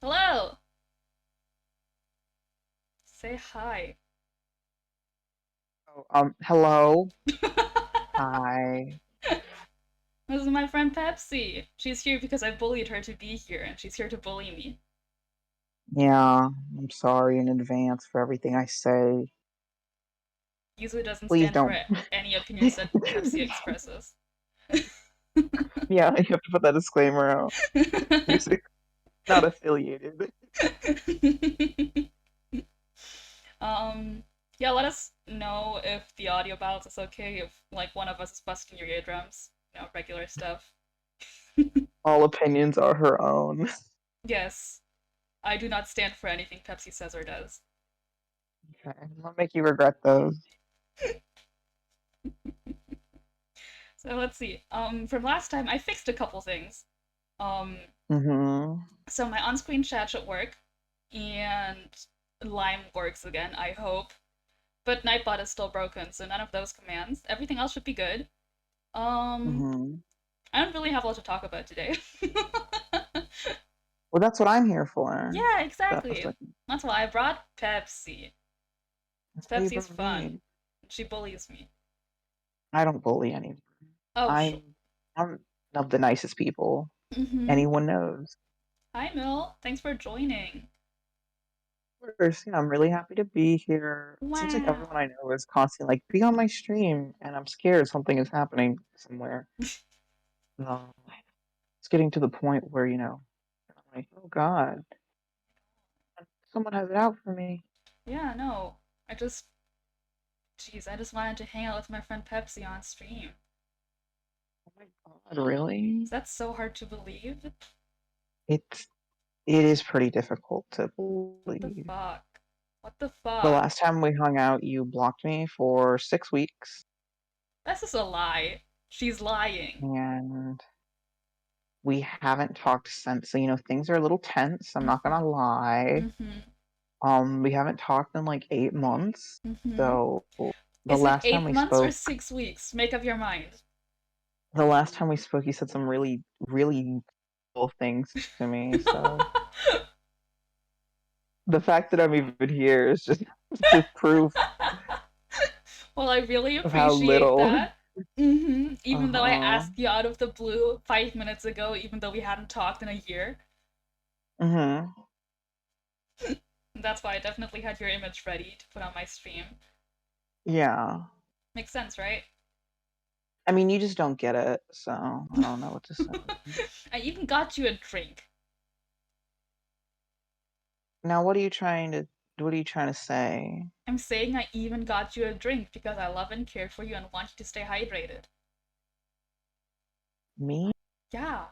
Hello! Say hi. Oh, hello. Hi. This is my friend Pepsi. She's here because I bullied her to be here, and she's here to bully me. Yeah, I'm sorry in advance for everything I say. Usually doesn't Please stand for don't. any opinions that Pepsi expresses. Yeah, you have to put that disclaimer out. Music not affiliated. um, yeah, let us know if the audio balance is okay, if, like, one of us is busting your eardrums. Regular stuff. All opinions are her own. Yes, I do not stand for anything Pepsi says or does. Okay, I'll make you regret those. So let's see. From last time, I fixed a couple things. Um, Mm-hmm. so my on-screen chat at work and Lime works again, I hope. But Nightbot is still broken, so none of those commands. Everything else should be good. Um, Mm-hmm. I don't really have a lot to talk about today. Well, that's what I'm here for. Yeah, That's exactly. like That's why I brought Pepsi. that's why you Pepsi's brought fun. me. She bullies me. I don't bully anyone. Oh, sure. I'm of the nicest people Mm-hmm. anyone knows. Hi, Mill. Thanks for joining. Course, yeah, I'm really happy to be here. It seems like everyone Wow. I know is constantly like, be on my stream, and I'm scared something is happening somewhere. Um, it's getting to the point where, I'm like, oh God, someone has it out for me. Yeah, no. Jeez, I just wanted to hang out with my friend Pepsi on stream. Oh my God, really? That's so hard to believe. It's it is pretty difficult to What the believe. fuck? What the The fuck? last time we hung out, you blocked me for 6 weeks, That's just a lie. She's lying. and we haven't talked since. So, things are a little tense, I'm not gonna lie. Mm-hmm. We haven't talked in like 8 months. Mm-hmm. So the Is it last time eight we months or spoke, 6 weeks? Make up your mind. you said some really, really cool things to me. So the fact that I'm even here is just just proof Well, I really of how appreciate little. that. Mm-hmm. Even though I Uh-huh. asked you out of the blue 5 minutes ago, even though we hadn't talked in a year. Mm-hmm. That's why I definitely had your image ready to put on my stream. Yeah. Makes sense, right? I mean, you just don't get it, so I don't know what to say. I even got you a drink. Now, what are you trying to say? I'm saying I even got you a drink because I love and care for you and want you to stay hydrated. Me? Yeah,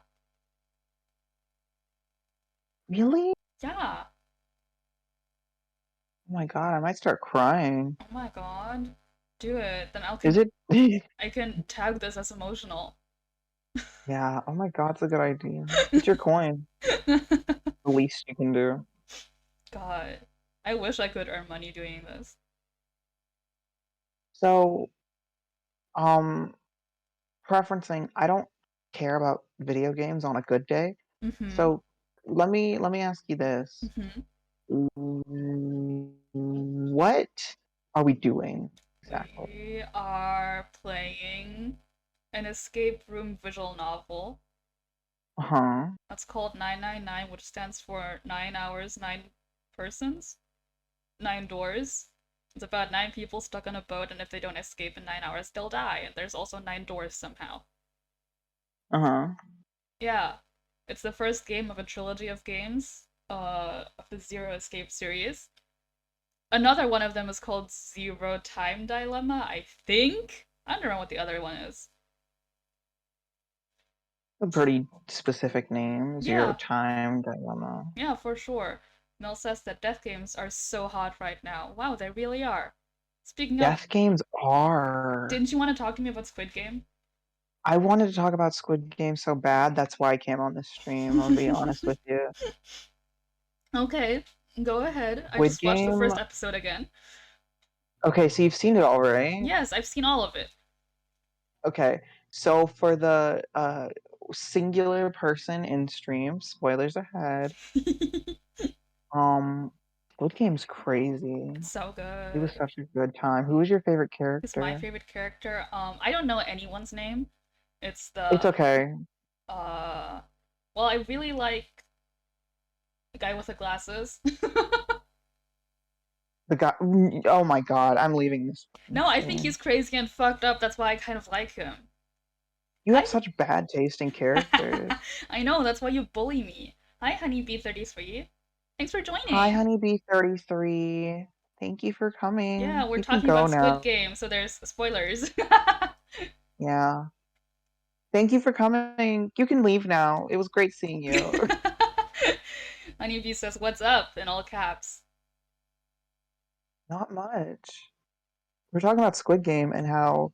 Really? yeah. Oh my God, I might start crying. Oh my god. Do it. Then Is it? I can tag this as emotional. Yeah. Oh my God, it's a good idea. Get your coin. The least you can do. God. I wish I could earn money doing this. So, um, preferencing, I don't care about video games on a good day. Mm-hmm. So, let me ask you this. Mm-hmm. What are we doing exactly? We are playing an escape room visual novel. Uh-huh. That's called 999, which stands for 9 hours, 9 persons, 9 doors. It's about 9 people stuck on a boat, and if they don't escape in 9 hours, they'll die. And there's also 9 doors somehow. Uh-huh. Yeah, it's the first game of a trilogy of games, of the Zero Escape series. Another one of them is called Zero Time Dilemma, I think. I don't know what the other one is. A pretty specific name, Zero Yeah, Time Dilemma. yeah, for sure. Mel says that death games are so hot right now. Wow, they really are. Speaking of, Death games are. didn't you want to talk to me about Squid Game? I wanted to talk about Squid Game so bad, that's why I came on this stream, I'll be honest with you. Okay, go ahead. I Squid just watched the Game. first episode again. Okay, so you've seen it all, right? Yes, I've seen all of it. Okay, so for the singular person in stream, spoilers ahead, Um, Squid Game's crazy. It's so It was good. such a good time. Who was your favorite Who's my character? favorite character? I don't know anyone's name. It's It's the okay. uh well, I really like the guy with the glasses. The guy. Oh my God, I'm leaving this fucking No, I think stream. he's crazy and fucked up. That's why I kind of like him. You have I such bad taste in characters. I know, that's why you bully me. Hi, Honeybee33. Thanks for Hi, joining. Honeybee33. Thank you for Yeah, coming. we're You can talking go about Squid now. Game, so there's spoilers. Yeah. Thank you for coming. You can leave now. It was great seeing you. Honeybee says, "What's up?" in all caps. Not much. We're talking about Squid Game and how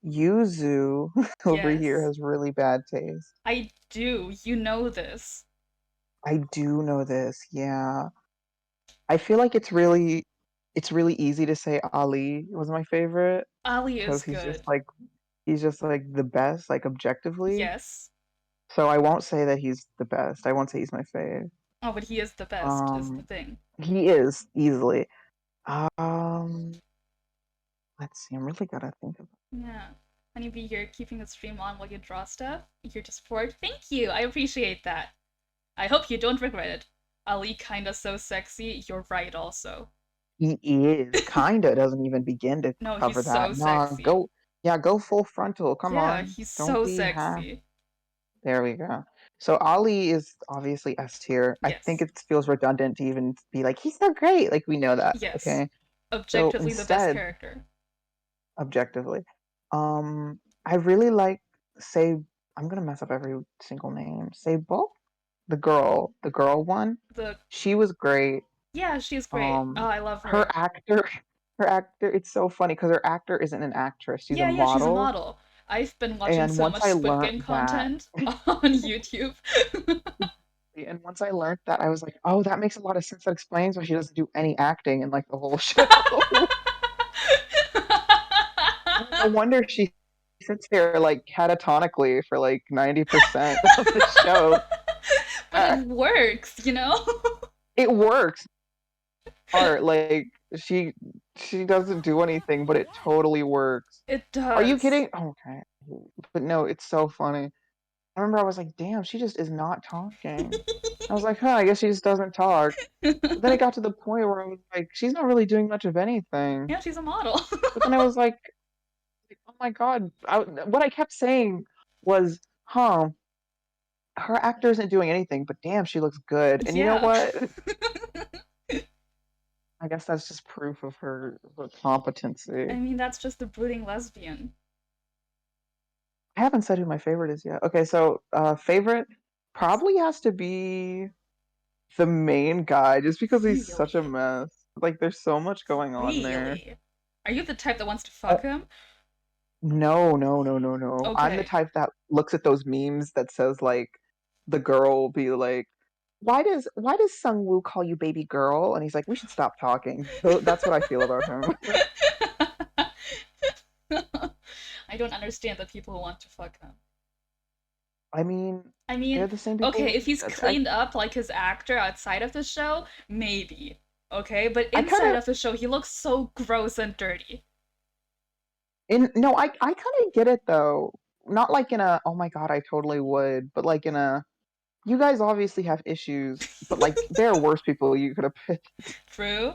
Yuzu over here Yes. has really bad taste. I do. You know this. I do know this. Yeah. I feel like it's really easy to say Ali was my favorite Ali because is good. he's just like the best, like objectively. Yes. So I won't say that he's the best. I won't say he's my fave. Oh, but he is the best, is the Um, thing. he is easily. Um, let's see. I'm really gotta think of. Yeah. Honeybee, you're keeping the stream on while you draw stuff. You're just support. Thank you. I appreciate that. I hope you don't regret it. Ali kinda so sexy. You're right also. He is kinda doesn't even begin to No, he's cover that. so Nah, sexy. go. Yeah, go full frontal. Come Yeah, on. he's Don't so be half. sexy. There we go. So Ali is obviously S tier. I think Yes. it feels redundant to even be like, he's so great. Like we know that. Yes. Okay. So Objectively the best instead, character. objectively, I really like say I'm gonna mess up every single name. Sable, the girl one. The She was great. Yeah, she's great. Oh, Um, I love her her. actor, her actor. It's so funny because her actor isn't an actress; she's a Yeah, yeah, she's a model. model. I've been watching And so once much I Squid learned Game that, content on YouTube. and once I learned that, I was like, oh, that makes a lot of sense. That explains why she doesn't do any acting in like the whole show. No wonder she sits there like catatonically for like 90% of the show. But it works? It works. Art like she she doesn't do anything, but it totally works. It Are you does. kidding? Okay, but no, it's so funny. I remember I was like, damn, she just is not talking. I was like, huh, I guess she just doesn't talk. But then it got to the point where I was like, she's not really doing much of anything. Yeah, she's a model. But then I was like, oh my God. What I kept saying was, huh, her actor isn't doing anything, but damn, she looks good. And you know Yeah. what? I guess that's just proof of her I competency. mean, that's just a brooding lesbian. I haven't said who my favorite is yet. Okay, so favorite Yes. probably has to be the main guy, just because he's such a Really? mess. Like, there's so much going on there. Really? Are you the type that wants to Uh, fuck him? no, no, no, no, no. I'm the Okay. type that looks at those memes that says like the girl will be like, why does Sungwoo call you baby girl? And he's like, we should stop talking. That's what I feel about him. I don't understand the people who want to fuck him. I mean, I they're mean, the same okay, people. if he's cleaned up like his actor outside of the show, maybe. Okay, but I kind inside of of the show, he looks so gross and dirty. in no, I kind of get it though. Not like in a oh my God, I totally would, but like in a you guys obviously have issues, but like there are worse people you could have picked. True,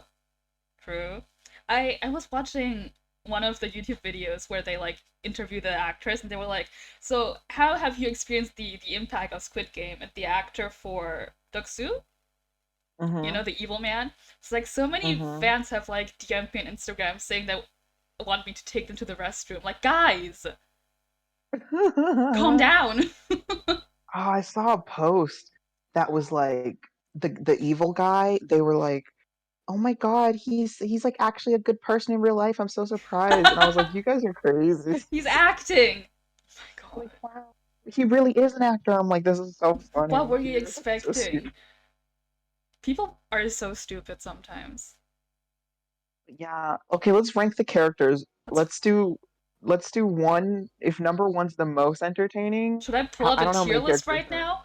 true. I was watching one of the YouTube videos where they like interview the actress and they were like, "So, how have you experienced the impact of Squid Game?" And the actor for Doksu, Mm-hmm. the evil man, it's like so many Mm-hmm. fans have like DM'd me on Instagram saying that want me to take them to the restroom. Like, guys, calm down. Oh, I saw a post that was like the evil guy. They were like, "Oh my God, he's like actually a good person in real life. I'm so surprised." And I was like, "You guys are crazy." He's acting. Oh my Like, god. wow, he really is an actor. I'm like, this is so What funny. were you You're so stupid. expecting? People are so stupid sometimes. Yeah. Okay, let's rank the characters. Let's. Let's do one. If number one's the most entertaining, Should I pull up I the don't know how tier many list characters right there. now?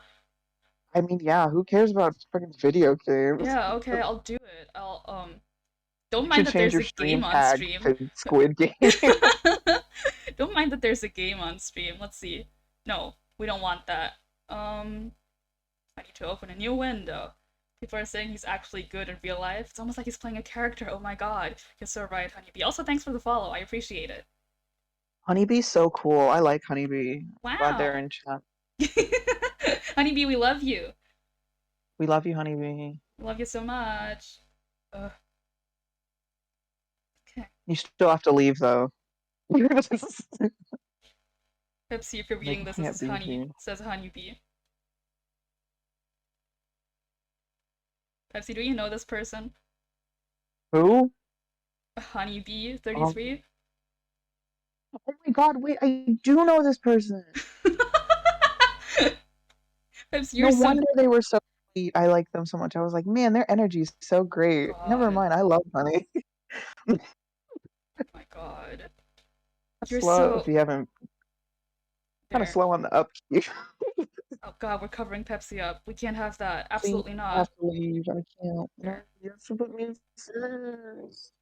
I mean, yeah, who cares about freaking video games? Yeah, okay, I'll do it. I'll don't You mind should that change there's your a game stream on tag stream. to Squid Game. Don't mind that there's a game on stream. Let's see. No, we don't want that. Um, I need to open a new window. People are saying he's actually good in real life. It's almost like he's playing a character. Oh my god. You're so right, Honeybee. Also, thanks for the follow. I appreciate it. Honeybee's so cool. I like Honeybee. Glad they're Wow. in chat. Honeybee, we love you. We love you, Honeybee. We love you so much. Ugh. Okay. You still have to leave though. Pepsi, if you're They reading this, this can't is be Honey. here. Says Honeybee. Pepsi, do you know this person? Who? Honeybee Um, 33. oh my god, wait, I do know this person. Pepsi, No you're so wonder they were so sweet. I like them so much. I was like, man, their energy is so great. Never god. mind, I love Honey. My god. You're Slow if so you haven't kind of there. slow on the upkeep. Oh god, we're covering Pepsi up. We can't have that. Please, Absolutely I have not. to leave. I can't. No, There. you have to put me in first.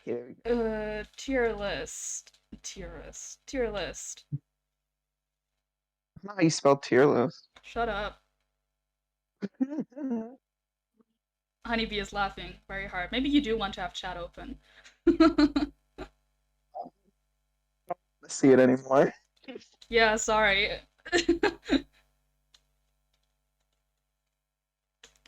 Here we go. Tier list. Tier list. Tier list. That's not how you spell tearless. Shut up. Honeybee is laughing very hard. Maybe you do want to have chat open. See it anymore. Yeah, sorry.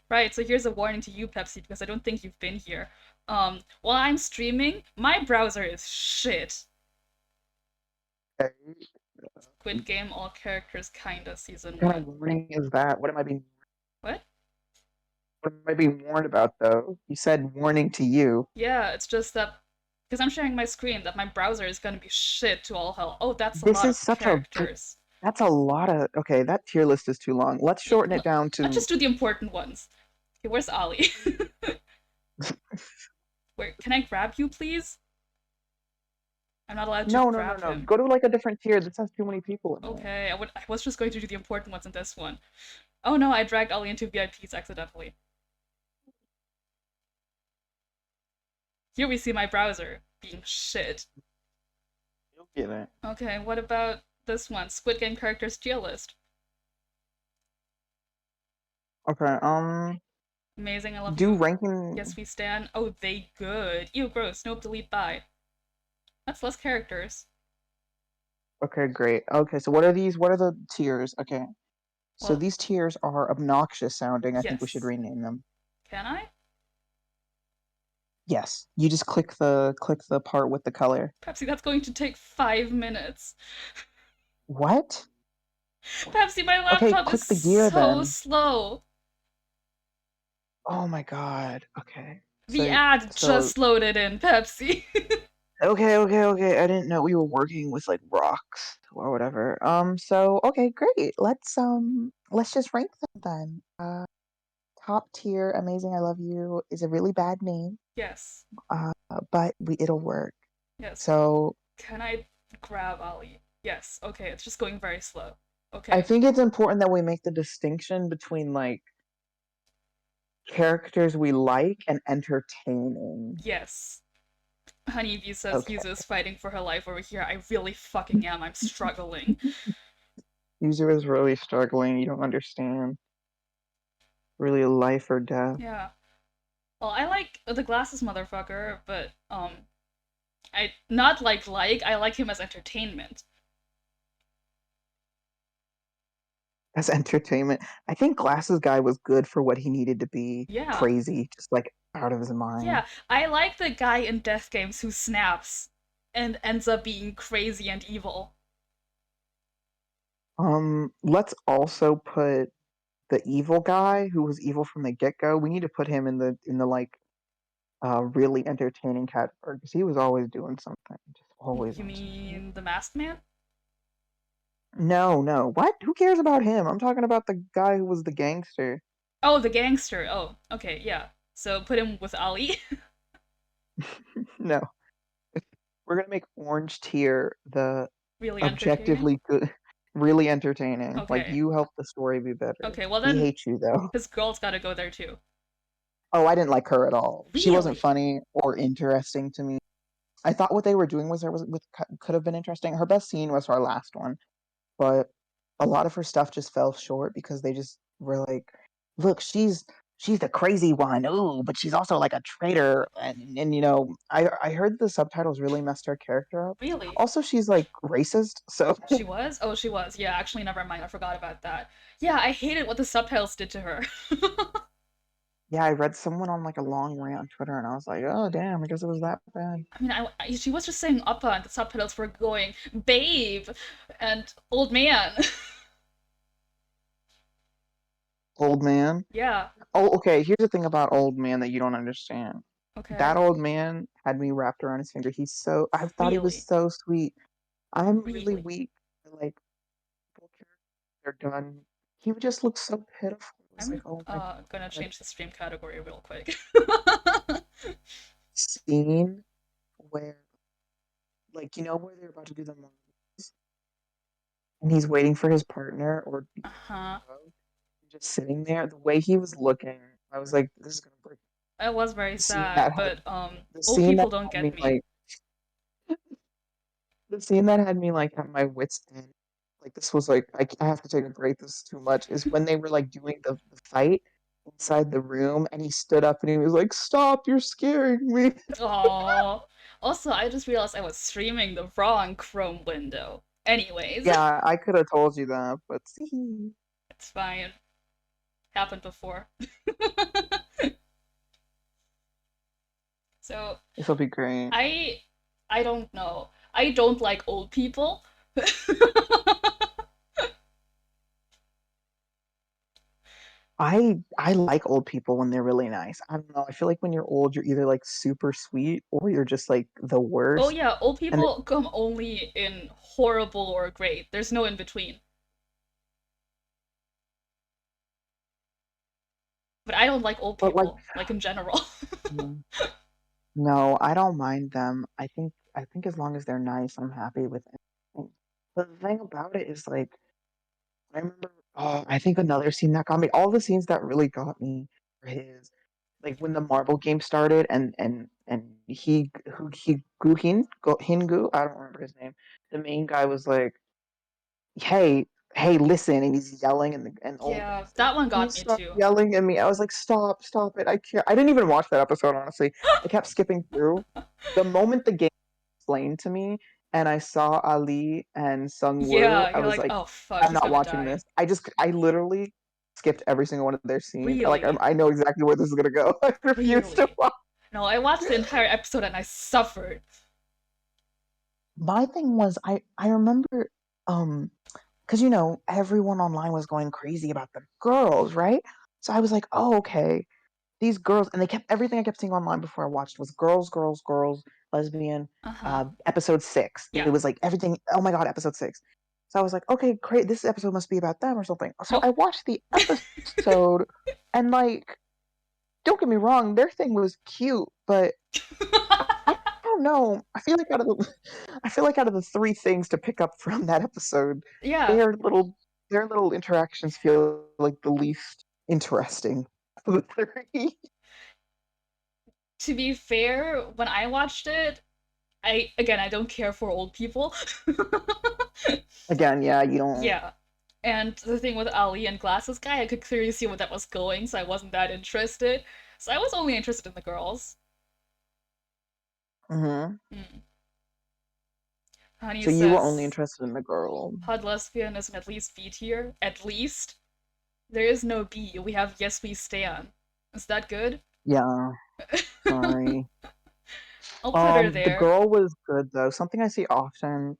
Right, so here's a warning to you, Pepsi, because I don't think you've been here. While I'm streaming, my browser is shit. Okay. Squid Game All Characters Kinda Season What kind 1. of warning is that? What? What am I being warned about though? You said warning to you. Yeah, it's just that because I'm sharing my screen, that my browser is gonna be shit to all hell. Oh, that's a This lot is of such a characters. that's a lot of okay, that tier list is too long. Let's shorten it down Let's to just do the important ones. Okay, where's Ollie? Where can I grab you, please? I'm not allowed to grab no. him. Go to like a different tier. This has too many people in it. Okay, I was just going to do the important ones in this one. Oh no, I dragged Ollie into VIPs accidentally. Here we see my browser being shit. You'll get it. Okay, what about this one? Squid Game characters tier list. Okay, Amazing, I love do you. ranking. Yes, we stand. Oh, they good. Ew, gross. Nope, delete, bye. That's less characters. Okay, great. Okay, so what are these? What are the tiers? Okay, so Well, these tiers are obnoxious sounding. I think we should yes. rename them. Can I? Yes, you just click the part with the color. Pepsi, that's going to take 5 minutes. What? Pepsi, my Okay, laptop is click the gear so then. slow. Oh my god. Okay. The So ad so just loaded in, Pepsi. okay. I didn't know we were working with like rocks or whatever. So okay, great. Let's just rank them then. Top tier, amazing, I love you is a really bad name. Yes. Uh, but it'll work. Yes. So Can I grab Ollie? Yes. Okay, it's just going very slow. I Okay. think it's important that we make the distinction between like characters we like and entertaining. Yes. Honeybee says Okay. uses fighting for her life over here. I really fucking am. I'm struggling. User is really struggling. You don't understand. Really life or death. Yeah. Well, I like the glasses motherfucker, but I not I like him as entertainment. As entertainment. I think Glasses Guy was good for what he needed to be. Yeah. Crazy, just like out of his mind. Yeah. I like the guy in Death Games who snaps and ends up being crazy and evil. Let's also put the evil guy who was evil from the get-go. We need to put him in the like really entertaining category because he was always doing something. Just always You on some shit. mean the masked man? No. What? Who cares about him? I'm talking about the guy who was the gangster. Oh, the gangster. Oh, okay, yeah. So put him with Ali. No. We're gonna make orange tier the Really entertaining. objectively good. really entertaining. Like Okay. you helped the story be better. Okay, well He then hates you though. his girl's gotta go there too. Oh, I didn't like her at all. She wasn't Really? funny or interesting to me. I thought what they were doing could have been interesting. Her best scene was her last one, but a lot of her stuff just fell short because they just were like, "Look, she's the crazy one. Ooh, but she's also like a traitor." And I heard the subtitles really messed her character up. Really? Also, she's like racist, so She was? Oh, she was. Yeah, actually, never mind. I forgot about that. Yeah, I hated what the subtitles did to her. yeah, I read someone on like a long rant on Twitter, and I was like, "Oh, damn, I guess it was that bad." I mean, she was just saying Appa, and the subtitles were going, babe, and old man. Old man. Yeah, Oh, okay. Here's the thing about old man that you don't understand. That okay. old man had me wrapped around his finger. I thought he was Really? so sweet. I'm really Really? weak. Like, full characters are done. He would just look so pitiful. It was like, I'm oh my gonna god. change the stream category real quick. Scene where, like, where they're about to do the marbles, and he's waiting for his partner or Uh-huh. just sitting there. The way he was looking, I was like, this is gonna break. It was very The scene sad, that had but the old scene that people don't had get me me. like the scene that had me like at my wits end, like this was like I have to take a break. This is too much. Is when they were like doing the fight inside the room, and he stood up and he was like, "Stop! You're scaring me." Oh. Also, I just realized I was streaming the wrong Chrome window. Anyways, Yeah, I could have told you that, but see, it's fine. Happened before. So, this will be great. I I don't know. I don't like old people. I like old people when they're really nice. I don't know. I feel like when you're old, you're either like super sweet or you're just like the Oh worst. yeah, old And people come only in horrible or great. There's no in between. But I don't like old but like, people, like in general. mm, no, I don't mind them. I think as long as they're nice, I'm happy with anything. But the thing about it is like I remember I think another scene that got me, all the scenes that really got me were his like when the marble game started and Hingu, I don't remember his name. The main guy was like, "Hey, hey, listen," and he's yelling, and old Yeah, man's like, that one got "Please me stop too. yelling at me." I was like, "Stop, stop it! I can't." I didn't even watch that episode honestly. I kept skipping through. The moment the game explained to me, and I saw Ali and Sung Woo, Yeah, I you're was like, like, oh fuck, "I'm he's not gonna watching die. this." I literally skipped every single one of their scenes. Like Really? I know exactly where this is gonna go. I refuse to Really? watch. No, I watched the entire episode and I suffered. My thing was I remember because everyone online was going crazy about the girls, right? So I was like, oh, okay, these girls, and they kept everything I kept seeing online before I watched was girls, girls, girls, lesbian. Uh-huh. Episode 6. It Yeah. was like everything. Oh my god, episode 6. So I was like, okay, great. This episode must be about them or something. So Nope. I watched the episode, and like, don't get me wrong, their thing was cute, but I don't know. I feel like out of the three things to pick up from that episode, Yeah. their little their little interactions feel like the least interesting of the three. To be fair, when I watched it, I don't care for old people. Again, yeah, you don't. Yeah. And the thing with Ali and Glasses Guy, I could clearly see where that was going, so I wasn't that interested. So I was only interested in the girls. Hmm. Hmm. Honey So you were only says interested in the girl. Hot Lesbian is an at least B tier. At least. There is no B. We have Yes We Stan. Is that good? Yeah, sorry. I'll put her The there. girl was good though. Something I see often,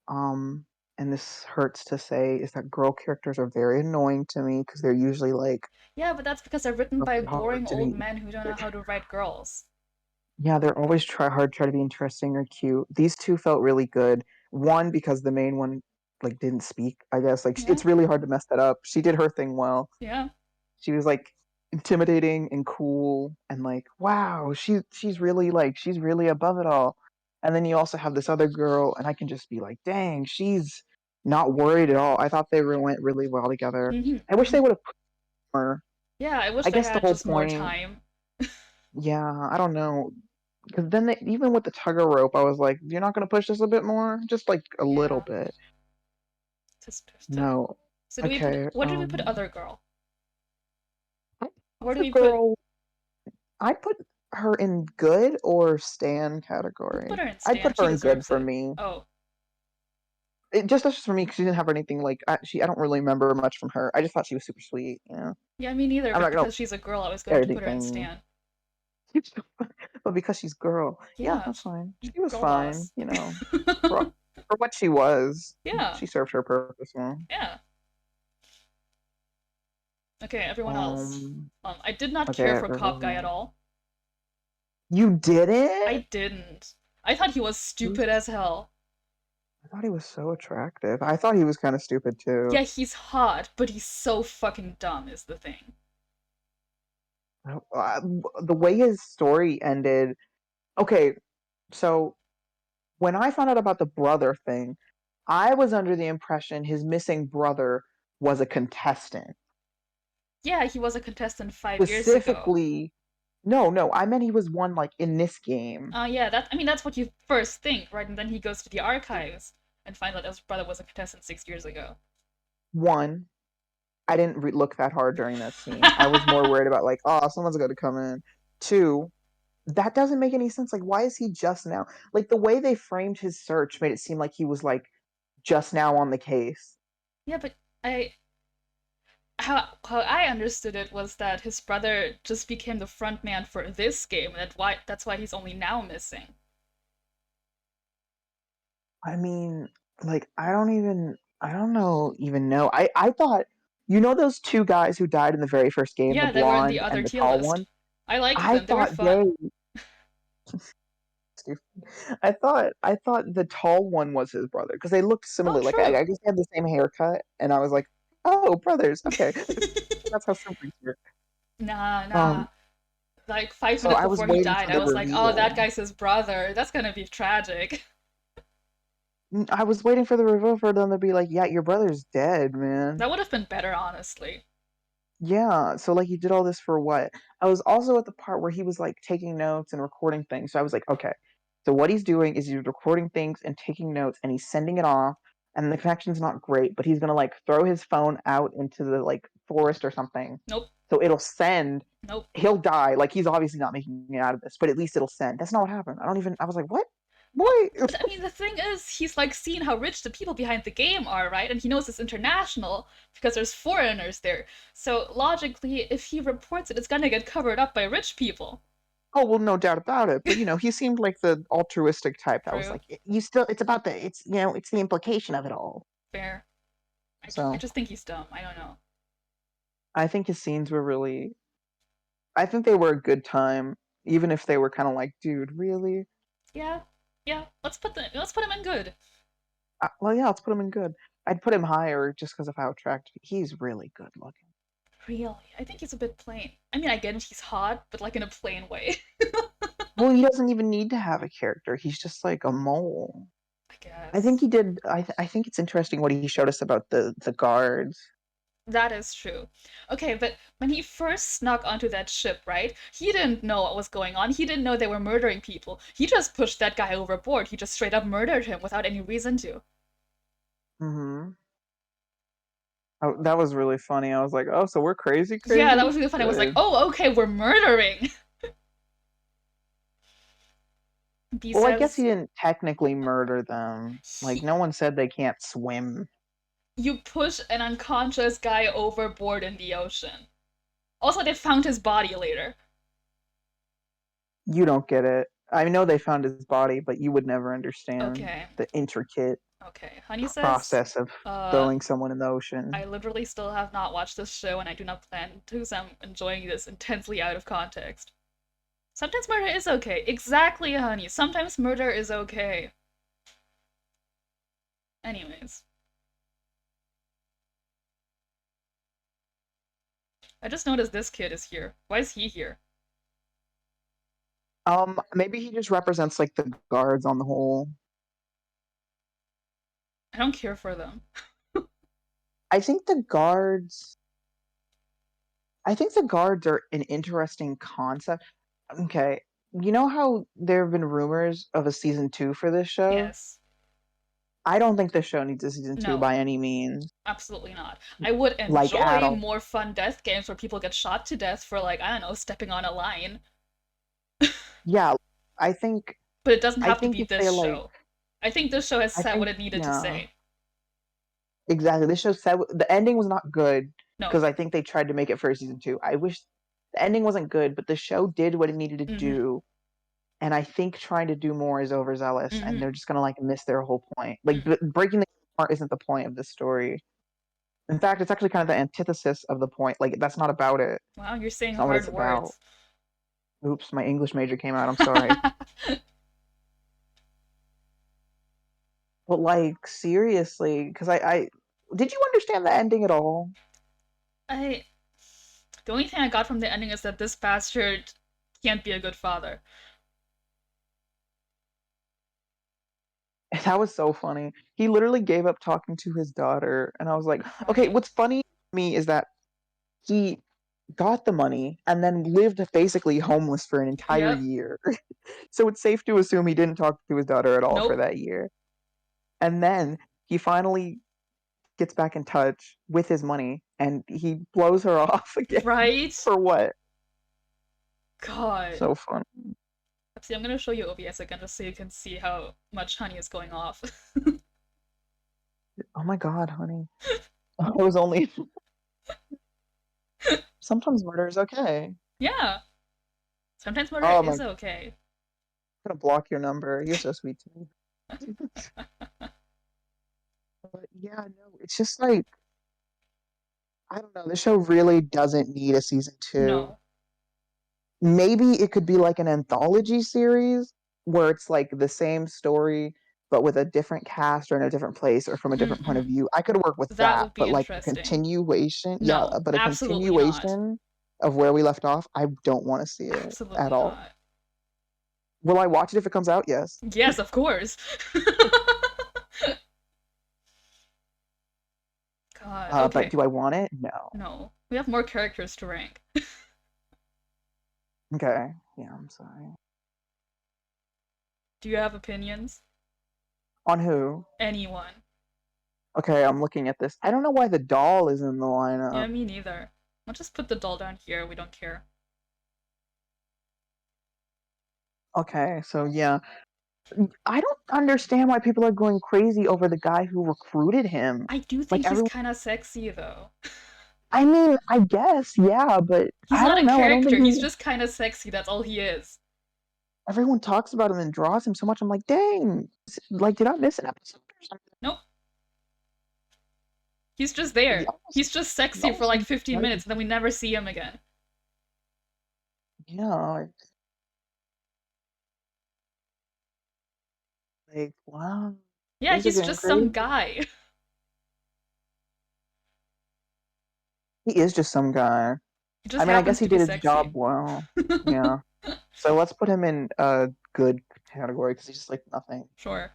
um, and this hurts to say, is that girl characters are very annoying to me because they're usually like Yeah, but that's because they're written by really boring hard to old be. men who don't know how to write girls. Yeah, they're always try to be interesting or cute. These two felt really good. One because the main one like didn't speak. I guess like Yeah, it's really hard to mess that up. She did her thing well. yeah. She was like intimidating and cool and like wow, she's really above it all. And then you also have this other girl, and I can just be like, dang, she's Not worried at all. I thought they went really well together. Hmm. I wish Hmm. they would have put more. Yeah, I wish I they guess the had whole just more point, time. yeah, I don't know. Because then even with the tug of rope, I was like, you're not going to push this a bit more? Just like a little Yeah, bit. just No. so do we put Okay. what did we put other girl? Where do Other we put girl, I put her in good or Stan we can put category. her in I'd put Stan. She her in good deserves for it. me. Oh, That's just for me because she didn't have anything like I don't really remember much from her. I just thought she was super sweet. yeah, me neither, I'm but not gonna because she's a girl, I was going to put her in everything, Stan. but because she's girl, yeah, Yeah, that's fine. She was girl fine. boss. For for what she was, Yeah, she served her purpose well. yeah. Okay, everyone else. Um. I did not Okay, care for Cop Guy at everyone. all. You did I it. didn't. I thought he was stupid as hell. I thought he was so attractive. I thought he was kind of stupid too. Yeah, he's hot, but he's so fucking dumb is the thing. The way his story ended. Okay, so when I found out about the brother thing, I was under the impression his missing brother was a contestant. Yeah, he was a contestant 5 years ago. Specifically, no, no, I meant he was one like in this game. Yeah, I mean that's what you first think, right? And then he goes to the archives and finds out his brother was a contestant 6 years ago. One, I didn't look that hard during that scene. I was more worried about like, oh, someone's going to come in. Two, that doesn't make any sense. Like, why is he just now? Like the way they framed his search made it seem like he was like just now on the case. Yeah, but I how I understood it was that his brother just became the front man for this game, and that's why he's only now missing. I mean, like I don't know even know. I thought those two guys who died in the very first game, the Yeah, they were in the blonde other and the tier tall list. one. I liked I them. They were thought they fun. I thought the tall one was his brother because they looked Oh, similar. Like I true. guess they had the same haircut, and I was like, oh, brothers. Okay, that's how siblings work. Nah, nah. Um, Like five so minutes I was before he waiting died, for I the was like, oh, that reveal. guy's his brother. That's gonna be tragic. I was waiting for the reveal for them to be like, yeah, your brother's dead, man. That would have been better, honestly. Yeah, so like you did all this for what? I was also at the part where he was like taking notes and recording things. So I was like, okay. So what he's doing is he's recording things and taking notes and he's sending it off and the connection's not great, but he's going to like throw his phone out into the like forest or something. Nope. So it'll send. Nope. He'll die. Like he's obviously not making it out of this, but at least it'll send. That's not what happened. I was like, "What? Well, Boy, but I mean, the thing is, he's like seeing how rich the people behind the game are, right? And he knows it's international because there's foreigners there. So logically, if he reports it, it's gonna get covered up by rich people. oh well, no doubt about it. But he seemed like the altruistic type that was True. like, you still, it's about it's the implication of it all. Fair. I So just think he's dumb. I don't know. I think his scenes were really, I think they were a good time, even if they were kind of like, dude, really? Yeah. Yeah. Let's put him in good. Well, yeah, let's put him in good. I'd put him higher just because of how attractive he's really good looking. Really, I think he's a bit plain. I mean, I get it, he's hot, but like in a plain way. Well, he doesn't even need to have a character. He's just like a mole. I I think guess. he did. I think it's interesting what he showed us about the guards. That is true. Okay, but when he first snuck onto that ship, right? He didn't know what was going on. He didn't know they were murdering people. He just pushed that guy overboard. He just straight up murdered him without any reason to. Hmm. Oh, that was really funny. I was like, oh, so we're crazy, Yeah, that crazy. was really funny. I was like, Good. oh, okay, we're murdering. He Well, I guess he says, didn't technically murder them. Like, he, no one said they can't swim. you push an unconscious guy overboard in the ocean. Also, they found his body later. You don't get it. I know they found his body, but you would never understand Okay, the intricate okay. Honey says, process of uh, throwing someone in the ocean. I literally still have not watched this show and I do not plan to, so I'm enjoying this intensely out of context. Sometimes murder is okay. Exactly, honey. Sometimes murder is okay. Anyways, I just noticed this kid is here. Why is he here? Maybe he just represents like the guards on the whole. I don't care for them. I think the guards. I think the guards are an interesting concept. Okay, you know how there have been rumors of a season two for this show? Yes. I don't think this show needs a season two No, by any means. absolutely not. I would Like at enjoy all. more fun death games where people get shot to death for, like, I don't know, stepping on a line. Yeah, I think But it doesn't I have to think be if this they like show. I think this show has I said what think it needed to yeah, say. exactly. This show said the ending was not good No. because I think they tried to make it for season two. I wish the ending wasn't good, but the show did what it needed to Mm-hmm. do. And I think trying to do more is overzealous, and Mm-hmm. they're just gonna like miss their whole point. Like Mm. breaking the apart isn't the point of this story. In fact, it's actually kind of the antithesis of the point. Like that's not about it. Wow, you're saying It's not what hard it's about. words. Oops, my English major came out. I'm sorry. But like seriously, because I did you understand the ending at all? I The only thing I got from the ending is that this bastard can't be a good father. That was so funny. He literally gave up talking to his daughter, and I was like, okay, Right. what's funny to me is that he got the money and then lived basically homeless for an entire Yep. year. So it's safe to assume he didn't talk to his daughter at all for Nope. that year. And then he finally gets back in touch with his money and he blows her off again. Right? For what? God. So fun. See, I'm gonna show you OBS again just so you can see how much honey is going off. Oh my god, honey. I was only sometimes murder is okay. Yeah. Sometimes murder Oh my, is I'm okay. gonna block your number. You're so sweet to me. But yeah, no, it's just like I don't know. The show really doesn't need a season two. No. Maybe it could be like an anthology series where it's like the same story but with a different cast or in a different place or from a different point of Mm-mm. view. I could work with That that, would be but like a interesting. continuation, yeah, No, but a absolutely not. continuation of where we left off, I don't want to see it at Absolutely all. not. Will I watch it if it comes out? Yes. Yes, of course. God, But okay. do I want it? No. No. We have more characters to rank. Okay. Yeah, I'm sorry. Do you have opinions? On who? Anyone? Okay, I'm looking at this. I don't know why the doll is in the lineup. Yeah, me neither. I'll just put the doll down here, we don't care. Okay, so yeah. I don't understand why people are going crazy over the guy who recruited him. I do Like think he's everyone, kinda sexy, though. I mean, I guess, yeah, but He's I not a don't know. I don't think character, he's he. just kinda sexy, that's all he is. Everyone talks about him and draws him so much. I'm like, dang, like, did I miss an episode or something? Nope. He's just He there. almost, He's just he sexy for almost like seems 15 excited. minutes and then we never see him again. Yeah, like, wow, Yeah, things are he's getting just some crazy. guy. He is just some guy. He just I mean, I guess happens he to be did his job sexy. well. Yeah. So let's put him in a good category because he's just like nothing. Sure.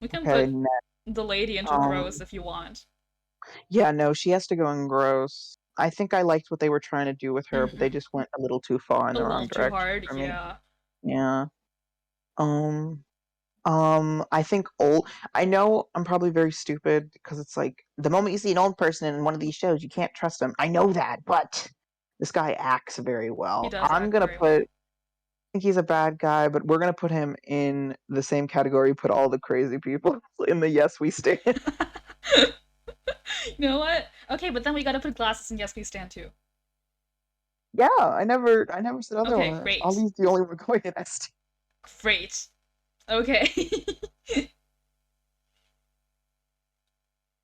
We can Okay, put next. the lady into gross Um, if you want. yeah, no, she has to go in gross. I think I liked what they were trying to do with her, but they Mm-hmm. just went a little too far in A the little wrong too direction hard, for me. yeah. Yeah. Um, I think old. I know I'm probably very stupid because it's like the moment you see an old person in one of these shows, you can't trust them. I know that, but this guy acts very He well. does I'm act gonna very put. well. I think he's a bad guy, but we're gonna put him in the same category. Put all the crazy people in the yes we stand. You know what? Okay, but then we gotta put glasses in Yes We Stand too. Yeah, I never said Okay, otherwise. great. Ollie's the only one going in ST. Great. Okay.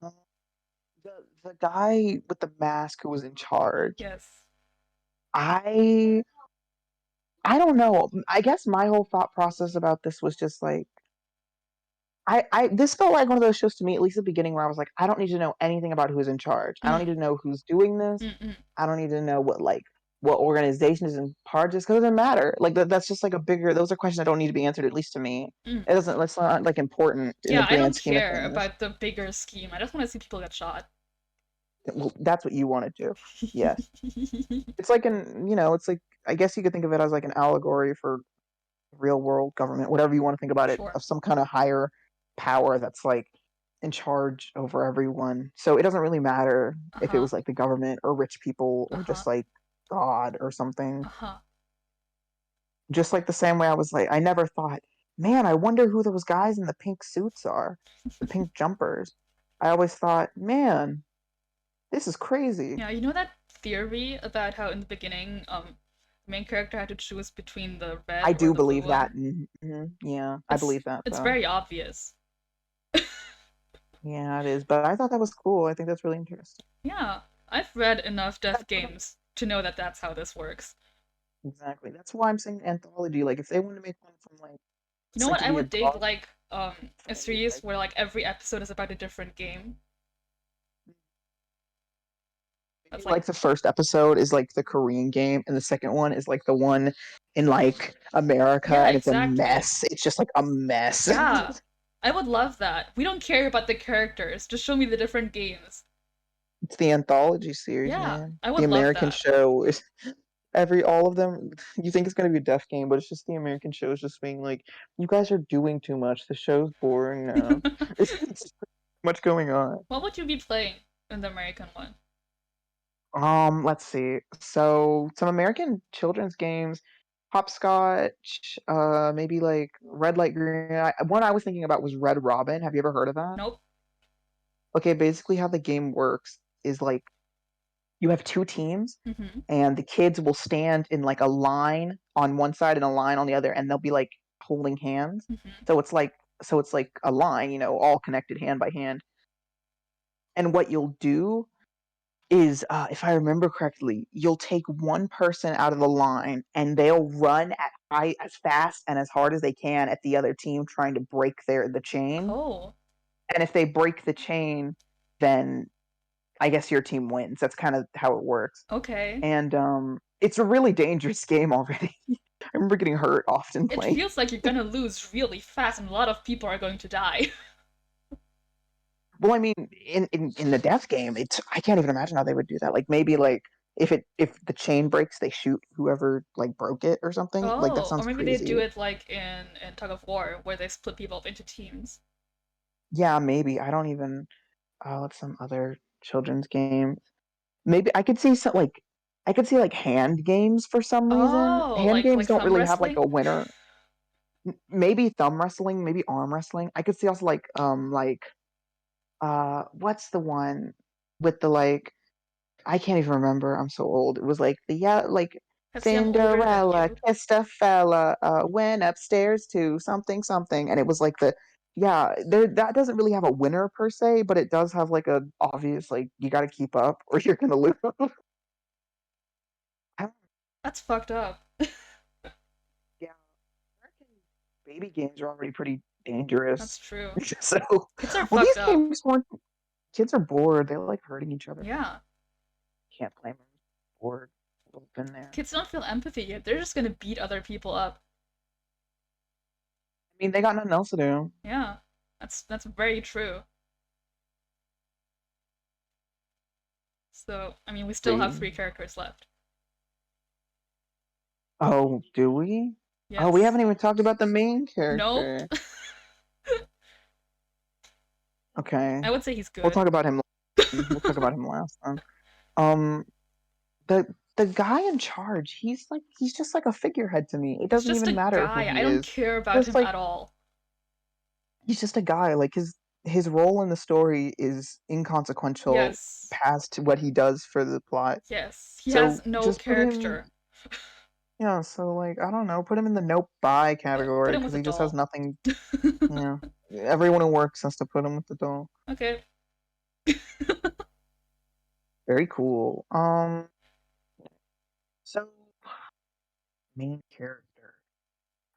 Um, the guy with the mask who was in charge. Yes. I I don't know. I guess my whole thought process about this was just like I this felt like one of those shows to me, at least at the beginning, where I was like, I don't need to know anything about who's in charge. I don't Mm. need to know who's doing this. Mm-mm. I don't need to know what like what organization is in part, just because it doesn't matter. Like that's just like a bigger. Those are questions that don't need to be answered, at least to me. Mm. It doesn't. That's not like important in the Yeah, I grand don't scheme of care things. about the bigger scheme. I just want to see people get shot. Well, that's what you want to do. Yes, it's like it's like I guess you could think of it as like an allegory for real world government, whatever you want to think about it, Sure. of some kind of higher power that's like in charge over everyone. So it doesn't really matter if it Uh-huh. was like the government or rich people or Uh-huh. just like God or something. Uh-huh. Just like the same way I was like, I never thought, man, I wonder who those guys in the pink suits are, the pink jumpers. I always thought, man, this is crazy. Yeah, you know that theory about how in the beginning, the main character had to choose between the I red or do the blue believe that. one? Yeah, I It's believe that it's though. very obvious. Yeah, it is. But I thought that was cool. I think that's really interesting. Yeah, I've read enough death That's what games to know that that's how this works. exactly. That's why I'm saying anthology. Like, if they want to make one from like, You know it's like what? to I be a would dig dog like a family, series like where like every episode is about a different game. maybe That's like like the first episode is like the Korean game, and the second one is like the one in like America, yeah, and it's a exactly. mess. It's just like a mess. Yeah. I would love that. We don't care about the characters. Just show me the different games. It's the anthology series, Yeah, man. I The would love American that. show is all of them. You think it's gonna be a deaf game, but it's just the American shows just being like, you guys are doing too much. The show's boring now. It's much going on. What would you be playing in the American one? Let's see. So some American children's games, hopscotch, maybe like red light green. One I was thinking about was Red Robin. Have you ever heard of that? Nope. Okay, basically how the game works is like you have two teams, Mm-hmm. and the kids will stand in like a line on one side and a line on the other, and they'll be like holding hands. Mm-hmm. So it's like a line, all connected hand by hand. And what you'll do is, if I remember correctly, you'll take one person out of the line and they'll run as fast and as hard as they can at the other team trying to break the chain. Oh, And if they break the chain, then I guess your team wins. That's kind of how it works. okay. And it's a really dangerous game already. I remember getting hurt often It playing. feels like you're gonna lose really fast and a lot of people are going to die. Well, I mean, in the death game, it's I can't even imagine how they would do that. Like maybe like if the chain breaks, they shoot whoever like broke it or something. Like that Oh, or sounds maybe they do crazy. it like in Tug of War, where they split people up into teams. Yeah, maybe. I don't even. Oh, what's some other children's game? Maybe I could see like hand games for some reason. Oh, Hand like games don't thumb really have like wrestling? a winner. Maybe thumb wrestling, maybe arm wrestling. I could see also what's the one with the like I can't even remember. I'm so old. It was like the yeah, like Pepsi, I'm older than Cinderella you. kissed a fella, went upstairs to something something, and it was like the yeah. There that doesn't really have a winner per se, but it does have like a obvious like you got to keep up or you're gonna lose. I don't, That's fucked up. yeah, American baby games are already pretty That's dangerous. true. So, Kids are well, fucked these up. games weren't. Kids are bored. They like hurting each other. Yeah. Can't blame them. Bored. We've been there. Kids don't feel empathy yet. They're just gonna beat other people up. I mean, they got nothing else to do. Yeah. That's very true. So, I mean, we still have See. three characters left. Oh, do we? Oh, we Yes. haven't even talked about the main Nope. character. Okay, I would say he's we'll good. talk about him. We'll talk about him last then. Um, the the guy in charge, he's just like a figurehead to me. It He's doesn't just even a matter who guy. I he don't is. care about Just him like at all. he's just a guy. Like his role in the story is inconsequential Yes. past what he does for the plot. Yes. He has So no just put him. character. Yeah. So like I don't know. Put him in the nope buy Put category him because with a he just has doll. nothing. Yeah. Everyone who works has to put him with the doll. Okay. Very cool. So main character.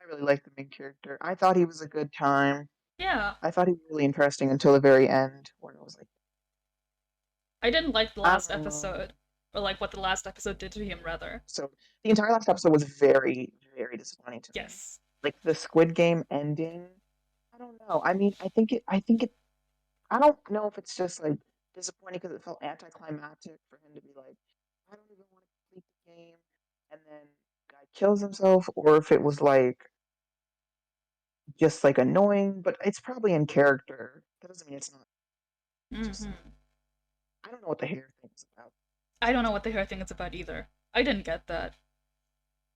I really like the main character. I thought he was a good time. Yeah. I thought he was really interesting until the very end, where it was like, I didn't like the I last don't know. episode. Or like what the last episode did to him, rather. So the entire last episode was very, very disappointing to me. Yes. Like the Squid Game ending, I don't know. I mean, I think it. I don't know if it's just like disappointing because it felt anticlimactic for him to be like, I don't even want to complete the game, and then guy kills himself, or if it was like just like annoying. But it's probably in character. That doesn't mean it's not. It's just Hmm. like I don't know what the hair thing is about. I don't know what the hair thing is about either. I didn't get that.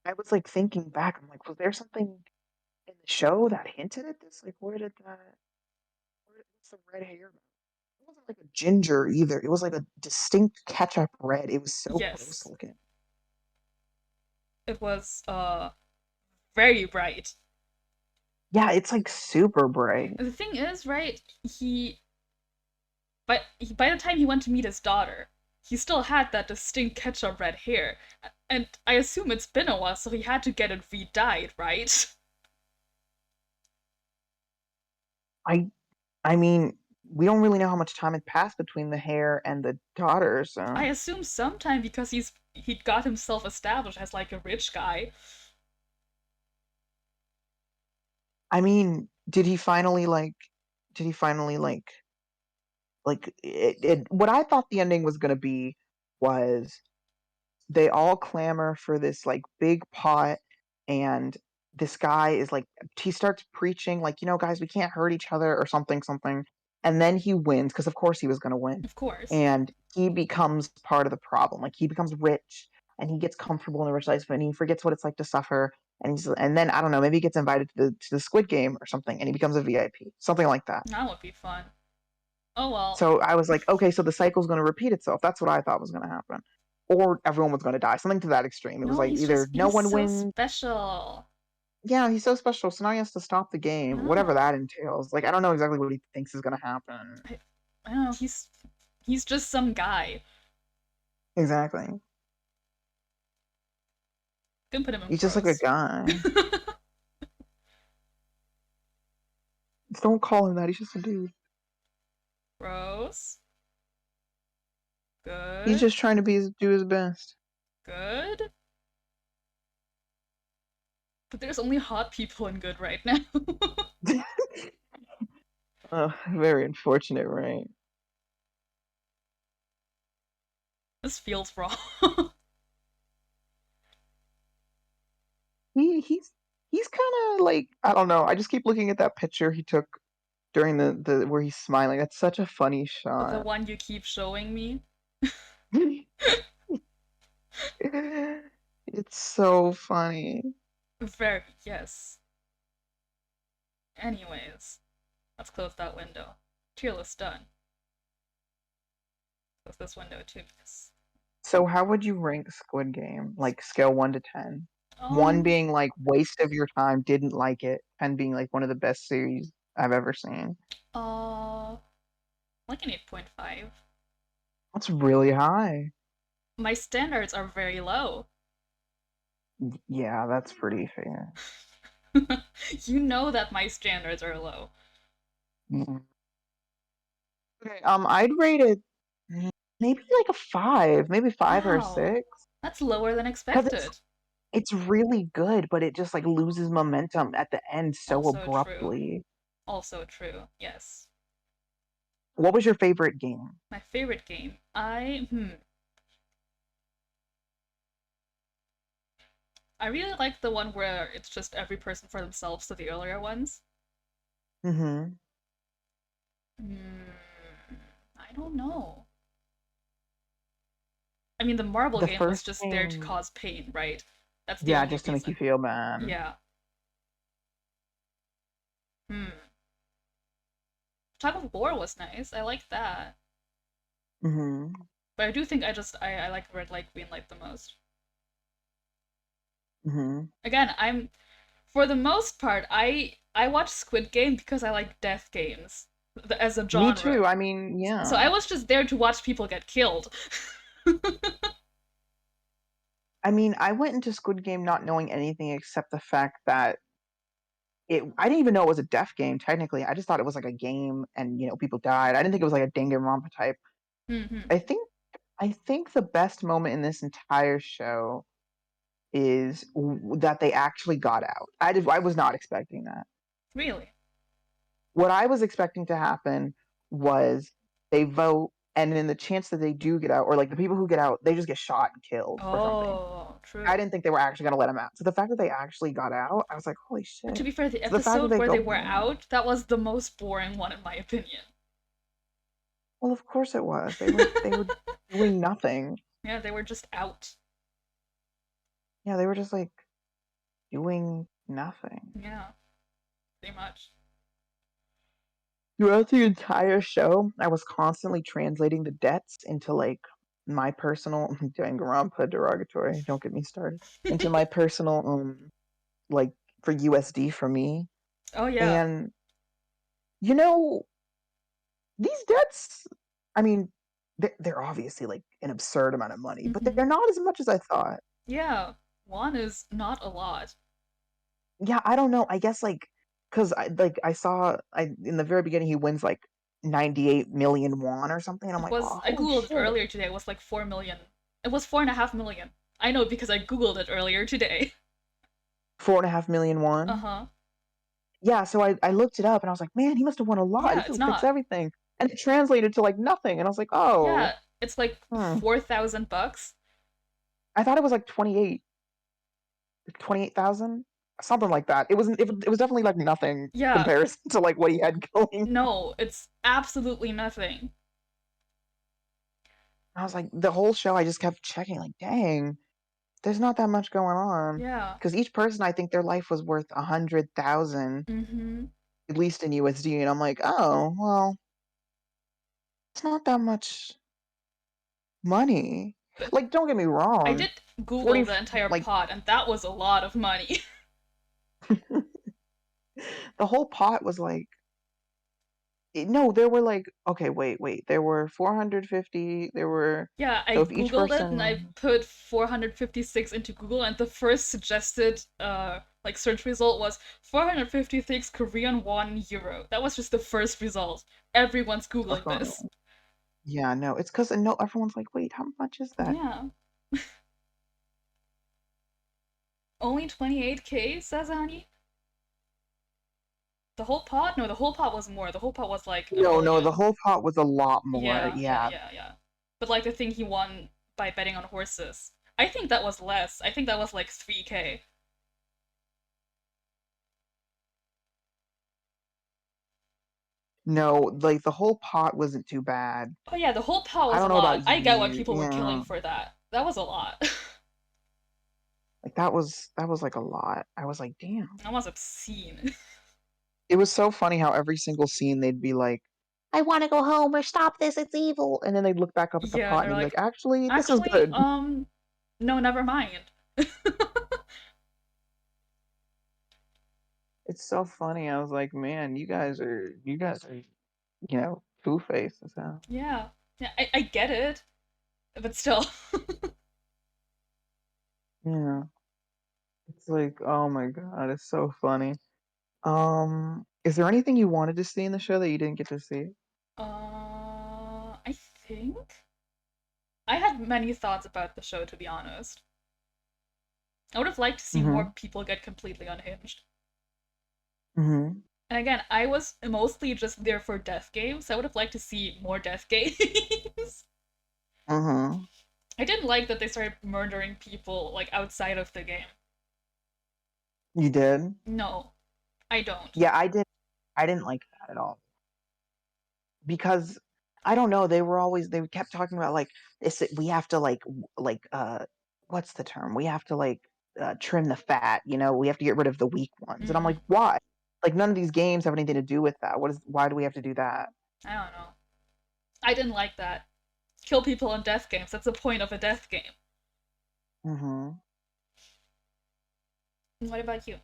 I was like thinking back. I'm like, was there something in the show that hinted at this? Like, where did that? What's the red hair? It wasn't like a ginger either. It was like a distinct ketchup red. It was so gross Yes. looking. It was very bright. Yeah, it's like super bright. The thing is, right, by the time he went to meet his daughter, he still had that distinct ketchup red hair. And I assume it's been a while, so he had to get it re-dyed, right? I I mean, we don't really know how much time had passed between the hair and the daughter, I so assume sometime because he'd got himself established as like a rich guy. I mean, did he finally like what I thought the ending was gonna be was they all clamor for this like big pot, and this guy is like he starts preaching like, guys, we can't hurt each other or something, and then he wins because of course he was going to win, Of course. and he becomes part of the problem. Like he becomes rich and he gets comfortable in the rich life and he forgets what it's like to suffer, and then I don't know, maybe he gets invited to the Squid Game or something and he becomes a VIP, something like that. That would be fun. Oh well. So I was like, okay, so the cycle's going to repeat itself. That's what I thought was going to happen. Or everyone was going to die, something to that extreme. It was No, like either no he's one so wins. special. Yeah, he's so special. So now he has to stop the game, whatever No. that entails. Like I don't know exactly what he thinks is going to happen. I, I don't know, he's just some guy. Exactly. Couldn't put him in He's just like a pros. guy. Just don't call him that. He's just a dude. Pros. He's Good. just trying to do his best. Good. But there's only hot people in good right now. Very unfortunate, right? This feels wrong. He's kind of like I don't know. I just keep looking at that picture he took during the where he's smiling. That's such a funny The shot. one you keep showing me. It's so funny. Very, yes. Anyways, let's close that window. Tier list done. Close this window too, because So how would you rank Squid Game? Like scale 1 to 10? 1 um being like waste of your time, didn't like it, 10 being like one of the best series I've ever seen. like an 8.5. That's really high. My standards are very low. Yeah, that's pretty fair. You know that my standards are low. Mhm. Okay, I'd rate it maybe like a 5, maybe 5 or a Wow. 6. That's lower than Because expected. it's really good, but it just like loses momentum at the end so Also true. abruptly. Also true. Yes. What was your favorite game? My favorite game. I really like the one where it's just every person for themselves to the earlier ones. Mm-hmm. Hmm. I don't know. I mean, the marble The game was first just there to game, cause pain, right? That's the yeah, only just to make you reason. feel bad. Yeah. Hmm. Tug of War was nice. I like that. Mm-hmm. But I do think I like red light, green light the most. Mm-hmm. Again, I'm for the most part, I watch Squid Game because I like death games as a Me genre. too. I mean, So I yeah. was just there to watch people get killed. I mean, I went into Squid Game not knowing anything except the fact that I didn't even know it was a death game, technically. I just thought it was like a game and, people died. I didn't think it was like a Danganronpa type. Hmm. I think I think the best moment in this entire show is that they actually got out. I was not expecting that. Really? What I was expecting to happen was they vote, and in the chance that they do get out, or like the people who get out, they just get shot and killed or something. Oh, I true. didn't think they were actually going to let them out. So the fact that they actually got out, I was like, holy But to shit. be fair, the So the fact that episode they where go they were home, out, that was the most boring one in my opinion. well, of course it was. They were doing nothing. Yeah, they were just out. Yeah, they were just like doing nothing. Yeah, pretty much. Throughout the entire show, I was constantly translating the debts into like my personal doing Grandpa derogatory, don't get me started. Into my personal like for USD for me. Oh yeah. And you know, these debts, I mean, they're obviously like an absurd amount of money, but Hmm. they're not as much as I thought. Yeah, one is not a lot. Yeah, I don't know. I guess like because I saw in the very beginning he wins like 98 million won or something, and I'm It like, was oh, I holy googled shit, earlier today. It was like 4 million. It was 4.5 million. I know because I googled it earlier today. 4.5 million Uh won. huh. Yeah, so I looked it up and I was like, man, he must have won a lot. Yeah, This it's will fix not. everything. And it translated to like nothing, and I was like, oh, Yeah, it's like hmm. 4,000 bucks. I thought it was like 28,000, something like that. It was definitely like nothing Yeah, comparison to like what he had going. no, it's absolutely nothing. I was like, the whole show, I just kept checking, like, dang, there's not that much going on. Yeah. Because each person, I think their life was worth 100,000, Mm-hmm. at least in USD, and I'm like, oh, well, it's not that much money. But Like, don't get me I wrong, did Google 40, the entire like, pot, and that was a lot of money. the whole pot was like, no, there were like, okay, wait, there were 450, there were, Yeah, so I if each googled it and I person, put 456 into Google, and the first suggested like search result was 456 Korean won euro. That was just the first result. Everyone's googling this. oh, yeah, no, it's because no, everyone's like, wait, how much is that? Yeah, only 28K, says Annie. The whole pot? No, the whole pot was more. The whole pot was like a No, the million. whole pot was a lot more, Yeah. yeah. Yeah. But like the thing he won by betting on horses. I think that was less. I think that was like 3K. No, like the whole pot wasn't too bad. Oh yeah, the whole pot I was a don't know lot. about I get why you, people were killing yeah. for that. That was a lot. Like that was like a lot. I was like, damn. That was obscene. It was so funny how every single scene they'd be like, I want to go home or stop this, it's evil. And then they'd look back up at the Yeah, and pot and they're they'd be like, like, actually, this is actually, good. no, never mind. It's so funny. I was like, man, you guys are, two-faced as hell. Yeah. Yeah, I get it, but still. Yeah. It's like, oh my God, it's so funny. Is there anything you wanted to see in the show that you didn't get to see? I think I had many thoughts about the show, to be honest. I would have liked to see more Mm-hmm. people get completely unhinged. Mm-hmm. And again, I was mostly just there for death games. I would have liked to see more death games. Mm-hmm. I didn't like that they started murdering people like outside of the game. You did? No, I don't. Yeah, I didn't like that at all. Because I don't know, they kept talking about like we have to what's the term? We have to trim the fat, we have to get rid of the weak ones. And I'm like, Mm, why? Like none of these games have anything to do with that. Why do we have to do that? I don't know. I didn't like that. Kill people in death games. That's the point of a death game. Hmm. What about you?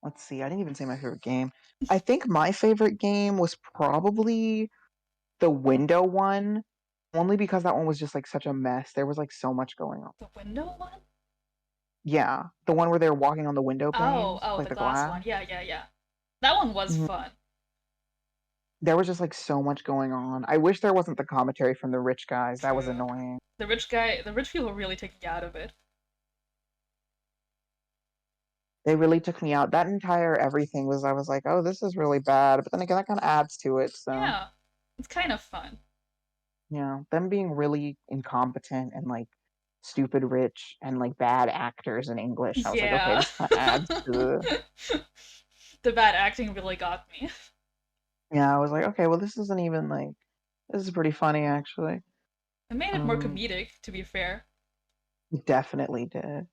Let's see. I didn't even say my favorite game. I think my favorite game was probably the window one, only because that one was just like such a mess. There was like so much going on. The window one? Yeah, the one where they're walking on the window Oh, panes, oh, like the the glass glass. one. Yeah. That one was Mhm. fun. there was just like so much going on. I wish there wasn't the commentary from the rich guys. That was True. annoying. The rich people really take me out of it. They really took me out. That entire everything was I was like, oh, this is really bad. But then again, that kind of adds to it. So Yeah, it's kind of fun. them being really incompetent and like stupid rich and like bad actors in English. I was like, okay, Yeah. this kind of adds to the. The bad acting really got me. Yeah, I was like, okay, well, this isn't even like this is pretty funny actually. It made it more Um, comedic, to be fair. it definitely did.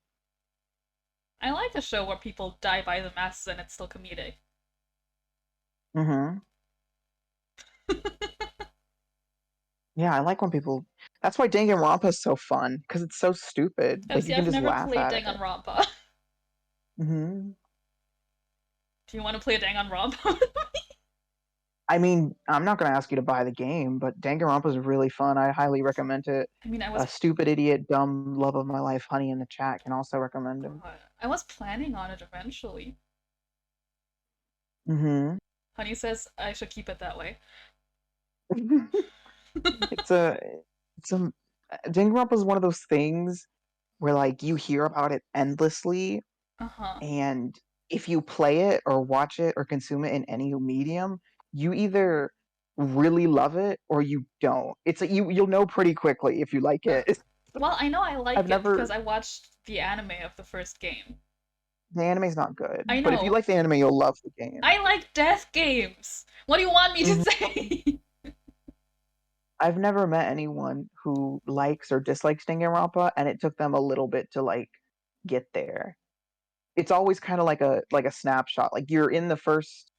I like a show where people die by the masses and it's still comedic. Mm-hmm. Yeah, I like when people. That's why Danganronpa is so fun because it's so stupid. Oh, Like see, you can I've just never laugh played at it. Danganronpa. Hmm. Do you want to play Danganronpa? I mean, I'm not gonna ask you to buy the game, but Danganronpa is really fun. I highly recommend it. I mean, A stupid idiot, dumb love of my life, honey in the chat can also recommend it. I was planning on it eventually. Hmm. Honey says I should keep it that way. it's a, it's a. Danganronpa is one of those things where like you hear about it endlessly, Uh huh. and if you play it or watch it or consume it in any medium, you either really love it or you don't. It's like you'll know pretty quickly if you like Uh, it. well, I know I I've like it because never I watched the anime of the first game. the anime's not good, I but if you know. like the anime, you'll love the game. I like death games. What do you want me to Mhm. say? I've never met anyone who likes or dislikes Danganronpa, and it took them a little bit to like get there. It's always kind of like a snapshot. Like you're in the first.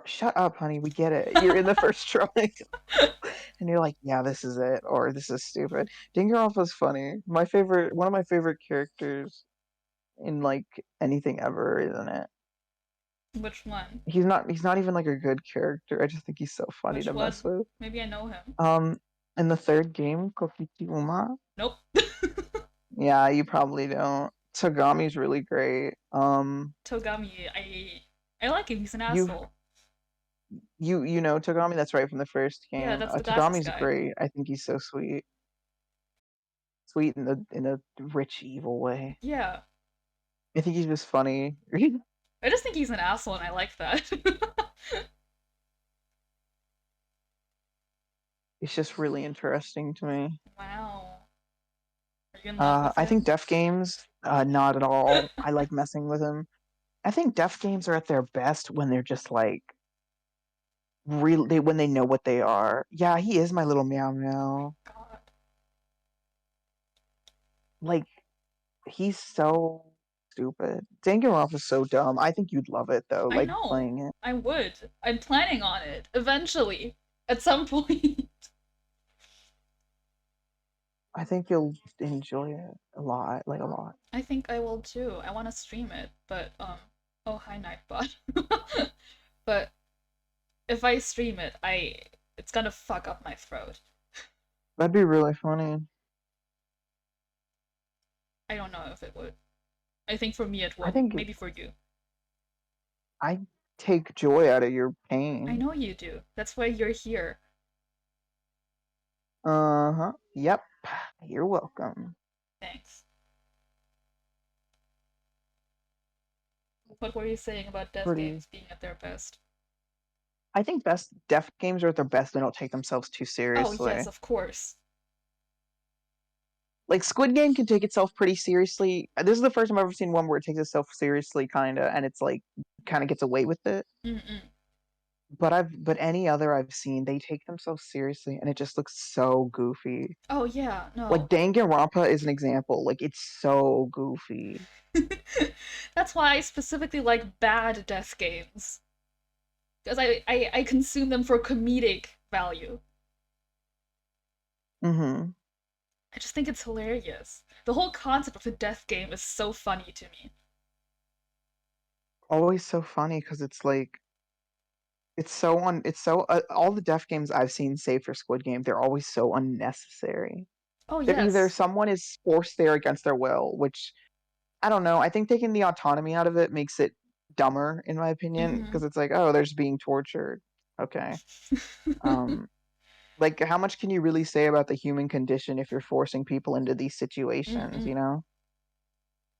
Shut up, honey. We get it. You're in the first try, and you're like, yeah, this is it, or this is stupid. Danganronpa's funny. One of my favorite characters in like anything ever, isn't it? Which one? He's not even like a good character. I just think he's so funny Which to mess one? with. Maybe I know him. Um, in the third game, Kokichi Uma. Nope. Yeah, you probably don't. Tagami's really great. Togami, I like him. He's an You asshole. you know Tagami. That's right from the first Yeah, game. that's the glasses Tagami's guy. great. I think he's so sweet, sweet in a rich evil way. Yeah. I think he's just funny. I just think he's an asshole and I like that. It's just really interesting to me. Wow. Are you in love with I think him? Def Games, not at all. I like messing with him. I think Def Games are at their best when they're just like really when they know what they are. Yeah, he is my little meow meow. God. Like he's so stupid. Danganronpa is so dumb. I think you'd love it though, I like know. playing it. I would. I'm planning on it. Eventually. At some point. I think you'll enjoy it a lot, like a lot. I think I will too. I want to stream it, but oh hi Nightbot. But if I stream it, it's gonna fuck up my throat. That'd be really funny. I don't know if it would. I think for me it I would. think Maybe for you. I take joy out of your I pain. know you do. That's why you're here. Uh-huh. Yep. You're welcome. Thanks. What were you saying about death Pretty. games being at their best? I think best Def games are at their best. They don't take themselves too Oh yes, seriously. of course. Like Squid Game can take itself pretty seriously. This is the first time I've ever seen one where it takes itself seriously, kinda, and it's like kind of gets away with it. Mm-mm. But any other I've seen, they take themselves seriously, and it just looks so goofy. Oh yeah, Like no. Danganronpa is an example. Like it's so goofy. That's why I specifically like bad death games. Because I consume them for comedic value. Mm-hmm. I just think it's hilarious. The whole concept of a death game is so funny to me. Always so funny because it's like it's so all the Def games I've seen, save for Squid Game, they're always so unnecessary. Oh They're either yes. someone is forced there against their will, which I don't know. I think taking the autonomy out of it makes it dumber, in my opinion, Mm-hmm. because it's like, oh, they're just being tortured. Okay. Um, like, how much can you really say about the human condition if you're forcing people into these situations, Mm-mm. you know?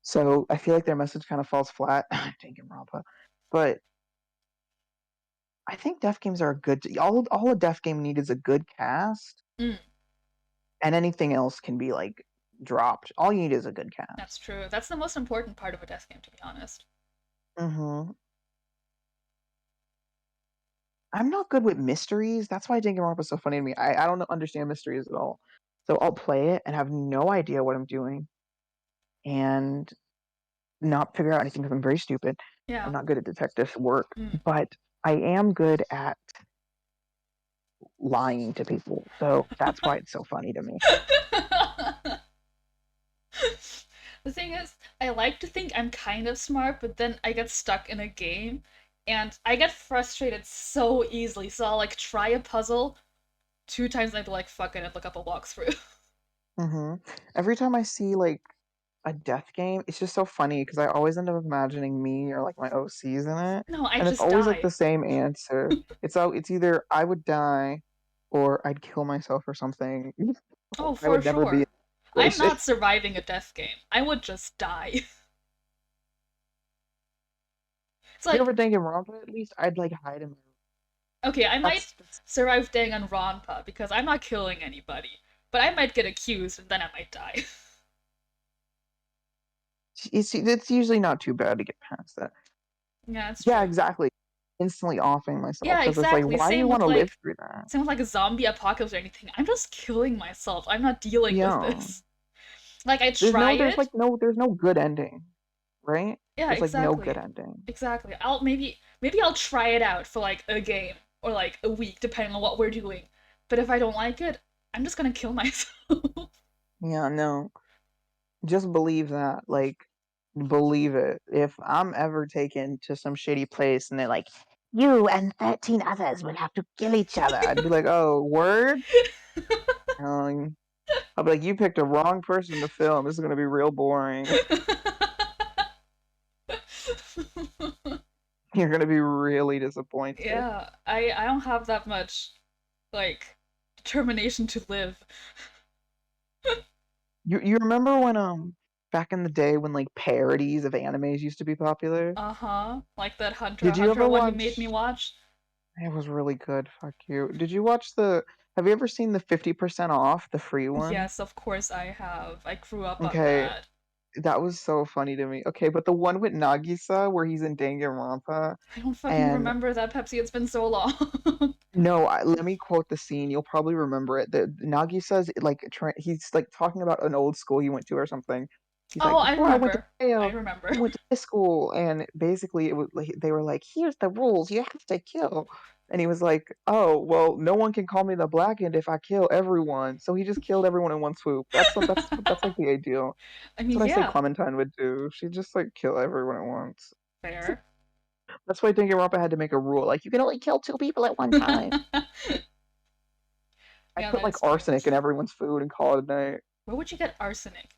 So I feel like their message kind of falls flat. Danganronpa, but I think deaf games are a good. All a deaf game need is a good cast, Mm, and anything else can be like dropped. All you need is a good that's cast. true. That's the most important part of a death game, to be honest. Hmm. I'm not good with mysteries. That's why Danganronpa is so funny to me. I don't understand mysteries at all. So I'll play it and have no idea what I'm doing and not figure out anything because I'm very stupid. I'm Yeah. not good at detective work, Mm. but I am good at lying to people. So that's why it's so funny to me. The thing is, I like to think I'm kind of smart, but then I get stuck in a game and I get frustrated so easily. So I'll like try a puzzle 2 times and I'd be like, fuck it, and look up a walkthrough. Hmm. Every time I see like a death game, it's just so funny because I always end up imagining me or like my OCs in it, No, I and it's just always like die. the same answer. It's either I would die or I'd kill myself or something. Oh, I for would never be in sure. a I'm situation. not surviving a death game. I would just die. It's If you like, ever Danganronpa, at least I'd like hide in my room. okay, I might That's survive Danganronpa because I'm not killing anybody, but I might get accused and then I might die. it's usually not too bad to get past that. Yeah, that's Yeah, true. exactly. Instantly offing myself Yeah, because it's like, exactly. why do you want to live through that? Same with like a zombie apocalypse or anything. I'm just killing myself. I'm not dealing with Yeah. this. Like I try it. There's no good ending, right? Yeah, There's like no good exactly. ending. Exactly. Maybe I'll try it out for like a game or like a week depending on what we're doing. But if I don't like it, I'm just gonna kill myself. Yeah, no. Just believe that. Like, believe it. If I'm ever taken to some shitty place and they're like, you and 13 others will have to kill each other, I'd be like, oh, word? Um, I'll be like, you picked a wrong person to film. This is gonna be real boring. You're gonna be really disappointed. Yeah, I don't have that much like determination to live. You remember when back in the day when like parodies of animes used to be popular? Uh-huh. Like that Hunter x Did you Hunter ever one you made me watch watch. It was really good. Fuck you. Did you watch the Have you ever seen the 50% off, the free one? Yes, of course I have. I grew up on Okay, that. that was so funny to me. Okay, but the one with Nagisa where he's in Danganronpa I don't fucking and remember that, Pepsi. It's been so long. no, let me quote the scene. You'll probably remember it. The Nagisa's like he's like talking about an old school he went to or something. He's Oh, like, I before I went to remember. I jail, remember. I went to this school, and basically it was like they were like, here's the rules, you have to kill. And he was like, oh, well, no one can call me the Blackened if I kill everyone. So he just killed everyone in one swoop. That's like the ideal. I That's mean, what I say yeah, Clementine would do. She'd just like kill everyone at once. fair. That's why Danganronpa had to make a rule like you can only kill two people at one time. I'd Yeah, put that like is true. arsenic in everyone's food and call it a night. Where would you get arsenic?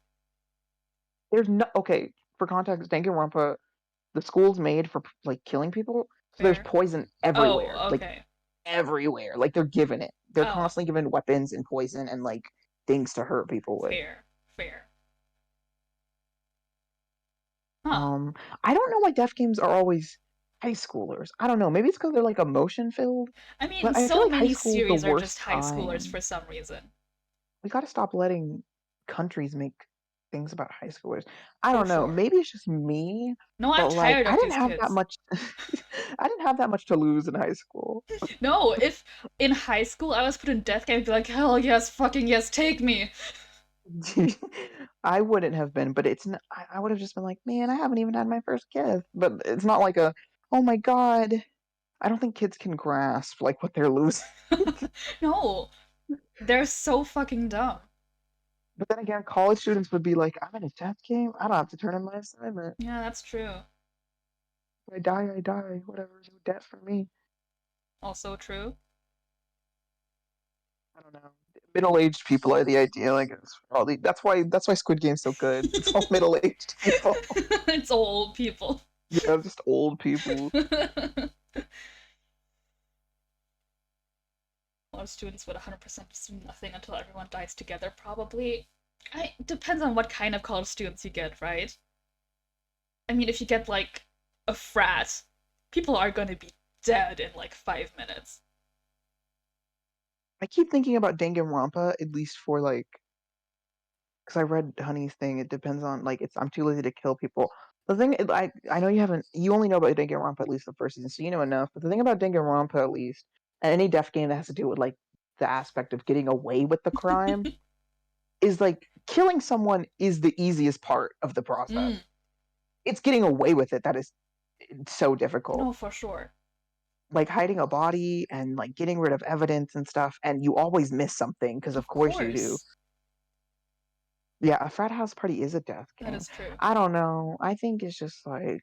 There's no Okay for context. Danganronpa, the school's made for like killing people, so there's Fair. poison Oh, everywhere, like okay. everywhere. Like they're given it. They're Oh, constantly given weapons and poison and like things to hurt people with. fair. Fair. Huh. Um, I don't know why deaf games are always high schoolers. I don't know. Maybe it's because they're like emotion filled, I mean, but I feel so like high many school is the series are just worst high schoolers time. for some reason. We got to stop letting countries make things about high schoolers. I For don't know. sure. Maybe it's just me, No, I'm but like tired I of didn't these have that kids. much. I didn't have that much to lose in high school. No, if in high school I was put in death camp, I'd be like, hell yes, fucking yes, take me. I wouldn't have been, but I would have just been like, man, I haven't even had my first kiss. But it's not like oh my god. I don't think kids can grasp like what they're losing. No, they're so fucking dumb. But then again, college students would be like, I'm in a death game. I don't have to turn in my assignment. Yeah, that's true. If I die, I die. Whatever, no debt for me. Also true. I don't know. Middle-aged people are the ideal, I guess. That's why Squid Game's so good. It's all middle-aged people. It's old people. Yeah, just old people. college students would 100% just do nothing until everyone dies together, probably. Depends on what kind of college students you get, right? I mean, if you get like a frat, people are gonna be dead in like 5 minutes. I keep thinking about Danganronpa, at least for like, because I read Honey's thing. It depends on like it's I'm too lazy to kill people. The thing I know you only know about Danganronpa at least the first season, so you know enough. But the thing about Danganronpa at least, and any death game that has to do with like the aspect of getting away with the crime is like killing someone is the easiest part of the process. Mm, It's getting away with it that is so difficult. no, for sure. Like hiding a body and like getting rid of evidence and stuff, and you always miss something because of Of course you do. course. Yeah, a frat house party is a death That game. is true. I don't know. I think it's just like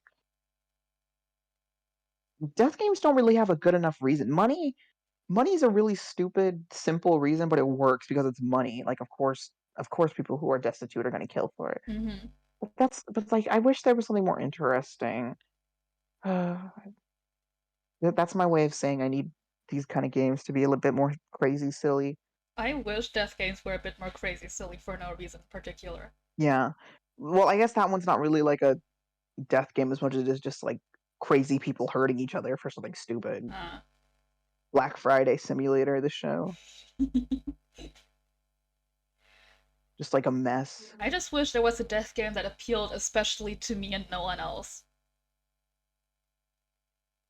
death games don't really have a good enough reason. Money is a really stupid, simple reason, but it works because it's money. Like of course people who are destitute are gonna kill for it. Hmm. But like I wish there was something more interesting. That's my way of saying I need these kind of games to be a little bit more crazy, silly. I wish death games were a bit more crazy silly for no reason in particular. Yeah. Well, I guess that one's not really like a death game as much as it is just like crazy people hurting each other for something stupid. Uh, Black Friday Simulator, the show, just like a mess I just wish there was a death game that appealed especially to me and no one else.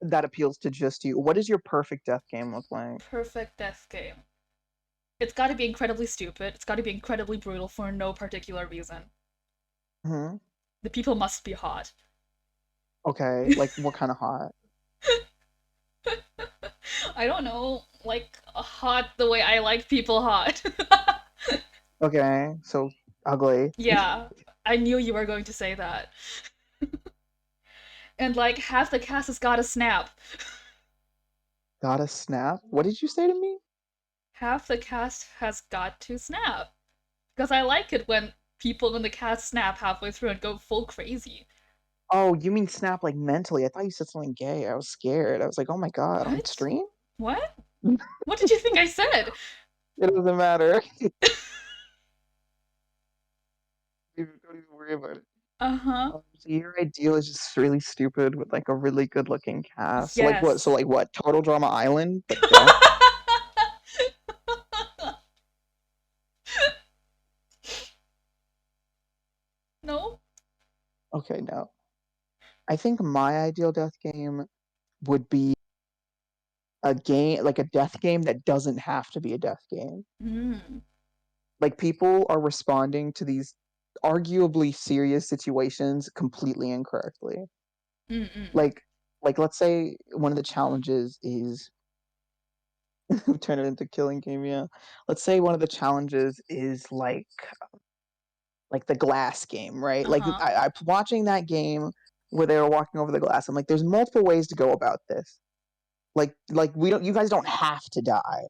that appeals to just you. What does your perfect death game look like? Perfect death game. It's gotta be incredibly stupid, it's gotta be incredibly brutal for no particular reason. Hmm. The people must be hot. Okay, like what kind of hot? I don't know, like hot the way I like people hot. Okay, so ugly. Yeah, I knew you were going to say that. And like half the cast has gotta snap. Gotta snap. What did you say to me? Half the cast has got to snap. Because I like it when people in the cast snap halfway through and go full crazy. Oh, you mean snap like mentally? I thought you said something gay. I was scared. I was like, oh my god, on What? stream? What? What did you think I said? It doesn't matter. Don't even worry about it. Uh huh. So your ideal is just really stupid with like a really good looking cast. Like what? So Yes. like what? Total Drama Island, but death? No? Okay, no. I think my ideal death game would be a game like a death game that doesn't have to be a death game. Mm. Like people are responding to these arguably serious situations completely incorrectly. Mm-mm-mm. Like let's say one of the challenges is turn it into killing game, yeah. Let's say one of the challenges is like the glass game, right? Uh Like huh. I'm watching that game where they were walking over the glass. I'm like, there's multiple ways to go about this. Like we don't you guys don't have to die.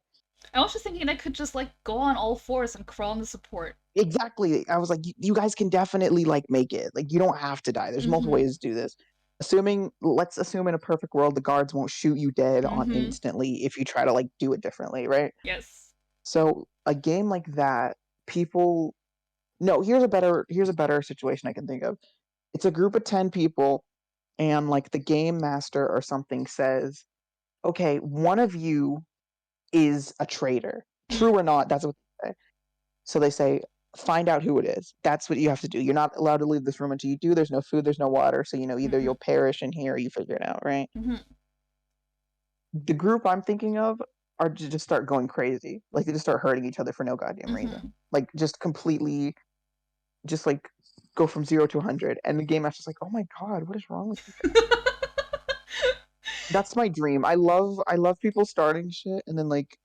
I was just thinking I could just like go on all fours and crawl into support. Exactly. I was like, you guys can definitely like make it. Like you don't have to die. There's Mm multiple hmm. ways to do this. Let's assume in a perfect world the guards won't shoot you dead Mm on hmm. instantly if you try to like do it differently, right? Yes. So a game like that, people no, here's a better situation I can think of. It's a group of 10 people and like the game master or something says, "Okay, one of you is a traitor. True Mm. or not, that's what they say." So they say, "Find out who it is." That's what you have to do. You're not allowed to leave this room until you do. There's no food, there's no water, so either Mm-mm. you'll perish in here or you figure it out, right? Mm-hmm. The group I'm thinking of are to just start going crazy. Like they just start hurting each other for no goddamn Mm-hmm. reason. Like just completely just like go from 0 to 100 and the game master's like, "Oh my god, what is wrong with you guys?" That's my dream. I love people starting shit and then like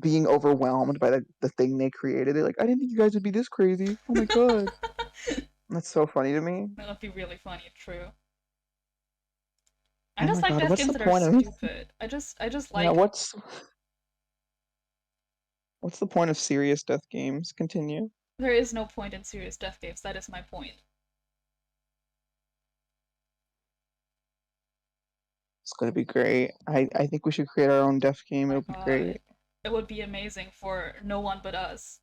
being overwhelmed by the thing they created. They're like, "I didn't think you guys would be this crazy. Oh my god." That's so funny to me. That would be really funny, true. I Oh just my like god, death what's games the that are point of stupid. I just yeah, like what's the point of serious death games? Continue. there is no point in serious death games. That is my point. It's gonna be great. I think we should create our own death game. My It'll be great. God. It would be amazing for no one but us.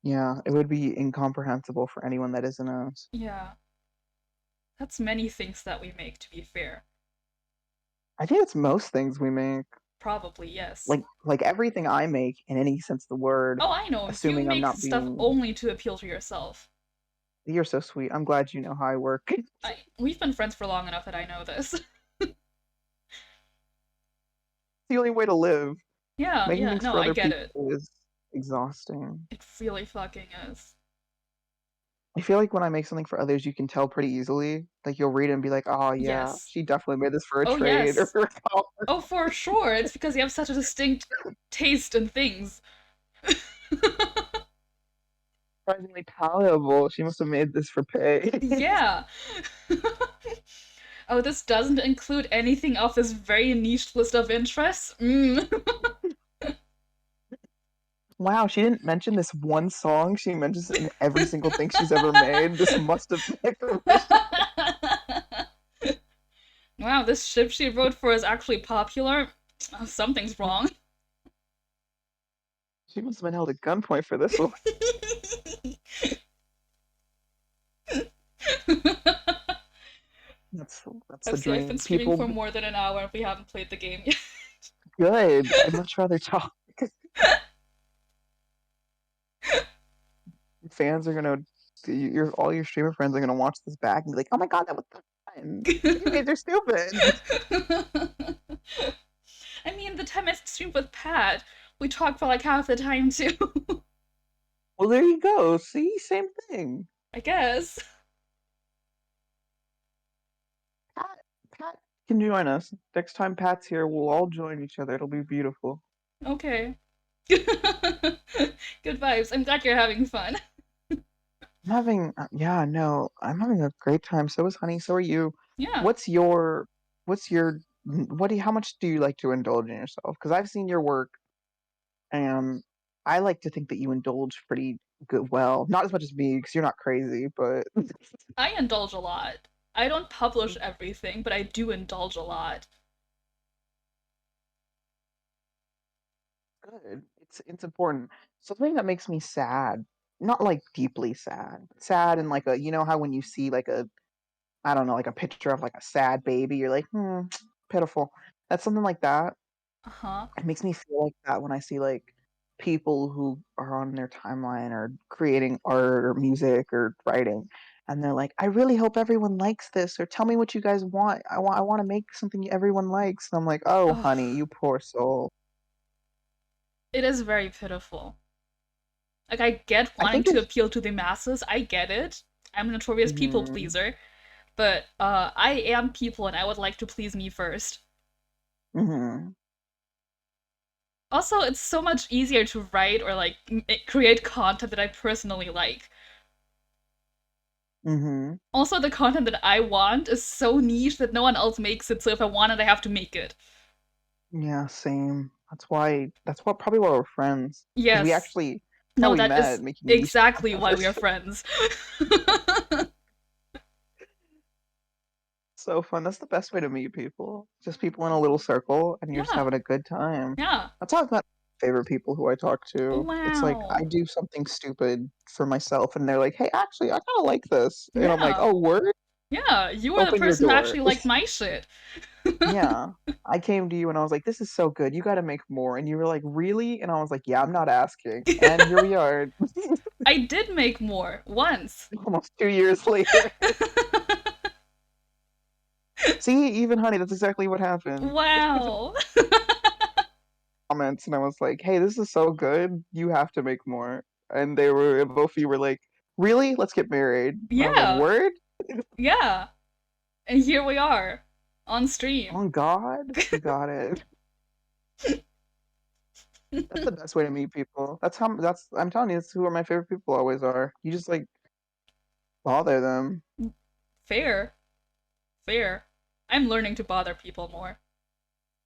Yeah, it would be incomprehensible for anyone that isn't us. Yeah, that's many things that we make, to be fair. I think it's most things we make. Probably, yes. Like everything I make in any sense of the word, Oh, I know. You assuming I'm make not stuff being. only to appeal to yourself. You're so sweet. I'm glad you know how I work. It's We've been friends for long enough that I know this. the only way to live. Yeah, Making yeah, things no, for I other get it. people is exhausting. It really fucking is. I feel like when I make something for others, you can tell pretty easily. Like you'll read it and be like, "Oh yeah, Yes. she definitely made this for a Oh, trade or yes. for a collar." Oh, for sure. It's because you have such a distinct taste in things. Surprisingly palatable. She must have made this for pay. Yeah. Oh, this doesn't include anything off this very niche list of interests? Mm. Wow, she didn't mention this one song. She mentions it in every single thing she's ever made. This must have been a commission. Wow, this ship she wrote for is actually popular? Oh, something's wrong. She must have been held at gunpoint for this one. That's the Pepsi, I've been dream. streaming People for more than an hour and we haven't played the game yet. good. I'd much rather talk. Fans are gonna your all your streamer friends are gonna watch this back and be like, "Oh my god, that was fun. You guys are stupid." I mean, the time I streamed with Pat, we talked for like half the time too. Well, there you go. See, same thing. I guess. Pat, Pat can join us next time. Pat's here. We'll all join each other. It'll be beautiful. Okay. Good vibes. I'm glad you're having fun. I'm having, yeah, no, I'm having a great time. So is Honey. So are you. Yeah. What's your, what's your, what do you, how much do you like to indulge in yourself? Because I've seen your work, and I like to think that you indulge pretty good. Well, not as much as me, because you're not crazy, but I indulge a lot. I don't publish everything, but I do indulge a lot. good. It's important. Something that makes me sad, not like deeply sad, sad and like a, you know how when you see like a, I don't know, like a picture of like a sad baby, you're like, pitiful. That's something like that. Uh-huh. It makes me feel like that when I see like people who are on their timeline or creating art or music or writing, and they're like, I really hope everyone likes this, or tell me what you guys want. I want to make something everyone likes. And I'm like, oh Ugh. honey, you poor soul. It is very pitiful. Like, I get I wanting think to it's appeal to the masses. I get it. I'm a notorious people mhm, pleaser. But I am people and I would like to please me first. mhm, Also, it's so much easier to write or like create content that I personally like. mhm. Also, the content that I want is so niche that no one else makes it, so if I want it, I have to make it. Yeah, same. That's what probably why we're friends. Because we Yes. actually that's how No, we that met is making niche exactly why we are content. friends. So fun. That's the best way to meet people. Just people in a little circle and you're just Yeah, having a good time. yeah. That's how I've met my favorite people who I talk to. It's like I Wow. do something stupid for myself and they're like, "Hey, actually, I kind of like this." And I'm like, Yeah, "Oh, word? yeah. You were the Open your person who door." actually liked my shit. Yeah. I came to you and I was like, "This is so good. You got to make more." And you were like, "Really?" And I was like, "Yeah, I'm not asking." And here we are, I did make more once. almost 2 years later. See, even honey, that's exactly what happened. Wow. Comments, and I was like, "Hey, this is so good. You have to make more." And they were both of you were like, "Really? Let's get married." And I was like, Yeah, "Word? yeah. And here we are on stream. On God, you got it." That's the best way to meet people. That's I'm telling you, that's who are my favorite people always are. You just like bother them. Fair, fair. I'm learning to bother people more.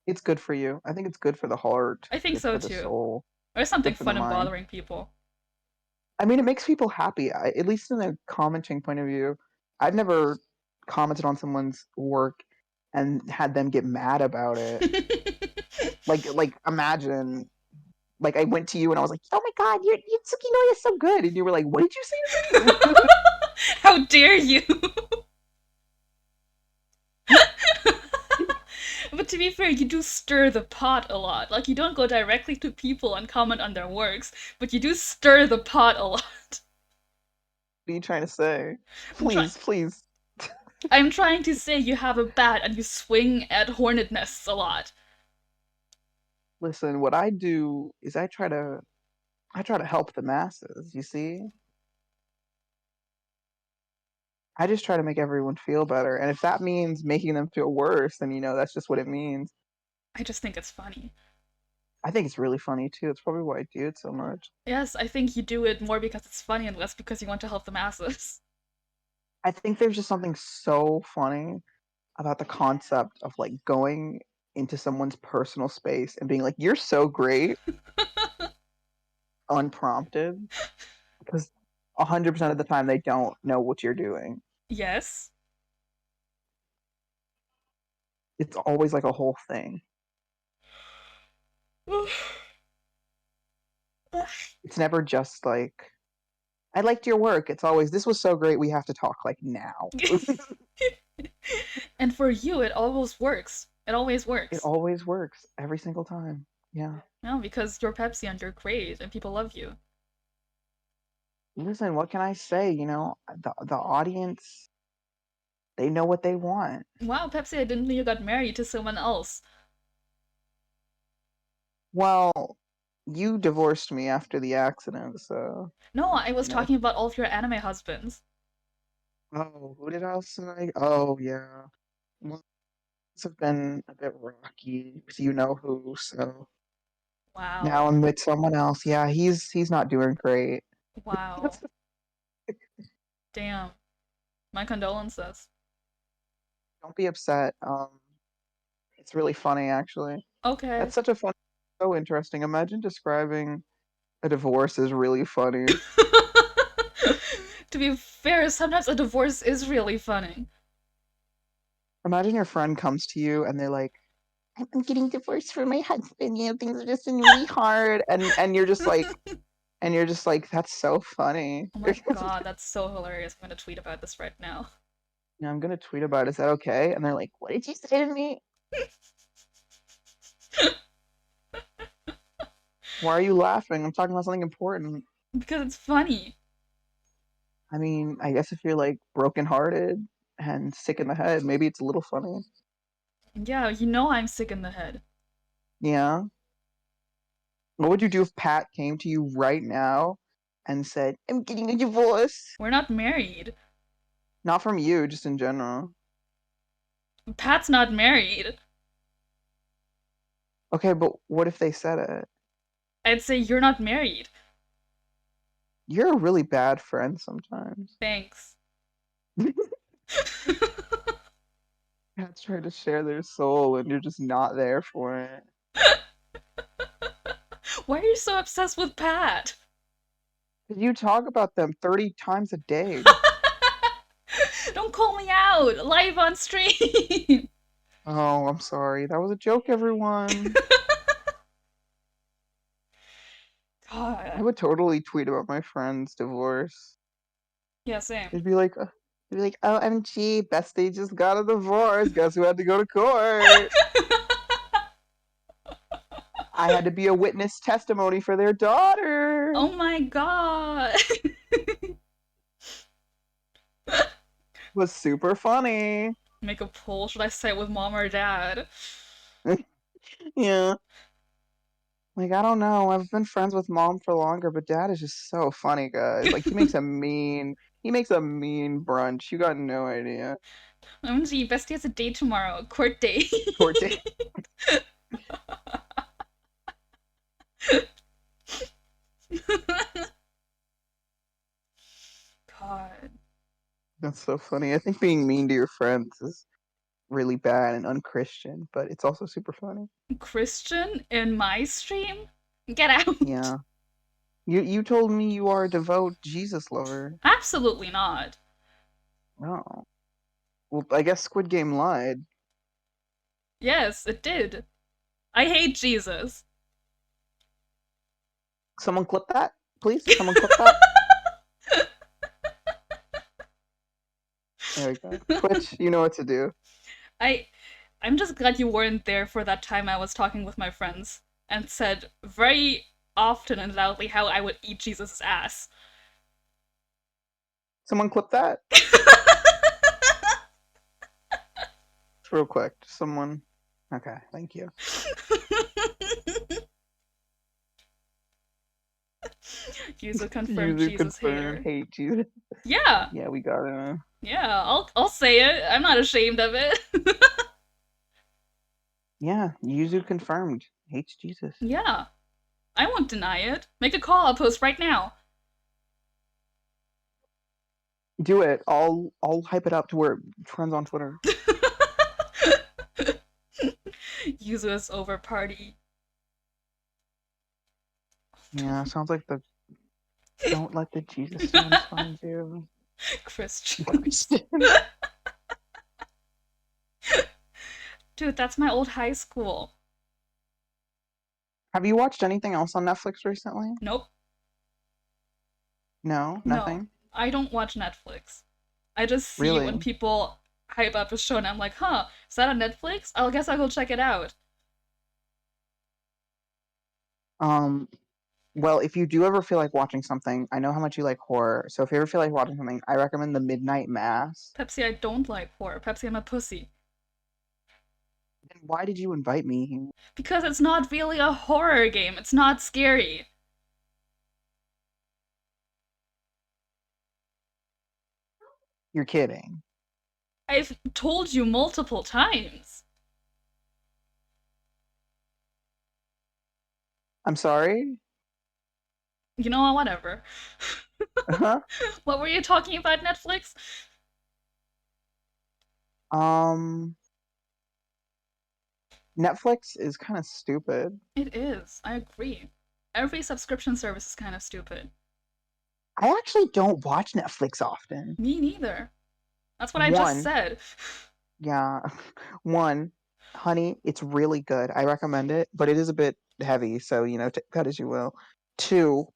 It's good for you. I think it's good for the heart, I think good so for the too. soul, There's something good for the fun in mind. bothering people. I mean, it makes people happy. At least in a commenting point of view, I've never commented on someone's work and had them get mad about it. Like imagine. Like I went to you and I was like, "Oh my God, your Tsukino is so good," and you were like, "What did you say to me?" How dare you? But to be fair, you do stir the pot a lot. Like, you don't go directly to people and comment on their works, but you do stir the pot a lot. What are you trying to say? I'm trying. Please, please. I'm trying to say you have a bat and you swing at hornet nests a lot. Listen, what I do is I try to help the masses, you see? I just try to make everyone feel better. And if that means making them feel worse, then that's just what it means. I just think it's funny. I think it's really funny too. It's probably why I do it so much. Yes, I think you do it more because it's funny and less because you want to help the masses. I think there's just something so funny about the concept of like going into someone's personal space and being like, "You're so great," unprompted, because 100% of the time they don't know what you're doing. Yes. It's always like a whole thing. It's never just like, "I liked your work." It's always, "This was so great. We have to talk like now." And for you, it always works. It always It works. always works every single time. Yeah. No, because you're Pepsi and you're great and people love you. Listen, what can I say? The audience, they know what they want. Wow, Pepsi, I didn't know you got married to someone else. Well, you divorced me after the accident, so No, I was you know. talking about all of your anime husbands. Oh, who did I say? Oh, yeah. Well, it's have been a bit rocky with you know who, so now Wow. I'm with someone else. Yeah, he's not doing great. Wow. Damn. My condolences. Don't be upset. It's really funny actually. Okay. That's such a fun, so interesting. Imagine describing a divorce as really funny. To be fair, sometimes a divorce is really funny. Imagine your friend comes to you and they're like, I'm getting divorced from my husband. Things are just been really hard, and you're just like, that's so funny. Oh my god, that's so hilarious. I'm gonna tweet about this right now. Yeah, I'm gonna tweet about it. Is that okay? And they're like, what did you say to me? Why are you laughing? I'm talking about something important. Because it's funny. I mean, I guess if you're like brokenhearted and sick in the head, maybe it's a little funny. Yeah, you know I'm sick in the head. Yeah. What would you do if Pat came to you right now and said, I'm getting a divorce? We're not married. Not from you, just in general. Pat's not married. Okay, but what if they said it? I'd say you're not married. You're a really bad friend sometimes. Thanks. Pat's trying to share their soul and you're just not there for it. Why are you so obsessed with Pat? You talk about them 30 times a day. Don't call me out live on stream. Oh, I'm sorry. That was a joke, everyone. I God. would totally tweet about my friend's divorce. Yeah, same. It'd be like, OMG, Bestie just got a divorce. Guess who had to go to court? I had to be a witness testimony for their daughter. Oh my god. Was super funny. Make a poll. Should I say it with mom or dad? Yeah. Like, I don't know. I've been friends with mom for longer, but dad is just so funny, guys. Like, he makes a mean brunch. You got no idea. OMG, Bestie has a date tomorrow. Court date. Court date. God. That's so funny. I think being mean to your friends is really bad and unchristian, but it's also super funny. Christian in my stream? Get out. Yeah. You told me you are a devout Jesus lover. Absolutely not. Oh. Well, I guess Squid Game lied. Yes, it did. I hate Jesus. Someone clip that, please. Someone clip that. There we go. Twitch, you know what to do. I I'm just glad you weren't there for that time I was talking with my friends and said very often and loudly how I would eat Jesus' ass. Someone clip that real quick. Someone. Okay, thank you. User confirmed User Jesus confirmed. hater. Hate Jesus. Yeah, Yeah, we got it. yeah, I'll say it. I'm not ashamed of it. Yeah, user confirmed. Hates Jesus. Yeah, I won't deny it. Make a call. I'll post right now. Do it. I'll hype it up to where it trends on Twitter. Users over party. Yeah, sounds like the don't let the Jesus stones find you. Christians. Christian. Dude, that's my old high school. Have you watched anything else on Netflix recently? Nope. No, No. nothing. I don't watch Netflix. I just see when Really? people hype up a show and I'm like, huh, is that on Netflix? I guess I'll go check it out. Um, well, if you do ever feel like watching something, I know how much you like horror. So if you ever feel like watching something, I recommend The Midnight Mass. Pepsi, I don't like horror. Pepsi, I'm a pussy. Then why did you invite me? Because it's not really a horror game. It's not scary. You're kidding. I've told you multiple times. I'm sorry? You know what? Whatever. Huh? What were you talking about, Netflix? Um, Netflix is kind of stupid. It is. I agree. Every subscription service is kind of stupid. I actually don't watch Netflix often. Me neither. That's what I just One, said. yeah, one, honey, it's really good. I recommend it, but it is a bit heavy, so take that as you will. Two,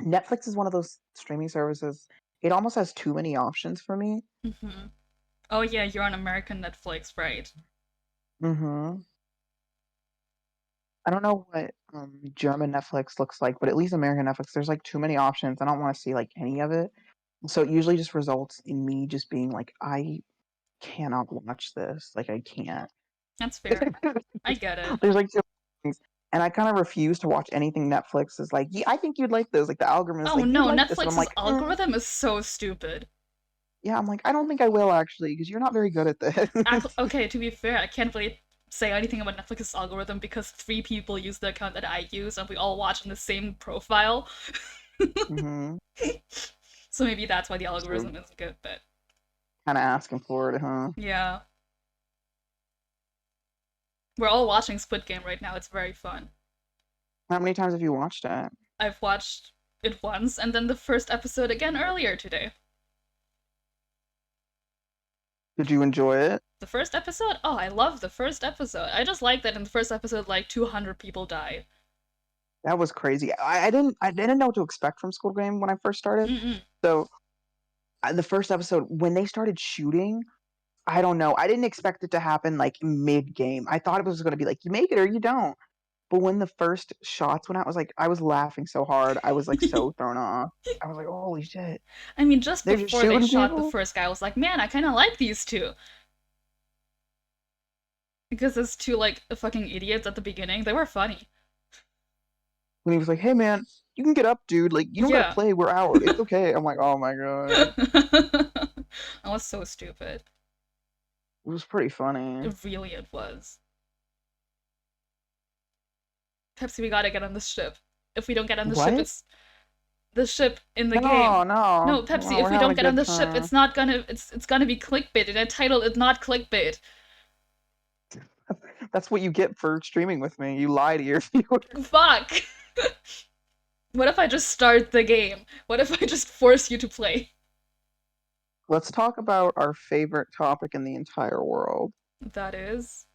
Netflix is one of those streaming services. It almost has too many options for me. Hmm. Oh yeah, you're on American Netflix, right? Mm-hmm. I don't know what German Netflix looks like, but at least American Netflix, there's like too many options. I don't want to see like any of it. So it usually just results in me just being like, I cannot watch this. Like I can't. That's fair. I get it. There's like two things. And I kind of refuse to watch anything Netflix is like, yeah, I think you'd like this. Like the algorithm is Oh like, you'd no, like this. And I'm Netflix's like, algorithm is so stupid. yeah, I'm like, I don't think I will actually, because you're not very good at this. Okay, to be fair, I can't really say anything about Netflix's algorithm because three people use the account that I use and we all watch on the same profile. Mm-hmm. So maybe that's why the So algorithm isn't good, but kind of asking for it, huh? yeah. We're all watching Squid Game right now. It's very fun. How many times have you watched it? I've watched it once and then the first episode again earlier today. Did you enjoy it? The first episode? Oh, I love the first episode. I just like that in the first episode, like 200 people die. That was crazy. I didn't know what to expect from Squid Game when I first started. Mm-mm. So the first episode, when they started shooting, I don't know. I didn't expect it to happen like mid game. I thought it was going to be like you make it or you don't. But when the first shots went out, I was laughing so hard. I was like so thrown off. I was like, holy shit. I mean, just They're just before they shooting shot the people? first guy, I was like, man, I kind of like these two. Because those two, like, fucking idiots at the beginning, they were funny. When he was like, hey man, you can get up, dude. Like, you don't gotta Yeah. play, we're out. It's okay. I'm like, oh my god. That was so stupid. It was pretty funny. It was. Pepsi, we gotta get on this ship. If we don't get on the ship, What? it's the ship in the No, game. no. No, Pepsi, No, if we're we having don't a get on good the ship, time. it's not gonna it's gonna be clickbait, and I titled it not clickbait. That's what you get for streaming with me. You lie to your viewers. Fuck. What if I just start the game? What if I just force you to play? Let's talk about our favorite topic in the entire world. That is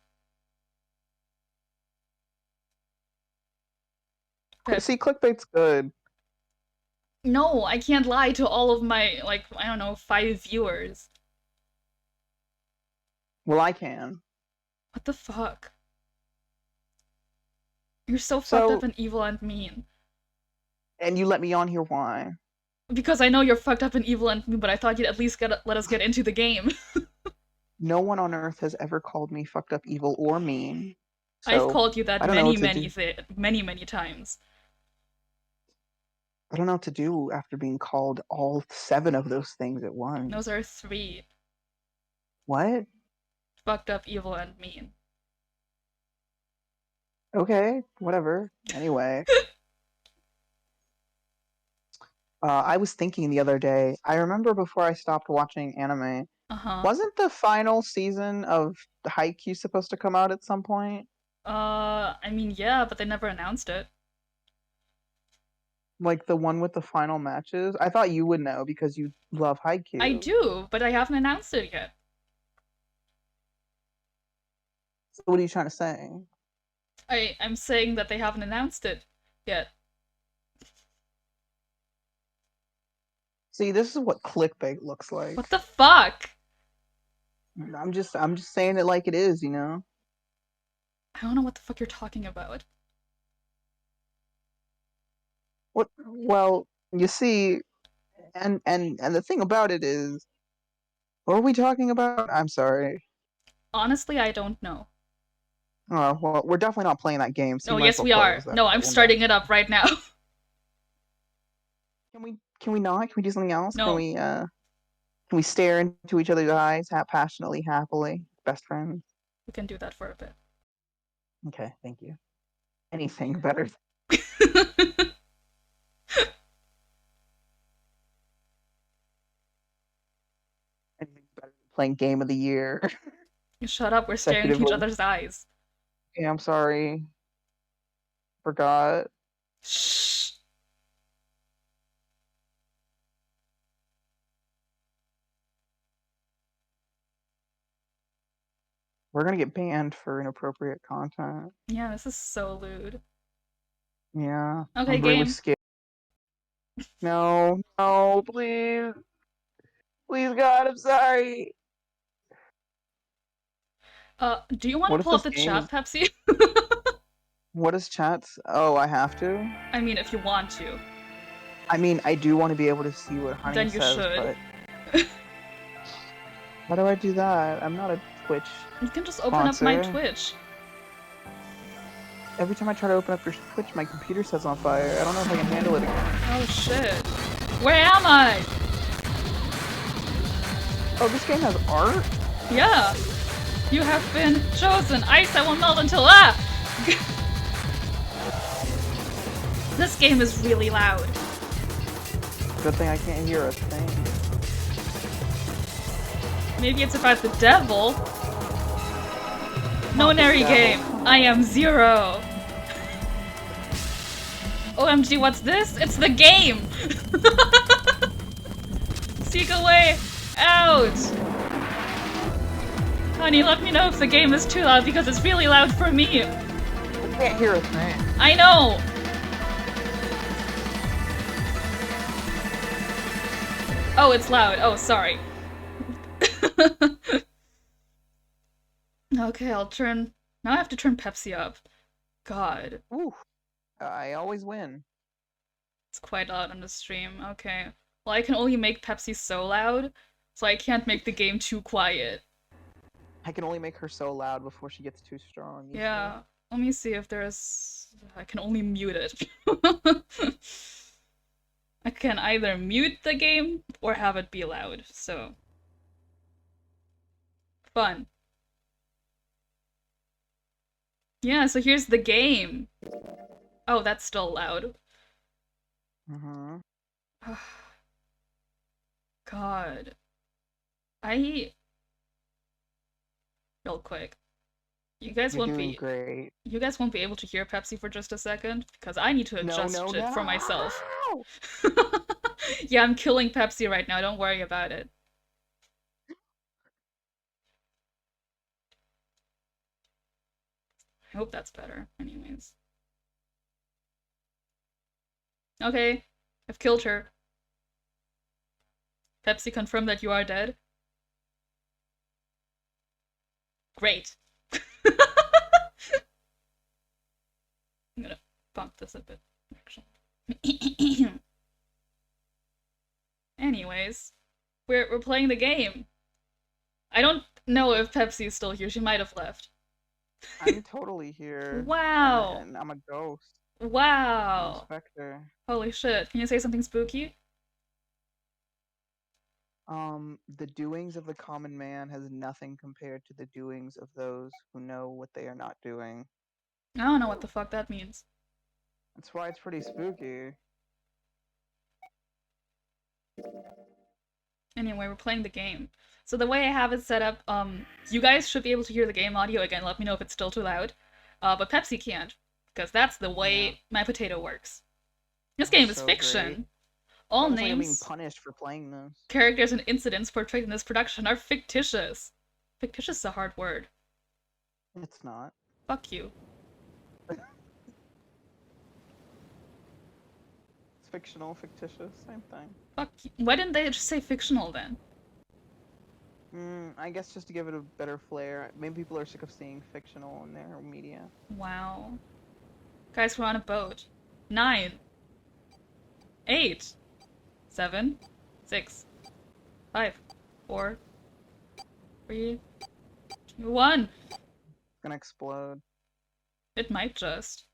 Pep. See, clickbait's good. No, I can't lie to all of my, like, I don't know, 5 viewers. Well, I can. What the fuck? You're so fucked up So, and evil and mean. and you let me on here, why? Because I know you're fucked up and evil and mean, but I thought you'd at least let us get into the game. No one on earth has ever called me fucked up, evil, or mean. I've So, called you that I don't know many, what to many, do. many times. I don't know what to do after being called all 7 of those things at Those once. are 3. What? Fucked up, evil, and mean. Okay, whatever. Anyway, I was thinking the other day, I remember before I stopped watching anime, Uh-huh. wasn't the final season of Haikyuu supposed to come out at some point? I mean, yeah, but they never announced it. Like the one with the final matches? I thought you would know because you love I Haikyuu. do, but I haven't announced it yet. So what are you trying to say? I'm saying that they haven't announced it yet. See, this is what clickbait looks like. What the fuck? I'm just saying it like it is, you know? I don't know what the fuck you're talking about. What well, you see, and the thing about it is, what are we talking about? I'm sorry. Honestly, I don't know. Oh, well, we're definitely not playing that game, so No, you might as yes, well we close are. that No, I'm one down. starting it up right now. Can we not? Can we do something else? No, Can we stare into each other's eyes passionately, happily, best friends? we can do that for a bit. Okay, thank you. Anything better. Anything better than playing game of the year Shut up, we're staring into each consecutively. other's eyes. Okay, I'm sorry. Forgot. Shh. We're gonna get banned for inappropriate content. Yeah, this is so lewd. Yeah, Okay, I'm really game. scared. No, no, please. Please, God, I'm sorry. Do you want What to if pull up this the game chat, is. Pepsi? What is chats? Oh, I have to? I mean, if you want to, I mean, I do want to be able to see what Honey then you says, should. but how do I do that? I'm not a Twitch You can just open up my sponsor. Twitch. Every time I try to open up your Twitch, my computer sets on fire. I don't know if I can handle it again. Oh shit. Where am I? Oh, this game has art? Yeah. You have been chosen. Ice that will melt until ah! This game is really loud. Good thing I can't hear a thing. Maybe it's about the devil. No Not the nary devil. game. I am zero. OMG, what's this? It's the game! Seek a way out! Honey, let me know if the game is too loud because it's really loud for me. I can't hear a thing. I know! Oh, it's loud. Oh, sorry. Okay, I'll turn. Now I have to turn Pepsi up. God, Ooh, I always win. it's quite loud on the stream. Okay. Well, I can only make Pepsi so loud, so I can't make the game too quiet. I can only make her so loud before she gets too strong, you see. Yeah. Let me see if there's. I can only mute it. I can either mute the game or have it be loud, so. Fun. Yeah, so here's the game. Oh, that's still loud. Mm-hmm. God. I. Real quick. You guys You're won't doing be. great. You guys won't be able to hear Pepsi for just a second because I need to No, adjust no, shit for no! myself. Yeah, I'm killing Pepsi right now. Don't worry about it. I hope that's better. Anyways. Okay, I've killed her. Pepsi, confirm that you are dead. Great. I'm gonna bump this a bit, actually. Anyways, we're playing the game. I don't know if Pepsi is still here. She might have left. I'm totally here, Wow. and I'm a ghost. I'm a Wow. specter. Holy shit. Can you say something spooky? The doings of the common man has nothing compared to the doings of those who know what they are not doing. I don't know what the fuck that means. That's why it's pretty spooky. Anyway, we're playing the game. So the way I have it set up, you guys should be able to hear the game audio again. Let me know if it's still too loud. But Pepsi can't, because that's the Yeah, way my potato works. This game that's is so great. fiction. It's All almost like I'm being names, punished for playing this. characters, and incidents portrayed in this production are fictitious. Fictitious is a hard word. It's not. Fuck you. It's fictional, fictitious, same thing. Fuck you. Why didn't they just say fictional then? I guess just to give it a better flair. Maybe people are sick of seeing fictional in their media. Wow. Guys, we're on a boat. 9, 8, 7, 6, 5, 4, 3, 2, 1. It's gonna explode. It might just.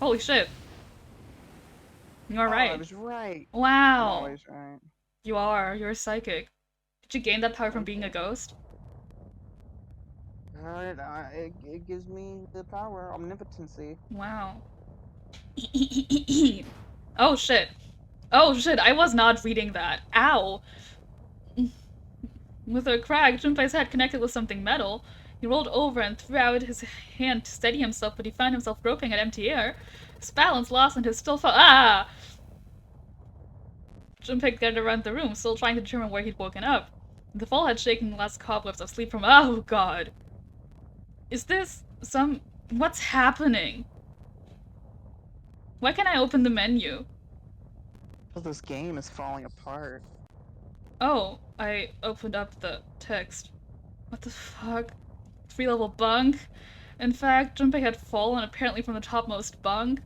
Holy shit. You're Oh, I right. was right. I'm Wow. always right. You are. You're psychic. Did you gain that power from Thank being a you. ghost? It gives me the power, omnipotency. Wow. Oh shit. Oh shit, I was not reading that. Ow. With a crack, Junpei's head connected with something metal. He rolled over and threw out his hand to steady himself, but he found himself groping at empty air. His balance lost and his still fell. Ah! Junpei glared around the room, still trying to determine where he'd woken up. The fall had shaken the last cobwebs of sleep from. Oh god. Is this some. What's happening? Why can't I open the menu? Because this game is falling apart. Oh, I opened up the text. What the fuck? 3-level bunk? In fact, Junpei had fallen apparently from the topmost bunk.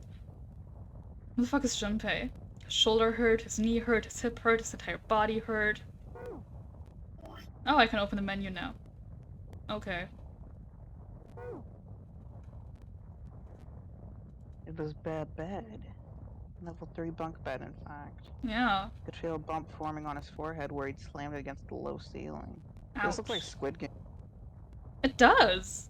What the fuck is Junpei? His shoulder hurt, his knee hurt, his hip hurt, his entire body hurt. Oh, I can open the menu now. Okay. It was bad. Level 3 bunk bed, in fact. Yeah. Could feel a bump forming on his forehead where he'd slammed it against the low ceiling. This looks like Ouch. Squid Game. It does!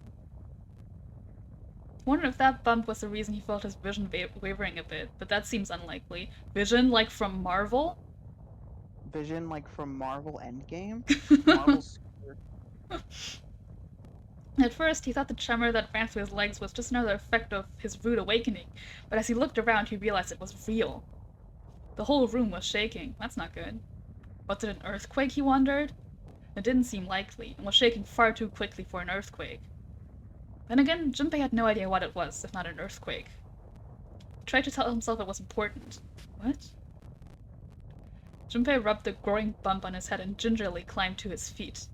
Wonder if that bump was the reason he felt his vision wavering a bit, but that seems unlikely. Vision, like from Marvel? Vision, like from Marvel Endgame? Marvel's At first, he thought the tremor that ran through his legs was just another effect of his rude awakening, but as he looked around, he realized it was real. The whole room was shaking. That's not good. Was it an earthquake, he wondered? It didn't seem likely, and was shaking far too quickly for an earthquake. Then again, Junpei had no idea what it was, if not an earthquake. He tried to tell himself it was important. What? Junpei rubbed the growing bump on his head and gingerly climbed to his feet.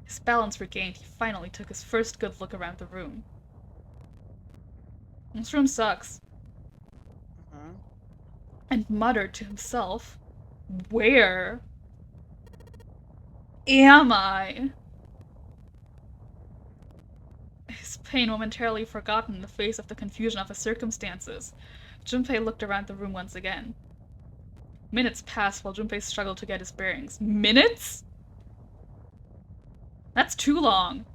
His balance regained, he finally took his first good look around the room. This room sucks. And muttered to himself, "Where am I?" His pain momentarily forgotten in the face of the confusion of his circumstances, Junpei looked around the room once again. Minutes passed while Junpei struggled to get his bearings. Minutes? That's too long.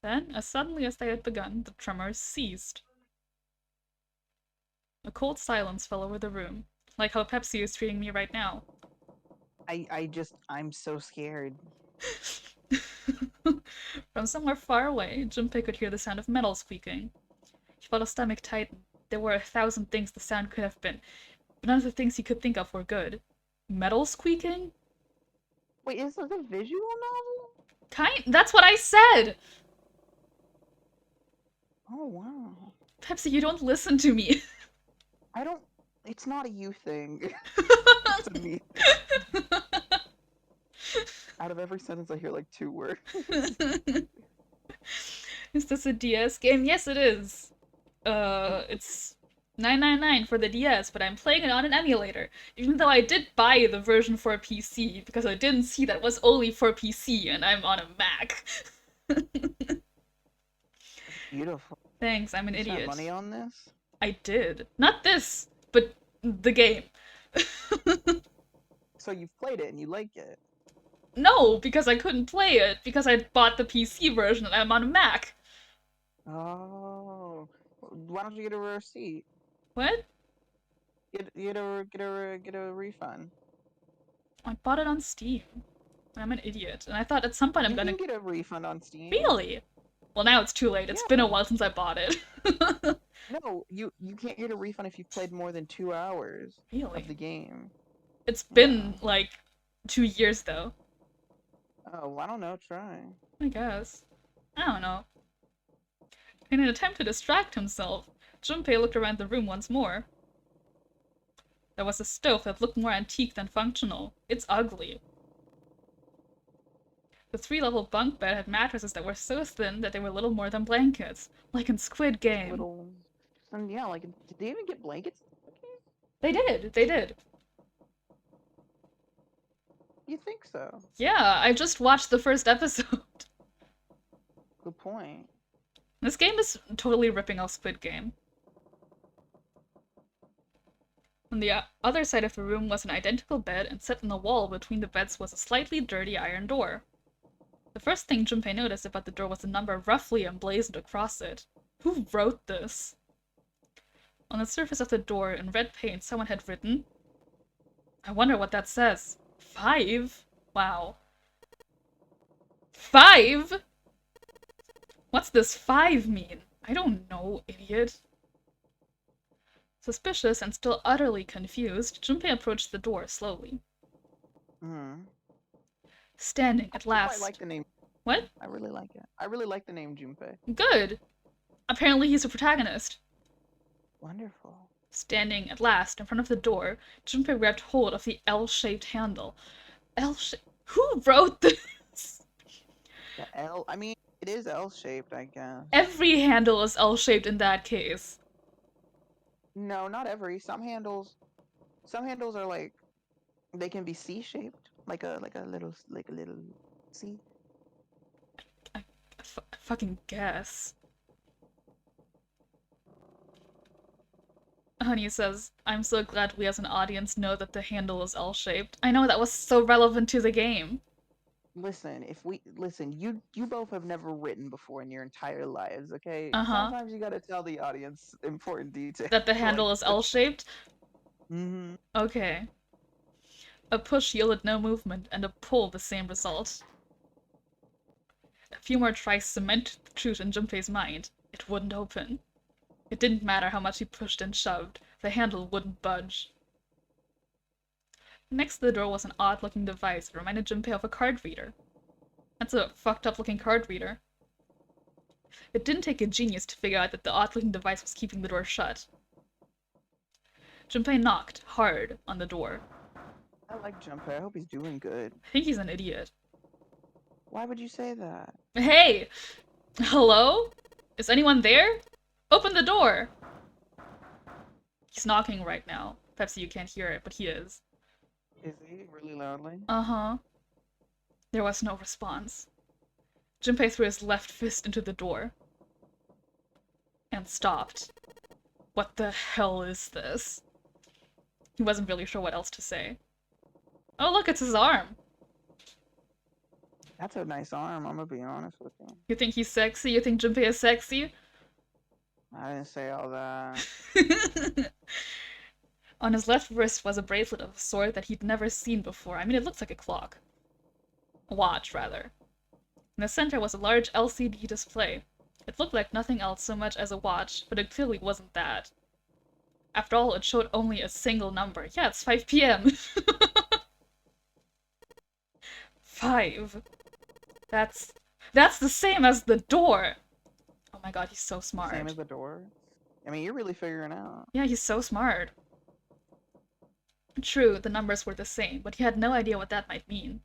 Then, as suddenly as they had begun, the tremors ceased. A cold silence fell over the room, like how Pepsi is treating me right now. I'm so scared. From somewhere far away, Junpei could hear the sound of metal squeaking. He felt his stomach tighten. There were 1,000 things the sound could have been, but none of the things he could think of were good. Metal squeaking? Wait, is this a visual novel? That's what I said! Oh, wow. Pepsi, you don't listen to me. I don't. It's not a you thing. It's a me thing. Out of every sentence, I hear like 2 words. Is this a DS game? Yes, it is. It's 999 for the DS, but I'm playing it on an emulator. Even though I did buy the version for PC because I didn't see that it was only for PC and I'm on a Mac. That's beautiful. Thanks, I'm an You spent idiot. money on this? I did. Not this, but the game. So you've played it and you like it? No, because I couldn't play it because I bought the PC version and I'm on a Mac. Oh. Why don't you get a receipt? What? Get a refund. I bought it on Steam. I'm an idiot, and I thought at some point I'm You gonna. can get a refund on Steam. Really? Well, now it's too late. It's been a Yeah. while since I bought it. No, you can't get a refund if you've played more than 2 hours of Really? the game. It's Yeah. been like 2 years though. Oh, I don't know. Try. I guess. I don't know. In an attempt to distract himself, Junpei looked around the room once more. There was a stove that looked more antique than functional. It's ugly. The three-level bunk bed had mattresses that were so thin that they were little more than blankets, like in Squid Game. Little. And yeah, like, did they even get blankets? They did. They did. You think so? Yeah, I just watched the first episode. Good point. This game is totally ripping off Squid Game. On the other side of the room was an identical bed, and set in the wall between the beds was a slightly dirty iron door. The first thing Junpei noticed about the door was a number roughly emblazoned across it. Who wrote this? On the surface of the door, in red paint, someone had written, I wonder what that says. 5? Wow. 5? What's this 5 mean? I don't know, idiot. Suspicious and still utterly confused, Junpei approached the door slowly. Hmm. Standing at I last. like the name. What? I really like it. I really like the name Junpei. Good. Apparently he's a protagonist. Wonderful. Standing at last in front of the door, Junpei grabbed hold of the L-shaped handle. L-shaped? Who wrote this? The L. I mean, it is L-shaped, I guess. Every handle is L-shaped in that case. No, not every. Some handles. Some handles are like. They can be C-shaped, like a little C. I fucking guess. Honey says, I'm so glad we as an audience know that the handle is L-shaped. I know that was so relevant to the game. Listen, you both have never written before in your entire lives, okay? Uh-huh. Sometimes you gotta tell the audience important details. That the handle like is L-shaped? Mm-hmm. Okay. A push yielded no movement, and a pull the same result. A few more tries cemented the truth in Junpei's mind. It wouldn't open. It didn't matter how much he pushed and shoved, the handle wouldn't budge. Next to the door was an odd-looking device that reminded Junpei of a card reader. That's a fucked-up-looking card reader. It didn't take a genius to figure out that the odd-looking device was keeping the door shut. Junpei knocked, hard, on the door. I like Junpei. I hope he's doing good. I think he's an idiot. Why would you say that? Hey! Hello? Is anyone there? Open the door! He's knocking right now. Pepsi, you can't hear it, but he is. Is he really loudly? Uh-huh. There was no response. Junpei threw his left fist into the door. And stopped. What the hell is this? He wasn't really sure what else to say. Oh look, it's his arm! That's a nice arm, I'm gonna be honest with you. You think he's sexy? You think Junpei is sexy? I didn't say all that. On his left wrist was a bracelet of a sort that he'd never seen before. I mean, it looks like a clock. A watch, rather. In the center was a large LCD display. It looked like nothing else so much as a watch, but it clearly wasn't that. After all, it showed only a single number. Yeah, it's 5 p.m. 5. That's the same as the door! Oh my god, he's so Same smart. as the door. I mean, you're really figuring out. Yeah, he's so smart. True, the numbers were the same, but he had no idea what that might mean.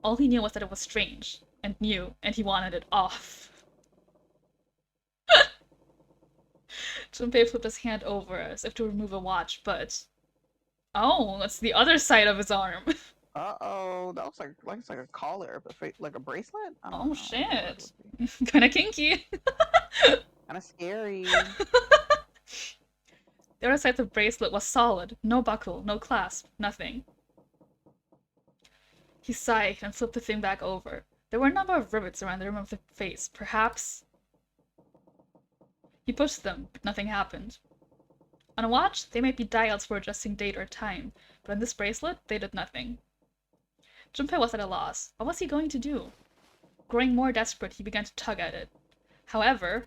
All he knew was that it was strange, and new, and he wanted it off. Junpei flipped his hand over as if to remove a watch, but... Oh, that's the other side of his arm. Uh-oh, that looks like a collar, but like a bracelet? I don't Oh know what that shit. would be. Kinda kinky. Kinda scary. The other side of the bracelet was solid. No buckle, no clasp, nothing. He sighed and flipped the thing back over. There were a number of rivets around the rim of the face. Perhaps... He pushed them, but nothing happened. On a watch, they might be dials for adjusting date or time, but on this bracelet, they did nothing. Junpei was at a loss. What was he going to do? Growing more desperate, he began to tug at it. However...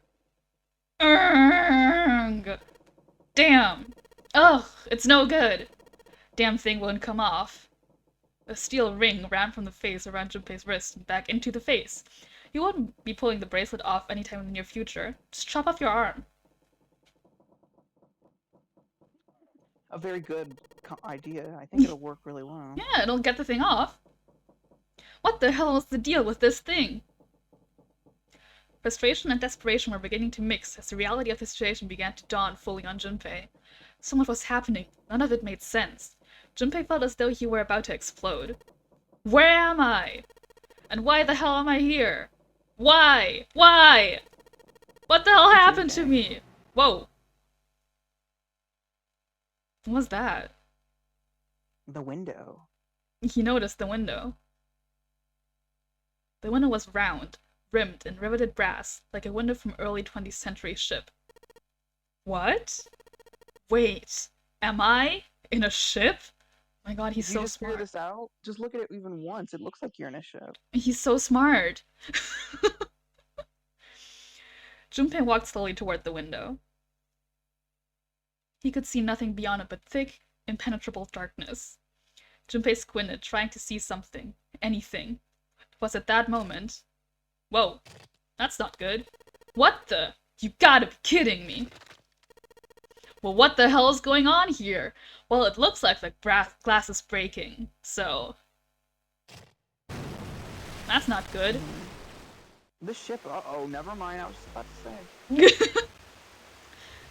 Damn! Ugh, it's no good! Damn thing wouldn't come off. A steel ring ran from the face around Junpei's wrist and back into the face. You wouldn't be pulling the bracelet off anytime in the near future. Just chop off your arm. A very good idea. I think it'll work really well. Yeah, it'll get the thing off. What the hell was the deal with this thing? Frustration and desperation were beginning to mix as the reality of the situation began to dawn fully on Junpei. So much was happening. None of it made sense. Junpei felt as though he were about to explode. Where am I? And why the hell am I here? Why? Why? What the hell happened to me? Whoa. What was that? The window. He noticed the window. The window was round, rimmed in riveted brass, like a window from early 20th century ship. What? Wait, am I in a ship? Oh my god, he's so smart. Figure this out? Just look at it even once. It looks like you're in a ship. He's so smart. Junpei walked slowly toward the window. He could see nothing beyond it but thick, impenetrable darkness. Junpei squinted, trying to see something. Anything. It was at that moment... Whoa. That's not good. What the? You gotta be kidding me. Well, what the hell is going on here? Well, it looks like the glass is breaking, so... That's not good. The ship, uh-oh, never mind, I was just about to say.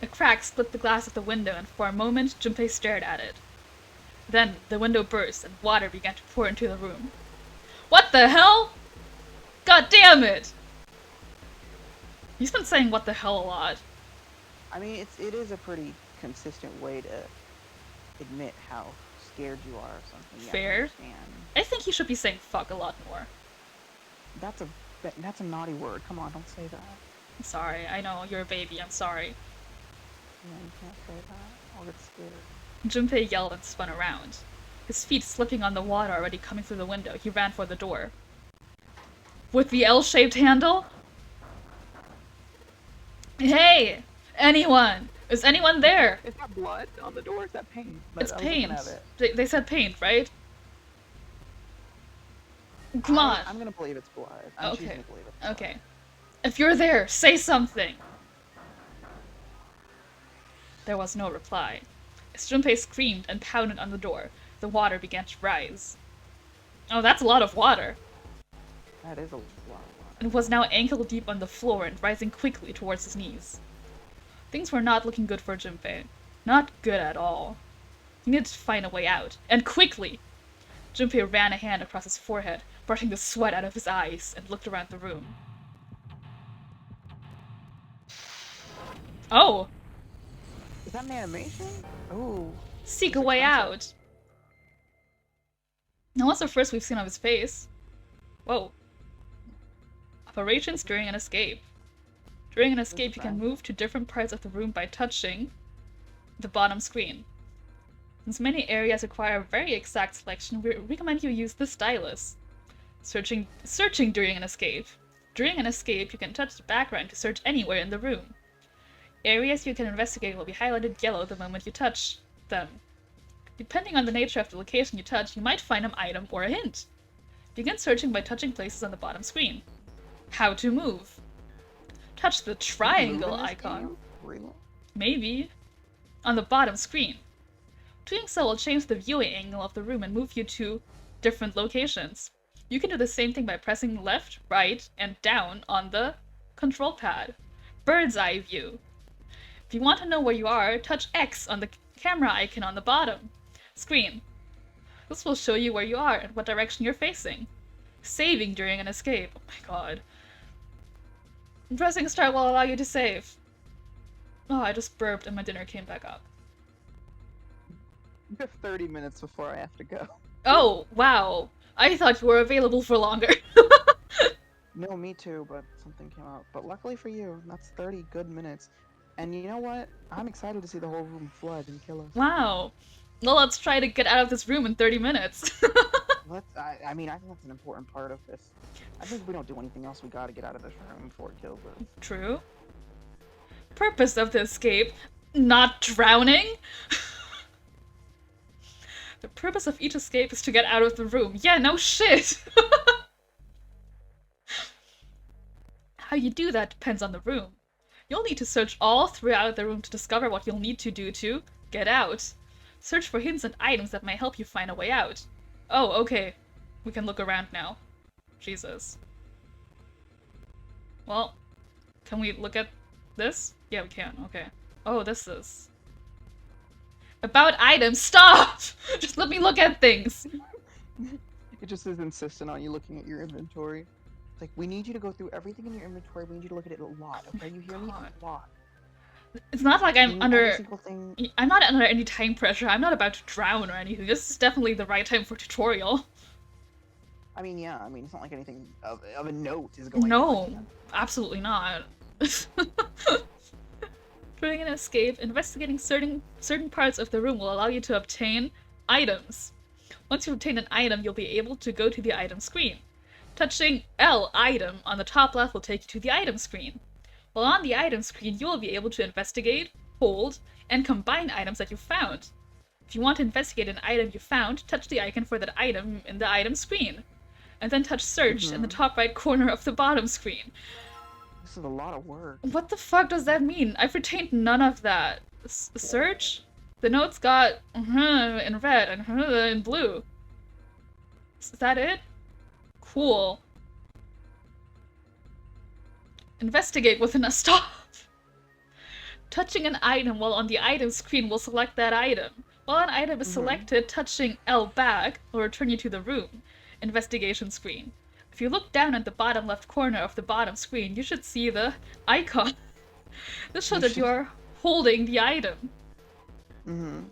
A crack split the glass of the window, and for a moment, Junpei stared at it. Then, the window burst, and water began to pour into the room. What the hell? God damn it! He's been saying what the hell a lot. I mean, it is a pretty consistent way to admit how scared you are of something. Fair. I think he should be saying fuck a lot more. That's a naughty word. Come on, don't say that. I'm sorry. I know, you're a baby. I'm sorry. Yeah, you can't say that. I'll get scared. Junpei yelled and spun around. His feet slipping on the water already coming through the window, he ran for the door. With the L-shaped handle? Hey! Anyone! Is anyone there? Is that blood on the door? Is that paint? It's paint. They said paint, right? Come on. I'm gonna believe it's blood. I'm choosing to believe it's blood. Okay. If you're there, say something! There was no reply. As Junpei screamed and pounded on the door, the water began to rise. Oh, that's a lot of water. That is a lot of water. It was now ankle-deep on the floor and rising quickly towards his knees. Things were not looking good for Junpei. Not good at all. He needed to find a way out, and quickly! Junpei ran a hand across his forehead, brushing the sweat out of his eyes, and looked around the room. Oh! Is that an animation? Ooh. Seek a way out! Now what's the first we've seen of his face? Whoa. Operations during an escape. During an escape, you can move to different parts of the room by touching the bottom screen. Since many areas require very exact selection, we recommend you use this stylus. Searching during an escape. During an escape, you can touch the background to search anywhere in the room. Areas you can investigate will be highlighted yellow the moment you touch them. Depending on the nature of the location you touch, you might find an item or a hint. Begin searching by touching places on the bottom screen. How to move. Touch the Can you move triangle in this icon. game? Really? Maybe. On the bottom screen. Doing so will change the viewing angle of the room and move you to different locations. You can do the same thing by pressing left, right, and down on the control pad. Bird's eye view. If you want to know where you are, touch X on the camera icon on the bottom screen. This will show you where you are and what direction you're facing. Saving during an escape. Oh my god. Pressing start will allow you to save. Oh, I just burped and my dinner came back up. You have 30 minutes before I have to go. Oh, wow. I thought you were available for longer. No, me too, but something came up. But luckily for you, that's 30 good minutes. And you know what? I'm excited to see the whole room flood and kill us. Wow. Well, let's try to get out of this room in 30 minutes. I mean, I think that's an important part of this. I think if we don't do anything else, we gotta get out of this room before it kills us. True. Purpose of the escape, not drowning? The purpose of each escape is to get out of the room. Yeah, no shit! How you do that depends on the room. You'll need to search all throughout the room to discover what you'll need to do to get out. Search for hints and items that may help you find a way out. Oh, okay. We can look around now. Jesus. Well, can we look at this? Yeah, we can. Okay. Oh, this is... About items! Stop! Just let me look at things! It just is insistent on you looking at your inventory. It's like, we need you to go through everything in your inventory. We need you to look at it a lot, okay? You hear me? A lot. It's not like I'm under... Thing... I'm not under any time pressure. I'm not about to drown or anything. This is definitely the right time for tutorial. I mean, yeah. I mean, it's not like anything of a note is going on. No, absolutely not. During an escape, investigating certain parts of the room will allow you to obtain items. Once you obtain an item, you'll be able to go to the item screen. Touching L item on the top left will take you to the item screen. While on the item screen, you will be able to investigate, hold, and combine items that you found. If you want to investigate an item you found, touch the icon for that item in the item screen. And then touch search in the top right corner of the bottom screen. This is a lot of work. What the fuck does that mean? I've retained none of that. Search? The notes got in red and in blue. Is that it? Cool. Investigate within a stop. Touching an item while on the item screen will select that item. While an item is selected, touching L back will return you to the room. Investigation screen. If you look down at the bottom left corner of the bottom screen, you should see the icon. This shows that you are holding the item.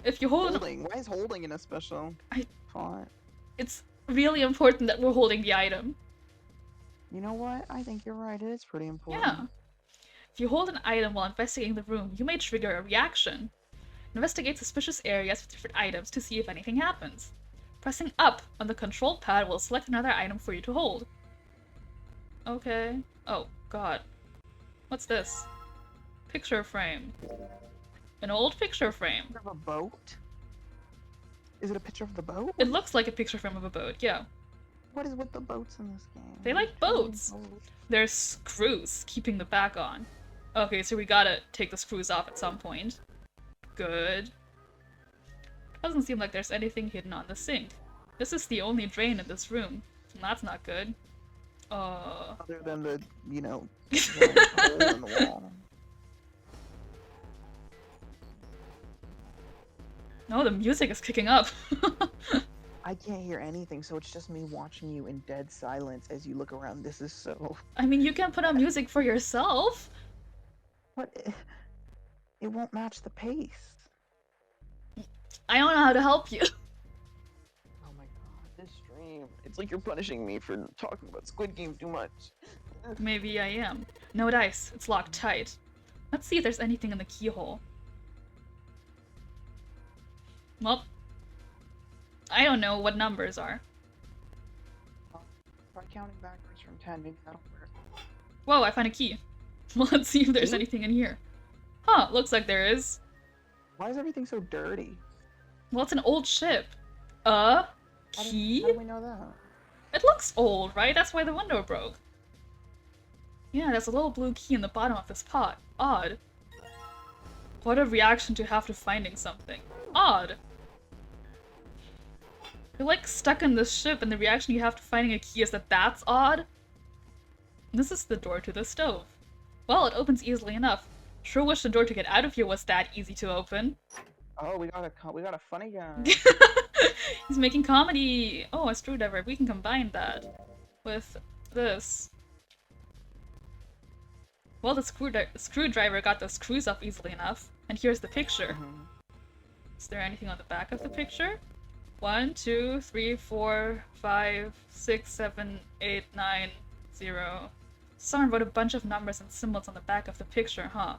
If you hold... Holding? Why is holding in a special font? It's really important that we're holding the item. You know what? I think you're right. It is pretty important. Yeah. If you hold an item while investigating the room, you may trigger a reaction. Investigate suspicious areas with different items to see if anything happens. Pressing up on the control pad will select another item for you to hold. Okay. Oh, god. What's this? Picture frame. An old picture frame. Of a boat? Is it a picture of the boat? It looks like a picture frame of a boat, yeah. What is with the boats in this game? They like boats. There's screws keeping the back on. Okay, so we gotta take the screws off at some point. Good. Doesn't seem like there's anything hidden on the sink. This is the only drain in this room. And that's not good. Other than the, you know, hole in the wall. No, the music is kicking up. I can't hear anything, so it's just me watching you in dead silence as you look around. This is so... I mean, you can put on music for yourself. But it won't match the pace. I don't know how to help you. Oh my god, this stream. It's like you're punishing me for talking about Squid Game too much. Maybe I am. No dice. It's locked tight. Let's see if there's anything in the keyhole. Well, I don't know what numbers are. Try counting backwards from 10, maybe that'll work. Whoa, I found a key. Well, let's see if there's anything in here. Huh, looks like there is. Why is everything so dirty? Well, it's an old ship. A key? How do we know that? It looks old, right? That's why the window broke. Yeah, there's a little blue key in the bottom of this pot. Odd. What a reaction to have to finding something. Odd. You're like stuck in this ship and the reaction you have to finding a key is that that's odd? This is the door to the stove. Well, it opens easily enough. Sure wish the door to get out of here was that easy to open. Oh, we got a funny guy. He's making comedy! Oh, a screwdriver. We can combine that with this. Well, the screwdriver got the screws off easily enough. And here's the picture. Is there anything on the back of the picture? 1, 2, 3, 4, 5, 6, 7, 8, 9, 0. Someone wrote a bunch of numbers and symbols on the back of the picture, huh?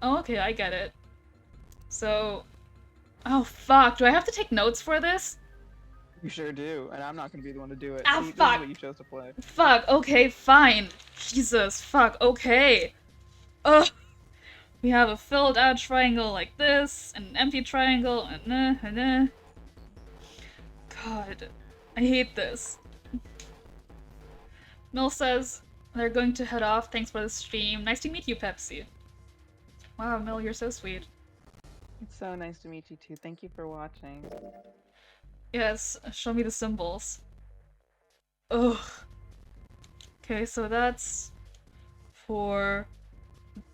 Oh, okay, I get it. So... Oh, fuck. Do I have to take notes for this? You sure do, and I'm not gonna be the one to do it. Ah, See, fuck! This is what you chose to play. Fuck, okay, fine. Jesus, fuck, okay. Ugh. We have a filled out triangle like this, and an empty triangle, and God, I hate this. Mill says they're going to head off. Thanks for the stream. Nice to meet you, Pepsi. Wow, Mill, you're so sweet. It's so nice to meet you too. Thank you for watching. Yes, show me the symbols. Ugh. Okay, so that's 4.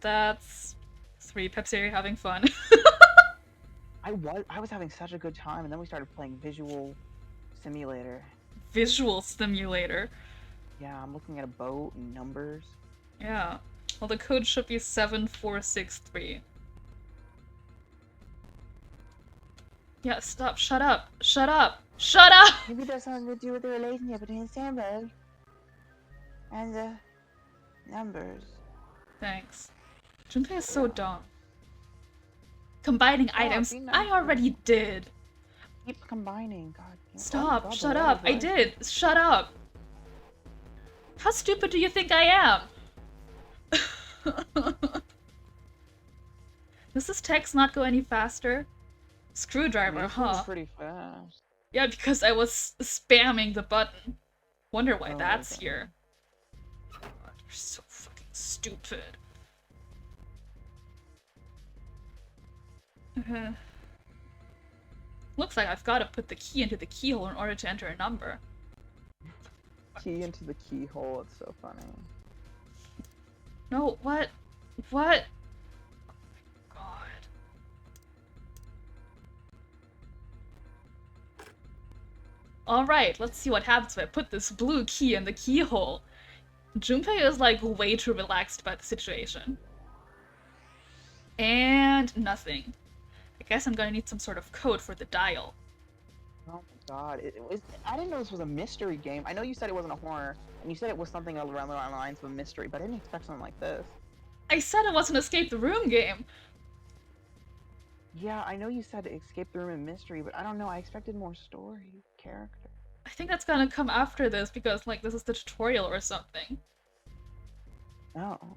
That's 3. Pepsi, are you having fun? I was having such a good time, and then we started playing Visual Simulator. Visual Simulator. Yeah, I'm looking at a boat and numbers. Yeah. Well, the code should be 7463. Yeah, stop. Shut up. Shut up. Shut up! Maybe there's something to do with the relationship between Sandberg and the numbers. Thanks. Junpei is so dumb. Combining items. I already did. Keep combining. God. Stop. Shut up. I did. Shut up. How stupid do you think I am? Does this text not go any faster? Screwdriver, huh? Pretty fast. Yeah, because I was spamming the button. Wonder why that's here. God, you're so fucking stupid. Looks like I've got to put the key into the keyhole in order to enter a number. Key into the keyhole, it's so funny. No, what? What? Oh my god. Alright, let's see what happens if I put this blue key in the keyhole. Junpei is like way too relaxed about the situation. And nothing. I guess I'm gonna need some sort of code for the dial. Oh my god, I didn't know this was a mystery game. I know you said it wasn't a horror, and you said it was something around the lines of a mystery, but I didn't expect something like this. I said it was an escape the room game! Yeah, I know you said escape the room and mystery, but I don't know, I expected more story, character. I think that's gonna come after this because, like, this is the tutorial or something. Oh.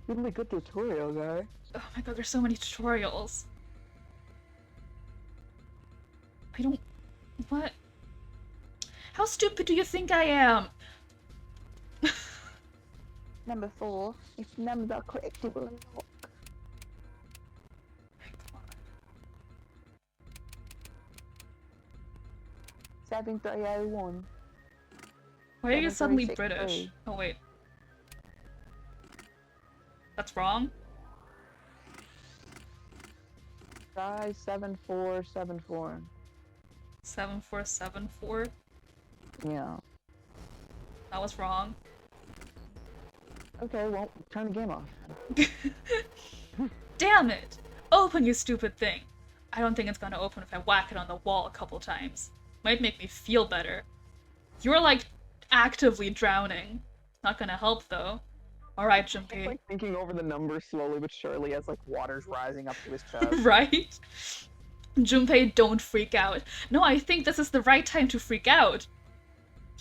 Really good tutorial, guy. Oh my god, there's so many tutorials. I don't... What? How stupid do you think I am? Number 4. If numbers are correctable and lock. My god. 7301. Why are you suddenly 736. British? Oh wait. That's wrong? Try 7474. 7474? Yeah. That was wrong. Okay, well, turn the game off. Damn it! Open, you stupid thing! I don't think it's gonna open if I whack it on the wall a couple times. Might make me feel better. You're like actively drowning. Not gonna help though. Alright, Junpei. He's like thinking over the numbers slowly but surely as like water's rising up to his chest. Right? Junpei, don't freak out. No, I think this is the right time to freak out.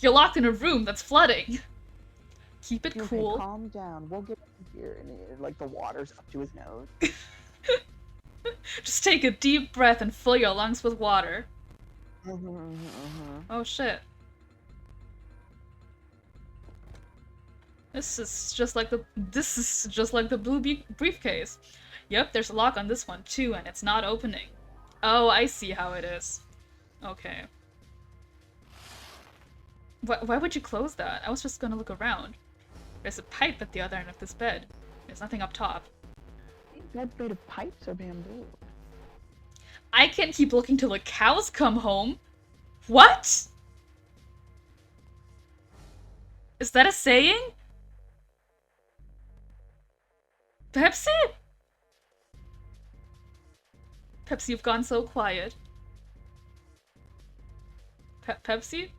You're locked in a room that's flooding. Keep it Junpei, cool. calm down. We'll get in here, and like the water's up to his nose. Just take a deep breath and fill your lungs with water. Oh shit. This is just like the blue briefcase. Yep, there's a lock on this one too, and it's not opening. Oh, I see how it is. Okay. Why would you close that? I was just gonna look around. There's a pipe at the other end of this bed. There's nothing up top. That's made of pipes or bamboo. I can't keep looking till the cows come home. What? Is that a saying? Pepsi? Pepsi, you've gone so quiet. Pepsi?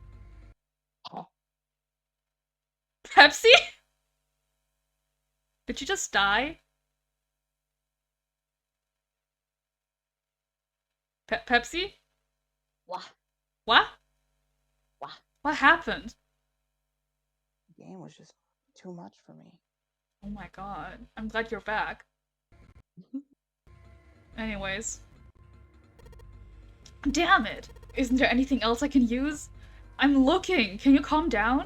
Huh. Pepsi? Did you just die? Pepsi? Wah, What? wah. What happened? The game was just too much for me. Oh my god. I'm glad you're back. Anyways. Damn it! Isn't there anything else I can use? I'm looking! Can you calm down?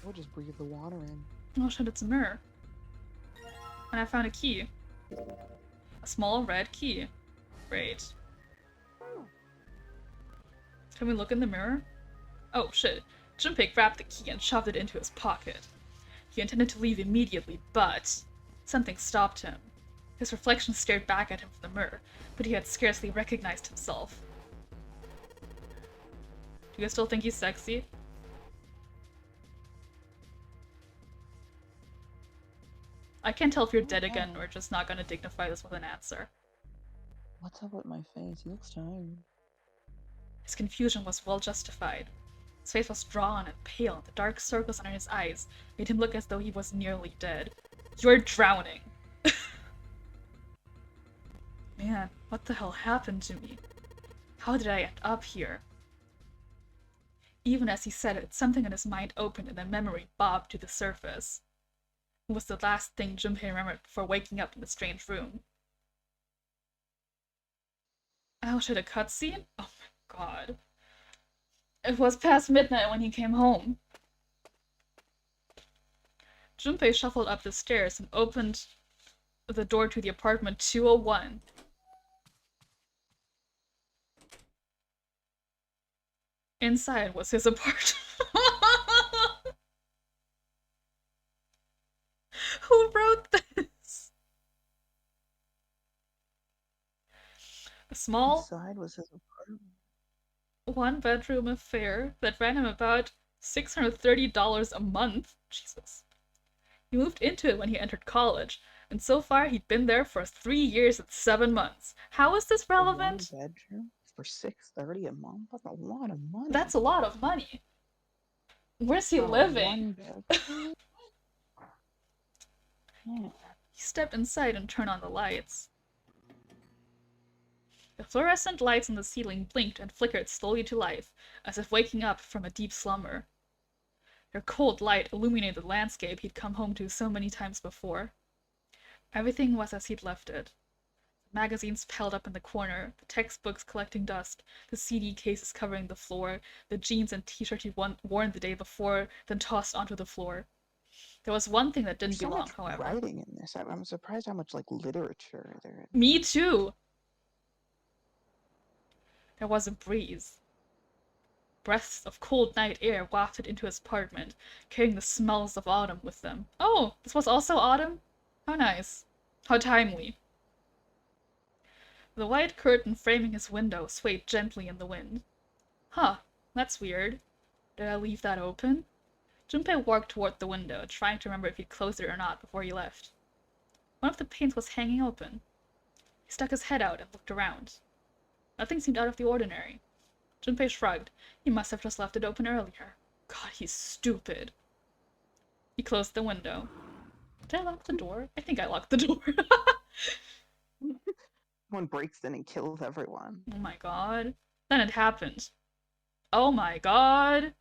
We'll just breathe the water in. Oh shit, it's a mirror. And I found a key. A small red key. Great. Can we look in the mirror? Oh shit. Junpei grabbed the key and shoved it into his pocket. He intended to leave immediately, but something stopped him. His reflection stared back at him from the mirror, but he had scarcely recognized himself. Do you still think he's sexy? I can't tell if you're dead again or just not gonna dignify this with an answer. What's up with my face? He looks tired. His confusion was well justified. His face was drawn and pale, and the dark circles under his eyes made him look as though he was nearly dead. You're drowning! Man, what the hell happened to me? How did I end up here? Even as he said it, something in his mind opened and a memory bobbed to the surface. It was the last thing Junpei remembered before waking up in the strange room. Oh shit, a cutscene? Oh my god. It was past midnight when he came home. Junpei shuffled up the stairs and opened the door to the apartment 201. Inside was his apartment. Who wrote this? A small Inside was his apartment. one-bedroom affair that ran him about $630 a month. Jesus. He moved into it when he entered college, and so far he'd been there for 3 years and 7 months. How is this relevant? One bedroom for $630 a month? That's a lot of money. That's a lot of money. Where's he living? One bedroom? Yeah. He stepped inside and turned on the lights. The fluorescent lights on the ceiling blinked and flickered slowly to life, as if waking up from a deep slumber. Their cold light illuminated the landscape he'd come home to so many times before. Everything was as he'd left it. The magazines piled up in the corner, the textbooks collecting dust, the CD cases covering the floor, the jeans and t-shirt he'd worn the day before, then tossed onto the floor. There was one thing that didn't There's so belong, much however. writing in this. I'm surprised how much literature there is. Me too! There was a breeze. Breaths of cold night air wafted into his apartment, carrying the smells of autumn with them. Oh, this was also autumn? How nice. How timely. The white curtain framing his window swayed gently in the wind. Huh, that's weird. Did I leave that open? Junpei walked toward the window, trying to remember if he'd closed it or not before he left. One of the panes was hanging open. He stuck his head out and looked around. Nothing seemed out of the ordinary. Junpei shrugged. He must have just left it open earlier. God, he's stupid. He closed the window. Did I lock the door? I think I locked the door. One breaks in and kills everyone. Oh my god. Then it happened. Oh my god.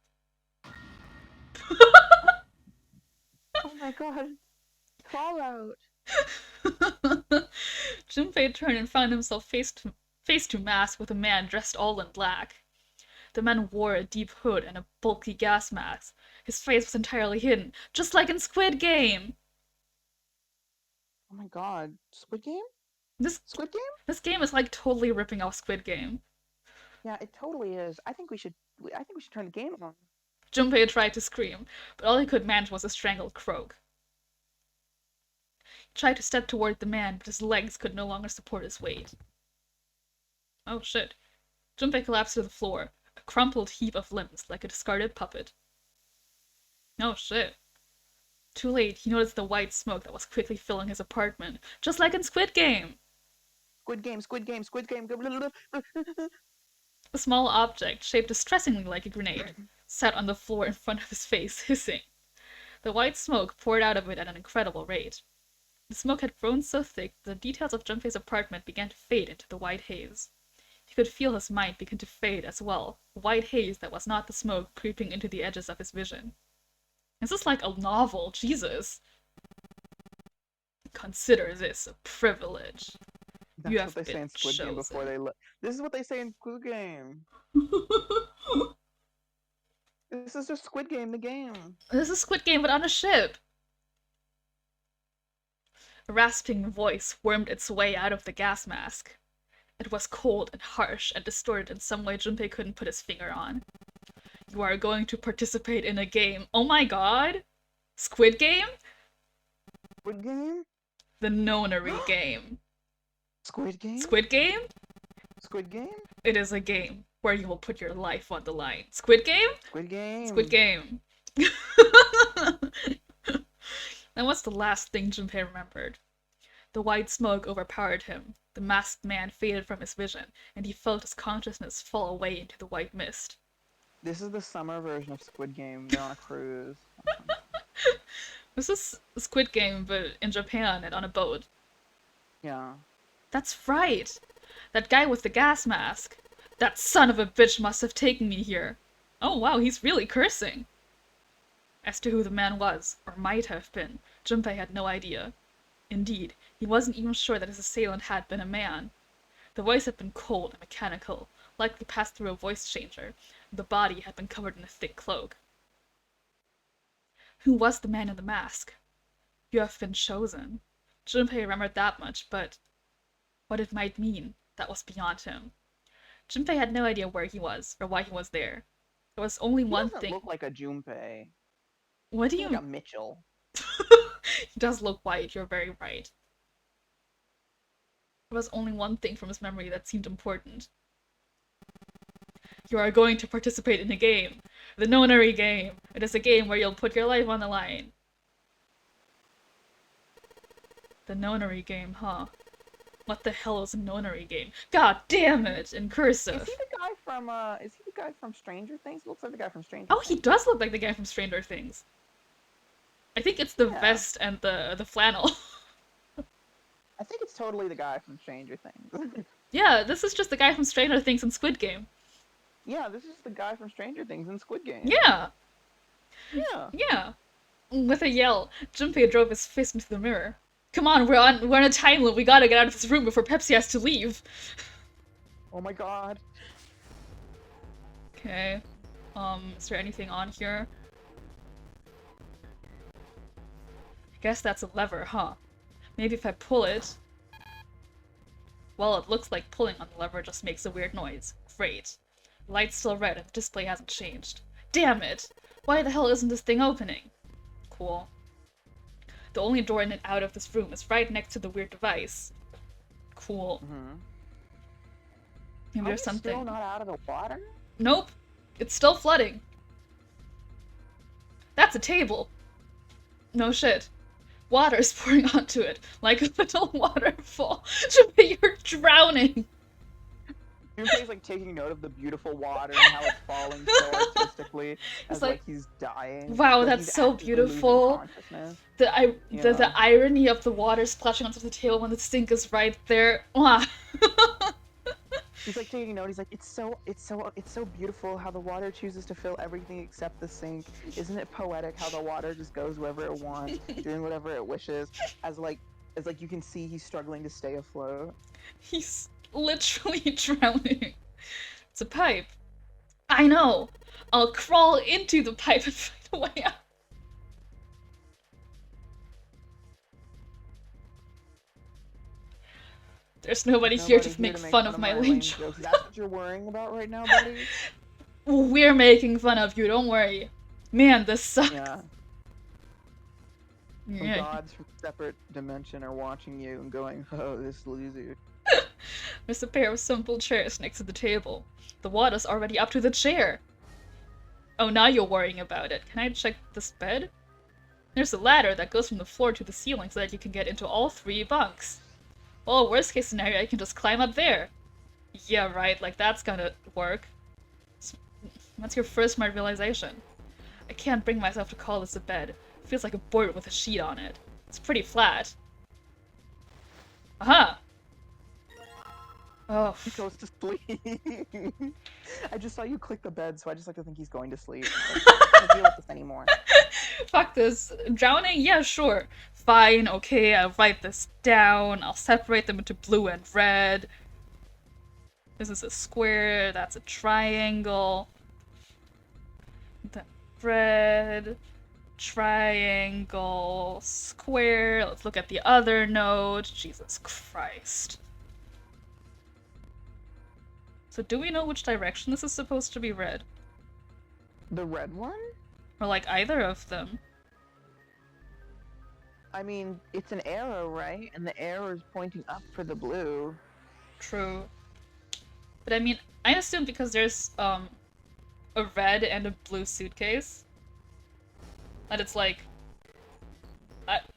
Oh my god. Fallout. Junpei turned and found himself face to mask with a man dressed all in black. The man wore a deep hood and a bulky gas mask. His face was entirely hidden, just like in Squid Game! Oh my god. Squid Game? This Squid Game? this game is like totally ripping off Squid Game. Yeah, it totally is. I think we should turn the game on. Junpei tried to scream, but all he could manage was a strangled croak. He tried to step toward the man, but his legs could no longer support his weight. Oh shit. Junpei collapsed to the floor, a crumpled heap of limbs like a discarded puppet. Oh shit. Too late, he noticed the white smoke that was quickly filling his apartment, just like in Squid Game! Squid Game, Squid Game, Squid Game. A small object, shaped distressingly like a grenade, sat on the floor in front of his face, hissing. The white smoke poured out of it at an incredible rate. The smoke had grown so thick that the details of Junpei's apartment began to fade into the white haze. He could feel his mind begin to fade as well, a white haze that was not the smoke creeping into the edges of his vision. This is like a novel, Jesus. Consider this a privilege. That's what they say in Squid Game before they This is what they say in Squid Game. This is just Squid Game, the game. This is Squid Game, but on a ship. A rasping voice wormed its way out of the gas mask. It was cold and harsh and distorted in some way Junpei couldn't put his finger on. You are going to participate in a game. Oh my god! Squid Game? Squid Game? The nonary game. Squid Game? Squid Game? Squid Game? It is a game where you will put your life on the line. Squid Game? Squid Game. Squid Game. And what's the last thing Junpei remembered? The white smoke overpowered him. The masked man faded from his vision, and he felt his consciousness fall away into the white mist. This is the summer version of Squid Game. They're on a cruise. This is Squid Game, but in Japan and on a boat. Yeah. That's right! That guy with the gas mask. That son of a bitch must have taken me here. Oh wow, he's really cursing. As to who the man was, or might have been, Junpei had no idea. Indeed, he wasn't even sure that his assailant had been a man. The voice had been cold and mechanical, likely passed through a voice changer. The body had been covered in a thick cloak. Who was the man in the mask? You have been chosen. Junpei remembered that much, but what it might mean, that was beyond him. Junpei had no idea where he was, or why he was there. There was only one He thing. doesn't look like a Junpei. What do He's you... like a Mitchell. He does look white, you're very right. There was only one thing from his memory that seemed important. You are going to participate in a game. The nonary game. It is a game where you'll put your life on the line. The nonary game, huh? What the hell is a nonary game? God damn it! In cursive. Is he the guy from Stranger Things? Looks like the guy from Stranger Oh, Things. he does look like the guy from Stranger Things. I think it's the Yeah. vest and the flannel. I think it's totally the guy from Stranger Things. Yeah, this is just the guy from Stranger Things in Squid Game. Yeah, this is the guy from Stranger Things in Squid Game. Yeah. Yeah. Yeah. With a yell, Junpei drove his fist into the mirror. Come on, we're in a time loop. We gotta get out of this room before Pepsi has to leave. Oh my god. Okay. Is there anything on here? I guess that's a lever, huh? Maybe if I pull it... Well, it looks like pulling on the lever just makes a weird noise. Great. The light's still red and the display hasn't changed. Damn it! Why the hell isn't this thing opening? Cool. The only door in and out of this room is right next to the weird device. Cool. Mm-hmm. Maybe there's something. Still not out of the water? Nope. It's still flooding. That's a table. No shit. Water's pouring onto it, like a little waterfall. Junpei, you're drowning! Junpei's like taking note of the beautiful water and how it's falling so artistically as like he's dying. Wow, Like, that's he's so actively losing beautiful. consciousness. The irony of the water splashing onto the table when the sink is right there. Mwah. He's like taking note. He's like, it's so beautiful how the water chooses to fill everything except the sink. Isn't it poetic how the water just goes wherever it wants, doing whatever it wishes? As you can see, he's struggling to stay afloat. He's literally drowning. It's a pipe. I know! I'll crawl into the pipe and find a way out. There's nobody here to make fun of my lame jokes. That's what you're worrying about right now, buddy? We're making fun of you, don't worry. Man, this sucks. Yeah. Some gods from a separate dimension are watching you and going, oh, this loser. There's a pair of simple chairs next to the table. The water's already up to the chair. Oh, now you're worrying about it. Can I check this bed? There's a ladder that goes from the floor to the ceiling so that you can get into all 3 bunks. Well, worst case scenario, I can just climb up there. Yeah, right, like that's gonna work. That's your first smart realization. I can't bring myself to call this a bed. It feels like a board with a sheet on it. It's pretty flat. Aha! Oh. He goes to sleep. I just saw you click the bed, so I just like to think he's going to sleep. I can't deal with this anymore. Fuck this. Drowning? Yeah, sure. Fine, okay, I'll write this down. I'll separate them into blue and red. This is a square, that's a triangle. Then red, triangle, square. Let's look at the other node. Jesus Christ. So do we know which direction this is supposed to be read? The red one? Or like either of them? I mean, it's an arrow, right? And the arrow is pointing up for the blue. True. But I mean, I assume because there's a red and a blue suitcase, that it's like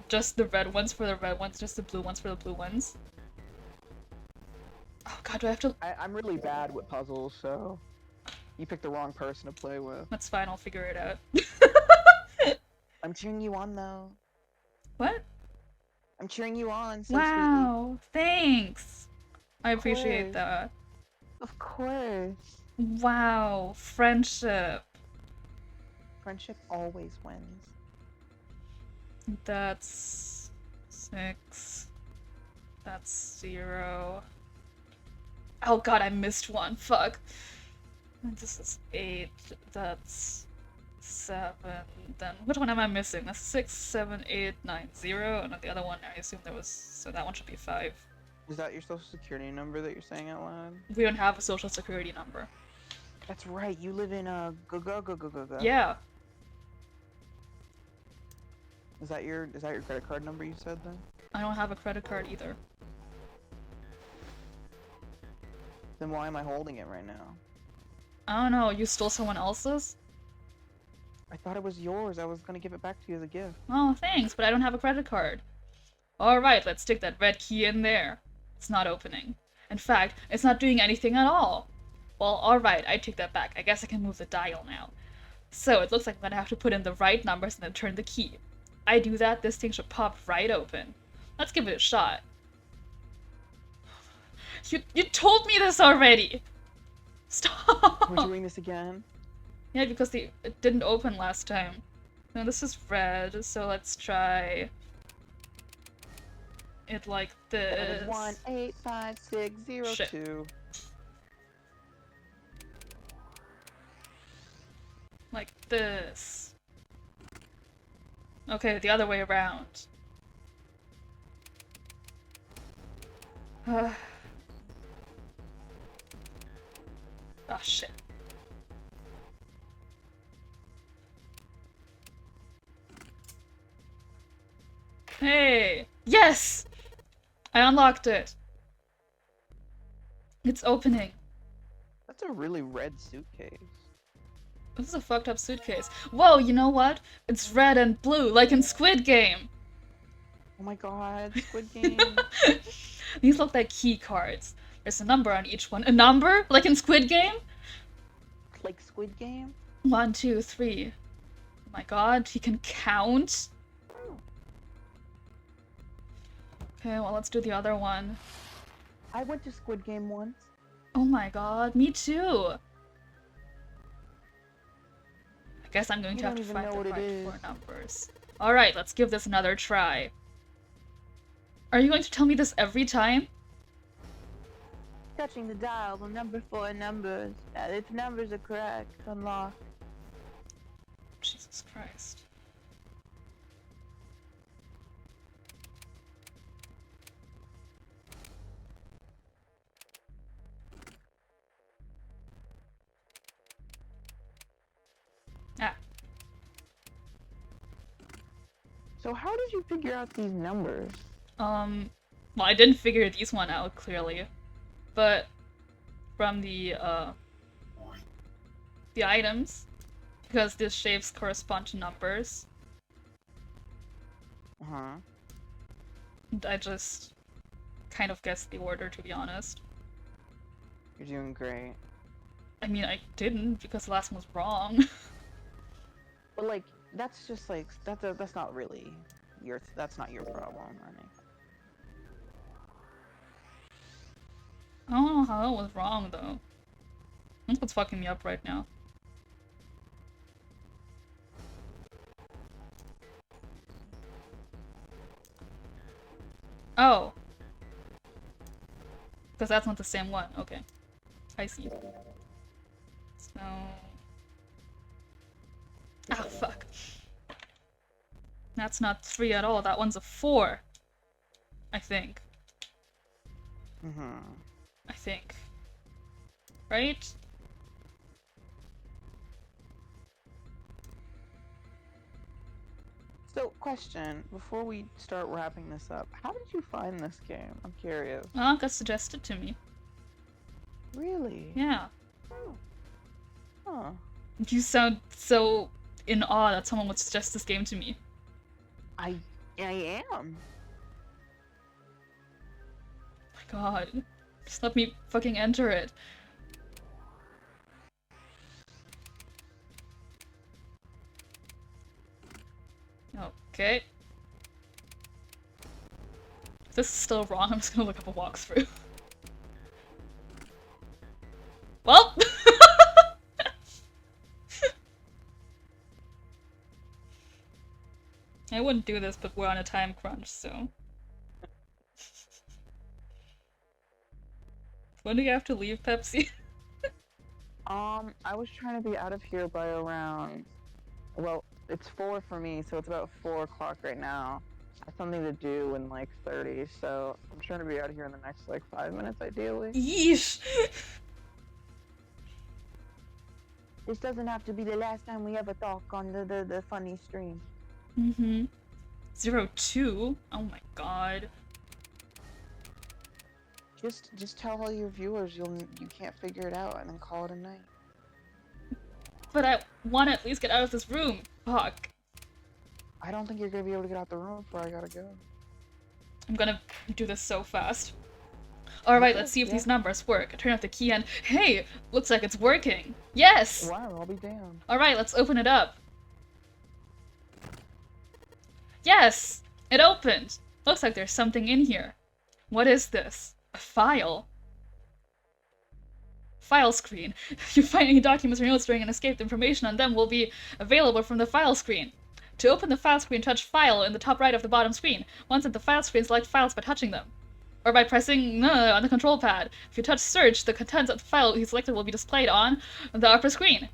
just the red ones for the red ones, just the blue ones for the blue ones. Oh god, do I have to... I'm really bad with puzzles, so you picked the wrong person to play with. That's fine, I'll figure it out. I'm cheering you on, though. What? I'm cheering you on, so wow, thanks! I appreciate that. Of course. Wow, friendship. Friendship always wins. That's 6. That's 0. Oh god, I missed one. Fuck. This is 8. That's 7. Then which one am I missing? That's 6, 7, 8, 9, 0. And the other one, I assume there was. So that one should be 5. Is that your social security number that you're saying out loud? We don't have a social security number. That's right. You live in go. Yeah. Is that your credit card number you said then? I don't have a credit card either. Then why am I holding it right now? I don't know, you stole someone else's? I thought it was yours. I was gonna give it back to you as a gift. Oh, thanks, but I don't have a credit card. Alright, let's stick that red key in there. It's not opening. In fact, it's not doing anything at all. Well, alright, I take that back. I guess I can move the dial now. So, it looks like I'm gonna have to put in the right numbers and then turn the key. I do that, this thing should pop right open. Let's give it a shot. You told me this already! Stop! We're doing this again? Yeah, because it didn't open last time. No, this is red, so let's try it like this. 1, 8, 5, 6, 0, Shit. 2. Like this. Okay, the other way around. Oh shit. Hey! Yes! I unlocked it. It's opening. That's a really red suitcase. This is a fucked up suitcase. Whoa, you know what? It's red and blue, like in Squid Game. Oh my god, Squid Game. These look like key cards. There's a number on each one. A number? Like in Squid Game? Like Squid Game? 1, 2, 3. Oh my god, he can count? Okay, well, let's do the other one. I went to Squid Game once. Oh my god, me too! I guess I'm going to have to find the right 4 numbers. Alright, let's give this another try. Are you going to tell me this every time? touching the dial will number 4 numbers. If numbers are correct, unlock. Jesus Christ. Ah. So how did you figure out these numbers? Well, I didn't figure these one out clearly, but from the items, because these shapes correspond to numbers. Uh-huh. I just kind of guessed the order, to be honest. You're doing great. I mean, I didn't, because the last one was wrong. But like, that's just like that's not really that's not your problem, honey. I don't know how it was wrong, though. That's what's fucking me up right now. Oh. Because that's not the same one. Okay. I see. So... Ah, fuck. That's not 3 at all. That one's a 4. I think. Mm-hmm. I think. Right? So, question, before we start wrapping this up, how did you find this game? I'm curious. Well, it got suggested to me. Really? Yeah. Oh. Huh. You sound so in awe that someone would suggest this game to me. I am. My god. Just let me fucking enter it. Okay. If this is still wrong, I'm just gonna look up a walkthrough. Well! I wouldn't do this, but we're on a time crunch, so... When do you have to leave, Pepsi? I was trying to be out of here by around... Well, it's 4 for me, so it's about 4 o'clock right now. I have something to do in like 30, so I'm trying to be out of here in the next like 5 minutes, ideally. Yeesh! This doesn't have to be the last time we ever talk on the funny stream. Mm-hmm. 02? Oh my god. Just tell all your viewers you can't figure it out and then call it a night. But I want to at least get out of this room. Fuck. I don't think you're gonna be able to get out the room before I gotta go. I'm gonna do this so fast. Alright, let's see if these numbers work. I turn off the key and... Hey! Looks like it's working! Yes! Wow, I'll be damned. Alright, let's open it up. Yes! It opened! Looks like there's something in here. What is this? A file? File screen. If you find any documents or notes during an escape, the information on them will be available from the file screen. To open the file screen, touch File in the top right of the bottom screen. Once at the file screen, select Files by touching them. Or by pressing on the control pad. If you touch Search, the contents of the file you selected will be displayed on the upper screen.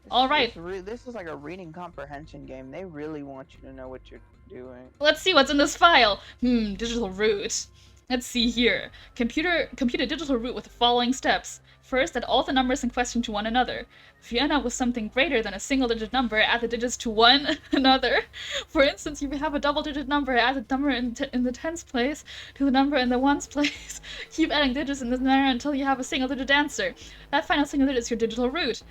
Alright. This is like a reading comprehension game. They really want you to know what you're doing. Let's see what's in this file. Digital root. Let's see here. Compute a digital root with the following steps. First, add all the numbers in question to one another. If you end up with something greater than a single-digit number, add the digits to one another. For instance, if you have a double-digit number, add the number in the tens place to the number in the ones place. Keep adding digits in this manner until you have a single-digit answer. That final single digit is your digital root.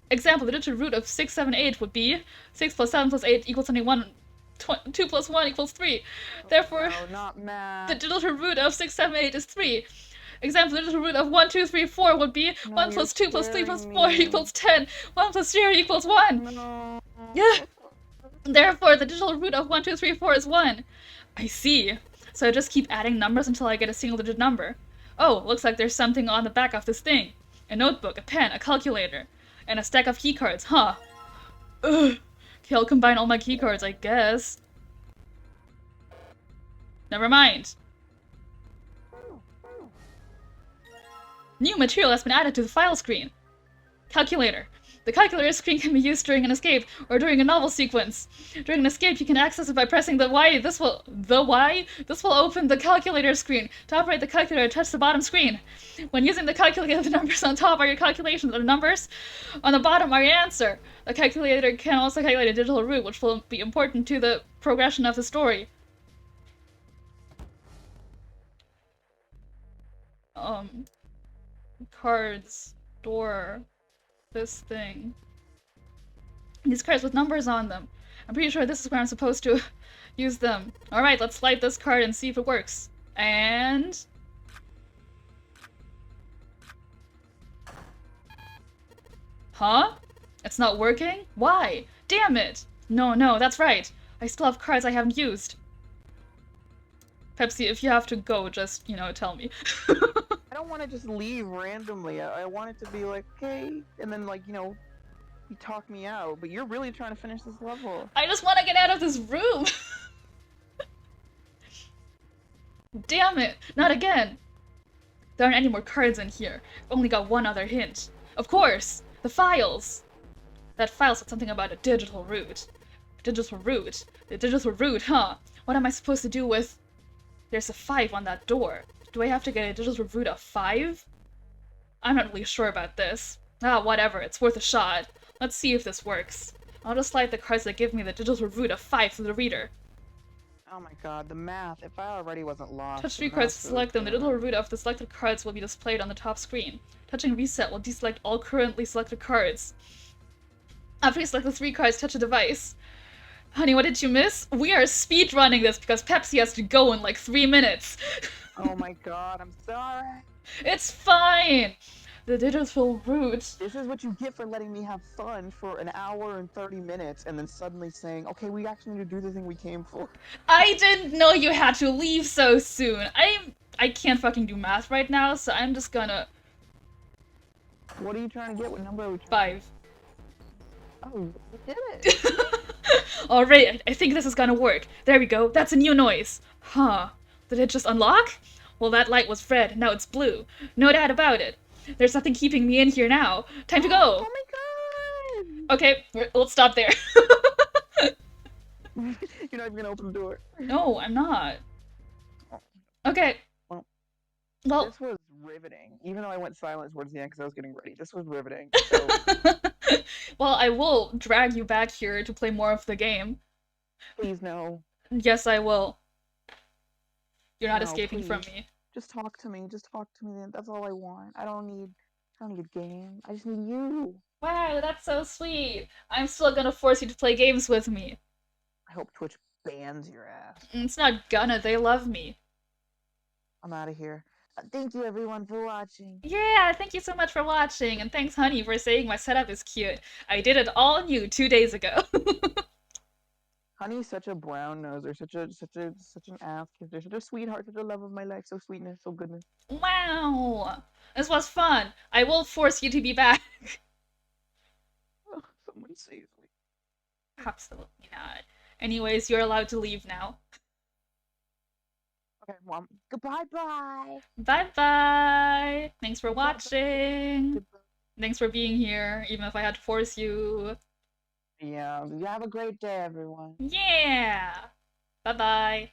Example, the digital root of 6, 7, 8 would be 6 plus 7 plus 8 equals 21. 2 plus 1 equals 3. Therefore, no, not math. The digital root of 6, 7, 8 is 3. Example, the digital root of 1, 2, 3, 4 would be 1 plus 2 plus 3 plus 4 equals 10. 1 plus 0 equals 1. No. Yeah. Therefore, the digital root of 1, 2, 3, 4 is 1. I see. So I just keep adding numbers until I get a single-digit number. Oh, looks like there's something on the back of this thing. A notebook, a pen, a calculator, and a stack of keycards, huh? Ugh. Okay, I'll combine all my keycards, I guess. Never mind. New material has been added to the file screen. Calculator. The calculator screen can be used during an escape or during a novel sequence. During an escape, you can access it by pressing the Y. This will open the calculator screen. To operate the calculator, touch the bottom screen. When using the calculator, the numbers on top are your calculations, and the numbers on the bottom are your answer. The calculator can also calculate a digital route, which will be important to the progression of the story. Cards, door, this thing. These cards with numbers on them. I'm pretty sure this is where I'm supposed to use them. Alright, let's slide this card and see if it works. And... Huh? It's not working? Why? Damn it! No, that's right. I still have cards I haven't used. Pepsi, if you have to go, just, tell me. I don't want to just leave randomly. I want it to be like, okay, and then like, you talk me out, but you're really trying to finish this level. I just want to get out of this room! Damn it! Not again! There aren't any more cards in here. I've only got one other hint. Of course! The files! That file said something about a digital route. Digital route? The digital route, huh? What am I supposed to do with... There's a 5 on that door. Do I have to get a digital route of 5? I'm not really sure about this. Whatever, it's worth a shot. Let's see if this works. I'll just slide the cards that give me the digital route of 5 to the reader. Oh my god, the math. If I already wasn't lost... Touch 3 cards to select them. The digital route of the selected cards will be displayed on the top screen. Touching reset will deselect all currently selected cards. After you select the 3 cards, touch a device. Honey, what did you miss? We are speedrunning this because Pepsi has to go in like 3 minutes. Oh my god, I'm sorry. It's fine! The digital route. This is what you get for letting me have fun for an hour and 30 minutes and then suddenly saying, okay, we actually need to do the thing we came for. I didn't know you had to leave so soon. I can't fucking do math right now, so I'm just gonna... What are you trying to get? What number are we trying 5. Oh, we did it! Alright, I think this is gonna work. There we go, that's a new noise. Huh. Did it just unlock? Well, that light was red, now it's blue. No doubt about it. There's nothing keeping me in here now. Time to go! Oh my god! Okay, let's stop there. You're not even gonna open the door. No, I'm not. Okay. Well, this was riveting. Even though I went silent towards the end because I was getting ready. This was riveting. So... Well, I will drag you back here to play more of the game. Please, no. Yes, I will. You're not escaping please. From me. Just talk to me. Just talk to me. That's all I want. I don't need a game. I just need you. Wow, that's so sweet. I'm still gonna force you to play games with me. I hope Twitch bans your ass. It's not gonna. They love me. I'm out of here. Thank you everyone for watching. Yeah, thank you so much for watching, and thanks Honey for saying my setup is cute. I did it all new 2 days ago. Honey's such a brown noser, such an ass kisser, such a sweetheart, such a love of my life, so sweetness, so goodness. Wow, this was fun. I will force you to be back. Oh, someone save me. Absolutely not. Anyways, you're allowed to leave now. Okay, Mom. Goodbye, bye. Bye-bye. Thanks for watching. Goodbye. Thanks for being here, even if I had to force you. Yeah, you have a great day, everyone. Yeah. Bye-bye.